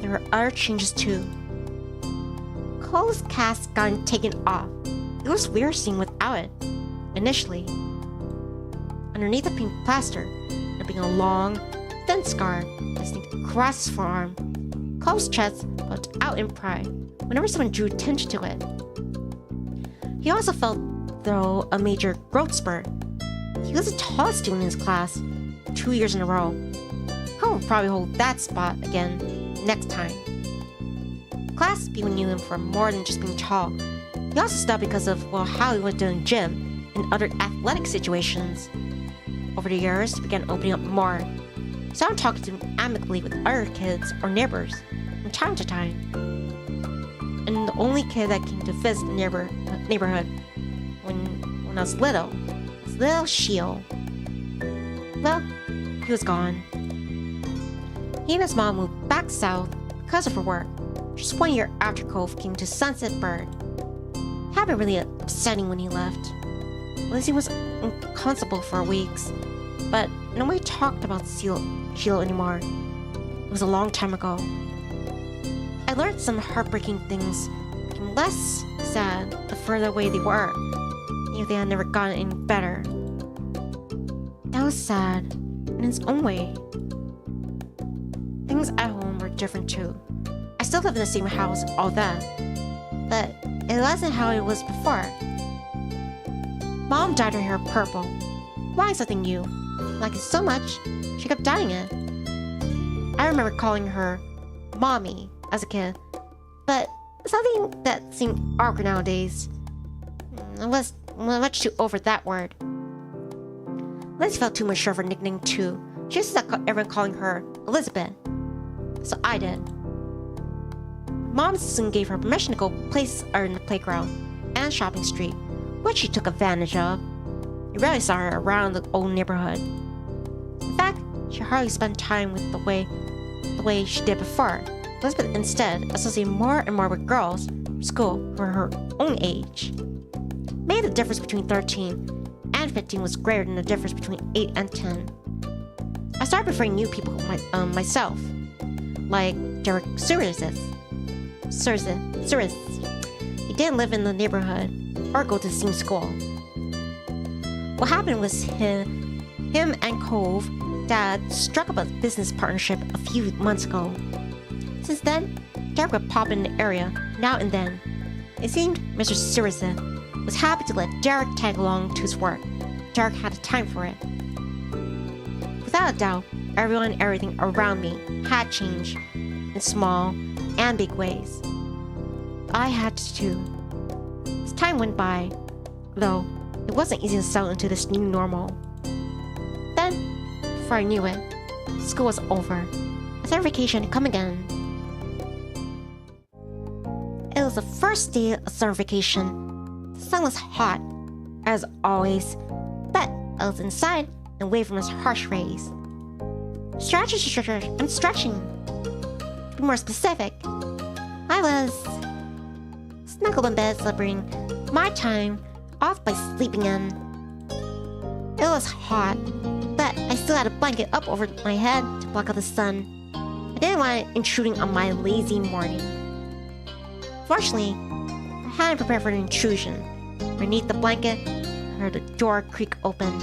Speaker 1: There were other changes too. Cove's cast got taken off. It was weird seeing without it, initially. Underneath the pink plaster, there being a long, thin scar that snaked across his forearm. Cove's chest puffed out in pride whenever someone drew attention to it. He also felt, though, a major growth spurt. He was the tallest student in his class, 2 years in a row. Cove would probably hold that spot again next time. Class people knew him for more than just being tall. He also stopped because of, well, how he was doing gym and other athletic situations. Over the years, he began opening up more. He started talking to him amicably with other kids or neighbors from time to time. And the only kid that came to visit the neighborhood when I was little was little Shio. Well, he was gone. He and his mom moved back south because of her work, just 1 year after Cove came to Sunset Bird. It had been really upsetting when he left. Lizzie was inconsolable for weeks, but nobody talked about Shio anymore. It was a long time ago. I learned some heartbreaking things became less sad the further away they were, even if they had never gotten any better. That was sad in its own way. Things at home were different too. I still lived in the same house, all that, but It wasn't how it was before. Mom dyed her hair purple. Why something new? Like it so much, she kept dyeing it. I remember calling her Mommy as a kid, but something that seemed awkward nowadays. I was much too over that word. Liz felt too much of her nickname too. She used to everyone calling her Elizabeth. So I did. Mom soon gave her permission to go places in the playground and shopping street, which she took advantage of. You rarely saw her around the old neighborhood. In fact, she hardly spent time with the way she did before. Elizabeth instead associated more and more with girls from school who were her own age. Maybe the difference between 13 and 15 was greater than the difference between 8 and 10. I started preferring new people myself, like Derek Suris. He didn't live in the neighborhood or go to the same school. What happened was him and Cove, Dad, struck up a business partnership a few months ago. Since then, Derek would pop in the area now and then. It seemed Mr. Suris was happy to let Derek tag along to his work. Derek had the time for it. Without a doubt, everyone and everything around me had changed in small and big ways. I had to too. As time went by, though, it wasn't easy to settle into this new normal. Then, before I knew it, school was over. Summer vacation had come again. It was the first day of summer vacation. The sun was hot, as always, but I was inside and away from its harsh rays. I'm stretching. To be more specific, I was snuggled in bed celebrating my time off by sleeping in. It was hot, but I still had a blanket up over my head to block out the sun. I didn't want it intruding on my lazy morning. Fortunately, I hadn't prepared for an intrusion. Beneath the blanket, I heard the door creak open.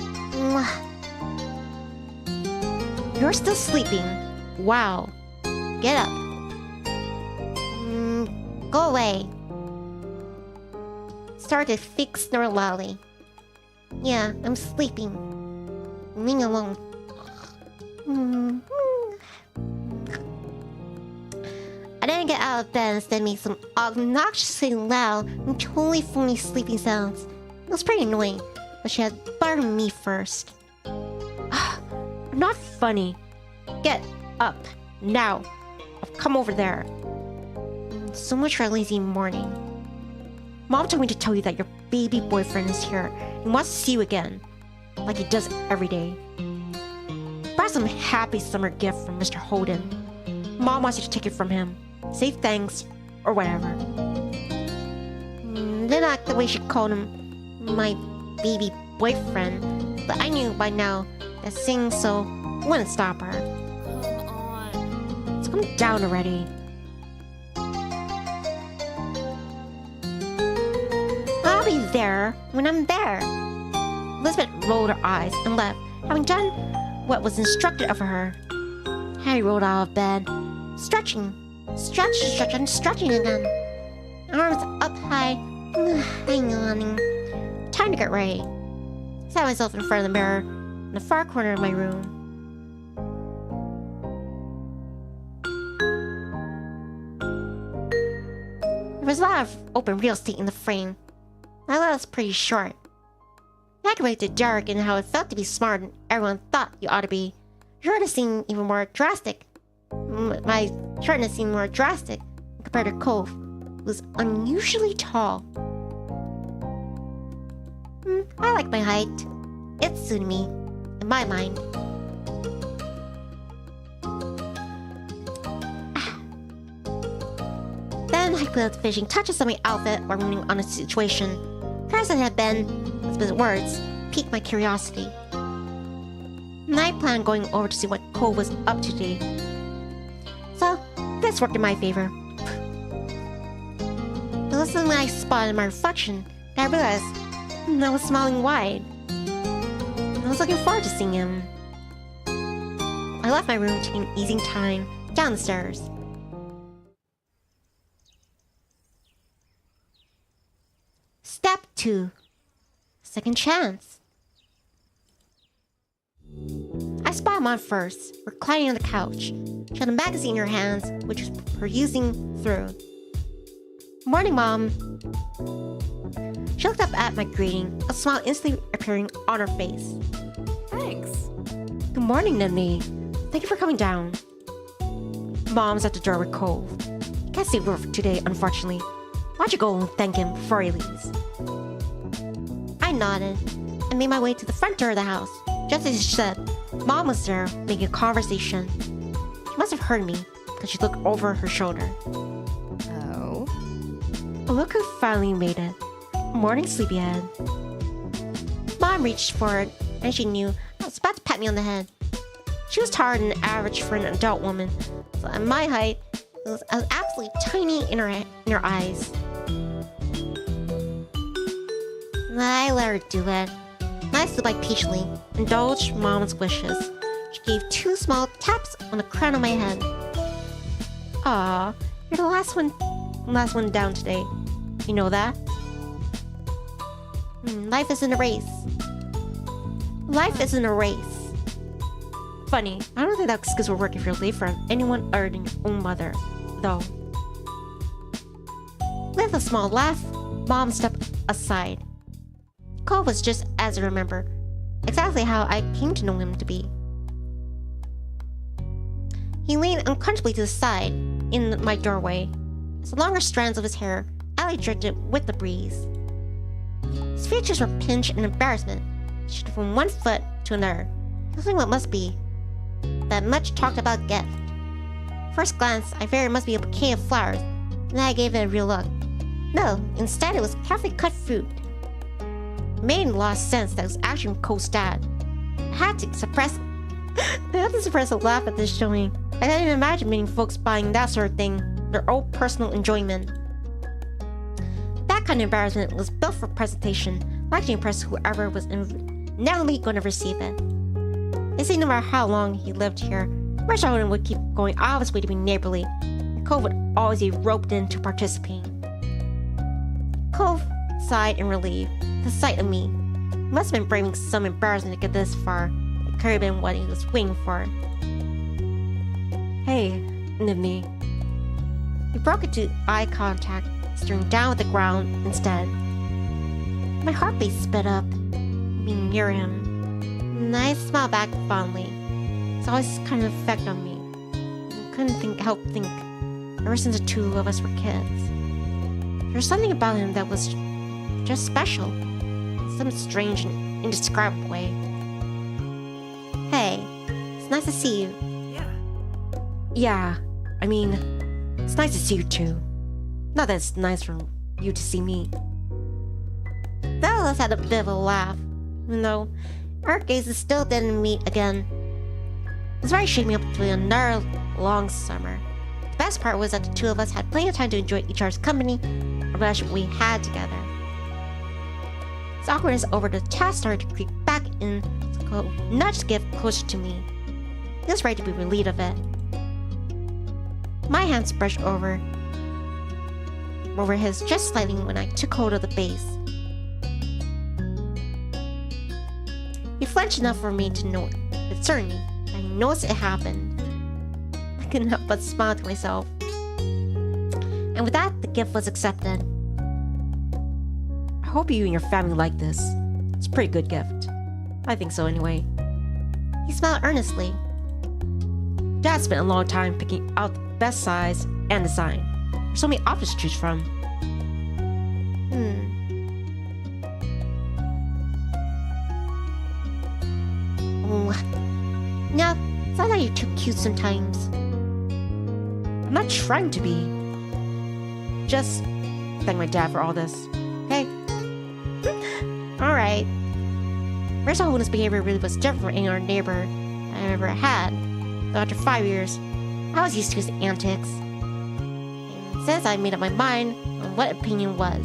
Speaker 1: You're still sleeping? Wow. Get up. Go away. Started to fake snore loudly. Yeah, I'm sleeping. Leave me alone. I didn't get out of bed and instead made some obnoxiously loud and totally phony sleeping sounds. It was pretty annoying, but she had burned me first. Not funny. Get up. Now. I've come over there. So much for a lazy morning. Mom told me to tell you that your baby boyfriend is here and wants to see you again. Like he does every day. Brought some happy summer gift from Mr. Holden. Mom wants you to take it from him. Say thanks, or whatever. Didn't act the way she called him my baby boyfriend, but I knew by now that saying so wouldn't stop her.
Speaker 3: Come on.
Speaker 1: So calm down already. I'll be there when I'm there. Elizabeth rolled her eyes and left, having done what was instructed of her. Harry rolled out of bed, stretching again. Arms up high, I'm yawning. Time to get ready. Sat myself in front of the mirror in the far corner of my room. There was a lot of open real estate in the frame. My lot was pretty short. I could relate to Derek and how it felt to be smart and everyone thought you ought to be. Sure to seem even more drastic. My shortness seemed more drastic compared to Cove, who was unusually tall. I like my height. It suited me, in my mind. Then I put out the finishing touches on my outfit while ruminating on the situation. As it had been, Elizabeth's words piqued my curiosity. And I planned on going over to see what Cove was up to today. So, this worked in my favor. It was when I spotted my reflection that I realized I was smiling wide. I was looking forward to seeing him. I left my room, taking easing time down the stairs.
Speaker 2: too. Second chance. I spot Mom first, reclining on the couch. She had a magazine in her hands, which was perusing through. Morning, Mom. She looked up at my greeting, a smile instantly appearing on her face.
Speaker 3: Thanks.
Speaker 1: Good morning, Nivni. Thank you for coming down. Mom's at the door with Cove. He can't stay over today, unfortunately. Why don't you go and thank him before he leaves?
Speaker 2: I nodded and made my way to the front door of the house. Just as she said, Mom was there making a conversation. She must have heard me because she looked over her shoulder.
Speaker 3: Oh?
Speaker 1: Oh, look who finally made it. Morning, sleepyhead.
Speaker 2: Mom reached forward and she knew I was about to pat me on the head. She was taller than average for an adult woman, so at my height, I was absolutely tiny in her eyes. I let her do it. I stood by patiently, indulged Mom's wishes. She gave 2 small taps on the crown of my head.
Speaker 1: Aw, you're the last one down today. You know that?
Speaker 2: Life isn't a race. Life isn't a race.
Speaker 1: Funny, I don't think that excuse will work if you're late for anyone other than your own mother, though.
Speaker 2: With a small laugh, Mom stepped aside. Cole was just as I remember, exactly how I came to know him to be. He leaned uncomfortably to the side in my doorway, as the longer strands of his hair alley drifted with the breeze. His features were pinched in embarrassment, shifted from one foot to another, using what must be that much talked about gift. First glance, I figured it must be a bouquet of flowers, and then I gave it a real look. No, instead it was carefully cut fruit. It made a lot of sense that it was actually from Cole's dad. I had to suppress a laugh at this showing. I can't even imagine many folks buying that sort of thing for their own personal enjoyment. That kind of embarrassment was built for presentation, likely to impress whoever was inevitably going to receive it. They say no matter how long he lived here, Mr. Holden would keep going out of his way to be neighborly, and Cove would always be roped in to participating. Cove sighed in relief at the sight of me. He must have been braving some embarrassment to get this far. It could have been what he was waiting for.
Speaker 1: Hey, Nivni.
Speaker 2: We broke into eye contact, staring down at the ground instead. My heartbeat sped up, being near him. And I smiled back fondly. It's always kind of effect on me. I couldn't help think, ever since the 2 of us were kids. There was something about him that was just special, in some strange and indescribable way. Hey, it's nice to see you.
Speaker 1: Yeah, I mean, it's nice to see you too. Not that it's nice for you to see me.
Speaker 2: The of us had a bit of a laugh, even though our gazes still didn't meet again. It was very shaping up to another long summer. The best part was that the 2 of us had plenty of time to enjoy each other's company and the relationship we had together. As awkwardness over, the chat started to creep back in, so nudged the gift closer to me. He was ready to be relieved of it. My hands brushed over his just slightly when I took hold of the base. He flinched enough for me to know it, but certainly, I noticed it happened. I couldn't help but smile to myself. And with that, the gift was accepted.
Speaker 1: I hope you and your family like this. It's a pretty good gift. I think so anyway.
Speaker 2: He smiled earnestly.
Speaker 1: Dad spent a long time picking out the best size and design. There's so many options to choose from.
Speaker 2: No, sounds like you're too cute sometimes.
Speaker 1: I'm not trying to be. Just thank my dad for all this. Okay?
Speaker 2: Alright. Mr. Holden's behavior really was different from any other neighbor I ever had. Though after 5 years, I was used to his antics. And since I made up my mind on what opinion was.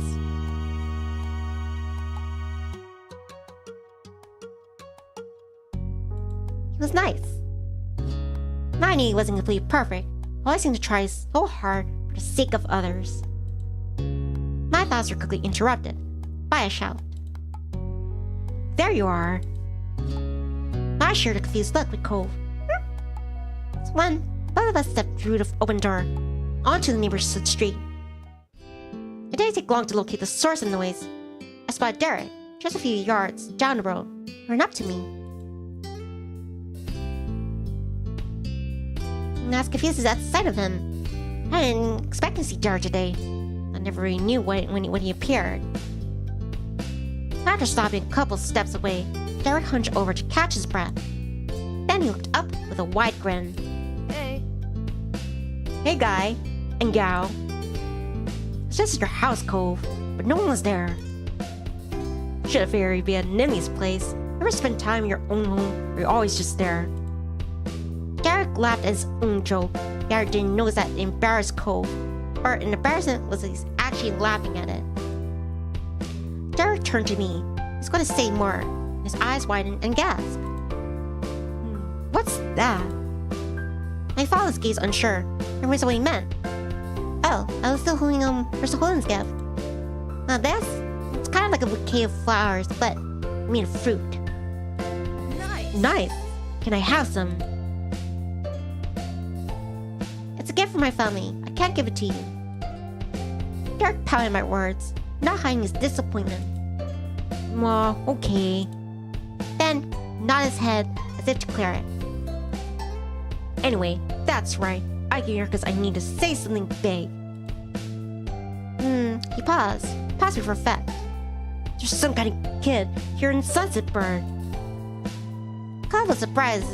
Speaker 2: He was nice. I knew he wasn't completely perfect, but I seemed to try so hard for the sake of others. My thoughts were quickly interrupted by a shout. There you are. I shared a confused look with Cove. So when both of us stepped through the open door onto the neighbor's street. It didn't take long to locate the source of the noise. I spotted Derek just a few yards down the road, run up to me. And I was confused at the sight of him. I didn't expect to see Derek today. I never really knew when he appeared. After stopping a couple steps away, Derek hunched over to catch his breath. Then he looked up with a wide grin.
Speaker 4: Hey.
Speaker 2: Hey, guy and gal. It's just at your house, Cove, but no one was there. Should have figured you'd be at Nivni's place. Ever spend time in your own home, or you're always just there? Derek laughed at his own joke. Derek didn't notice that it embarrassed Cove, or an embarrassment was he's actually laughing at it. Derek turned to me. He's going to say more. His eyes widened and gasped. What's that? I followed his gaze unsure, and realized what he meant. Oh, I was still holding Mr. Holden's gift. Now this, it's kind of like a bouquet of flowers, but made of fruit.
Speaker 4: Nice.
Speaker 2: Nice. Can I have some? It's a gift from my family. I can't give it to you. Derek pouted my words, not hiding his disappointment. Well, okay. Then nodded his head as if to clear it. Anyway, that's right. I came here because I need to say something big. He paused before effect. There's some kind of kid here in Sunset Bird. Cove was surprised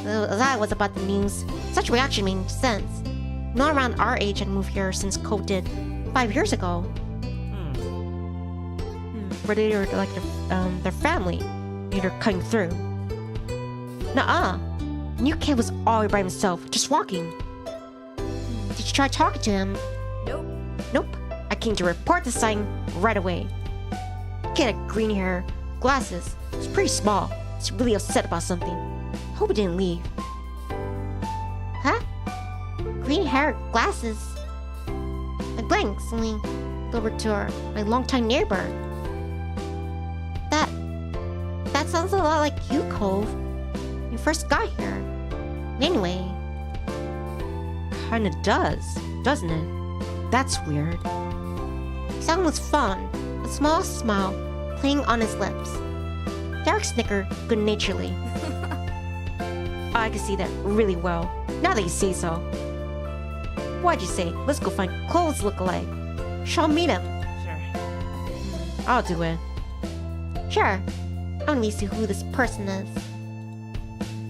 Speaker 2: as I was about the news. Such reaction made sense. No one around our age had moved here since Cove did 5 years ago. Were they like their family? Maybe they're coming through. Nuh-uh. The new kid was all by himself, just walking. Did you try talking to him? Nope. I came to report the sighting right away. The kid had green hair, glasses. He was pretty small. He's really upset about something. Hope he didn't leave. Huh? Green hair, glasses. I blinked, suddenly over to my longtime neighbor. That sounds a lot like you, Cove. When you first got here. Anyway. Kinda does, doesn't it? That's weird. His song was fun, a small smile playing on his lips. Derek snickered good-naturedly. I can see that really well, now that you say so. What'd you say? Let's go find clothes look-alike. Shall meet him. Sure. I'll do it. Sure. I want to see who this person is.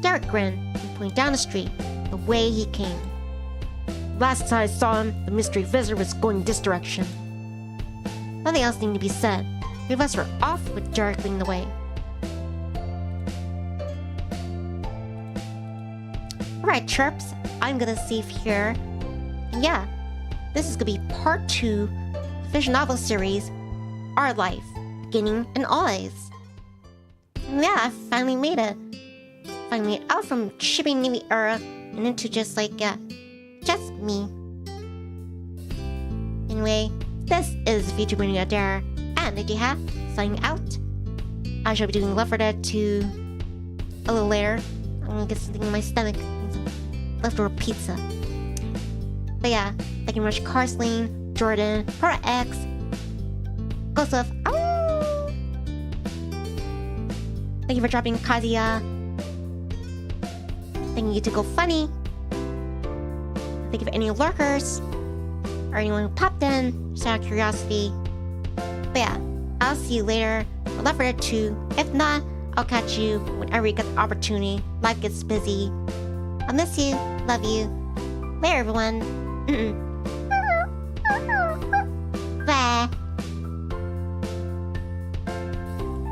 Speaker 2: Derek grinned and pointed down the street, the way he came. Last time I saw him, the mystery visitor was going this direction. Nothing else needed to be said. Three of us were off with Derek leading the way. Alright, chirps, I'm gonna save here. And yeah, this is gonna be part 2 of the visual novel series, Our Life, Beginning and Always. And yeah, I finally made it. Finally out from shipping in the era and into just just me. Anyway, this is Vtuber Nivni Adair and Michi signing out. I shall be doing Left 4 Dead 2 a little later. I'm gonna get something in my stomach. Some leftover pizza. But yeah, thank you very much, Carsleen, Jordan, Para X, Ghost of Thank you for dropping Kazuya. Thank you to Go Funny. Thank you for any lurkers or anyone who popped in, just out of curiosity. But yeah, I'll see you later for Left 4 Dead 2. If not, I'll catch you whenever you get the opportunity. Life gets busy. I'll miss you. Love you. Later, everyone. Bye.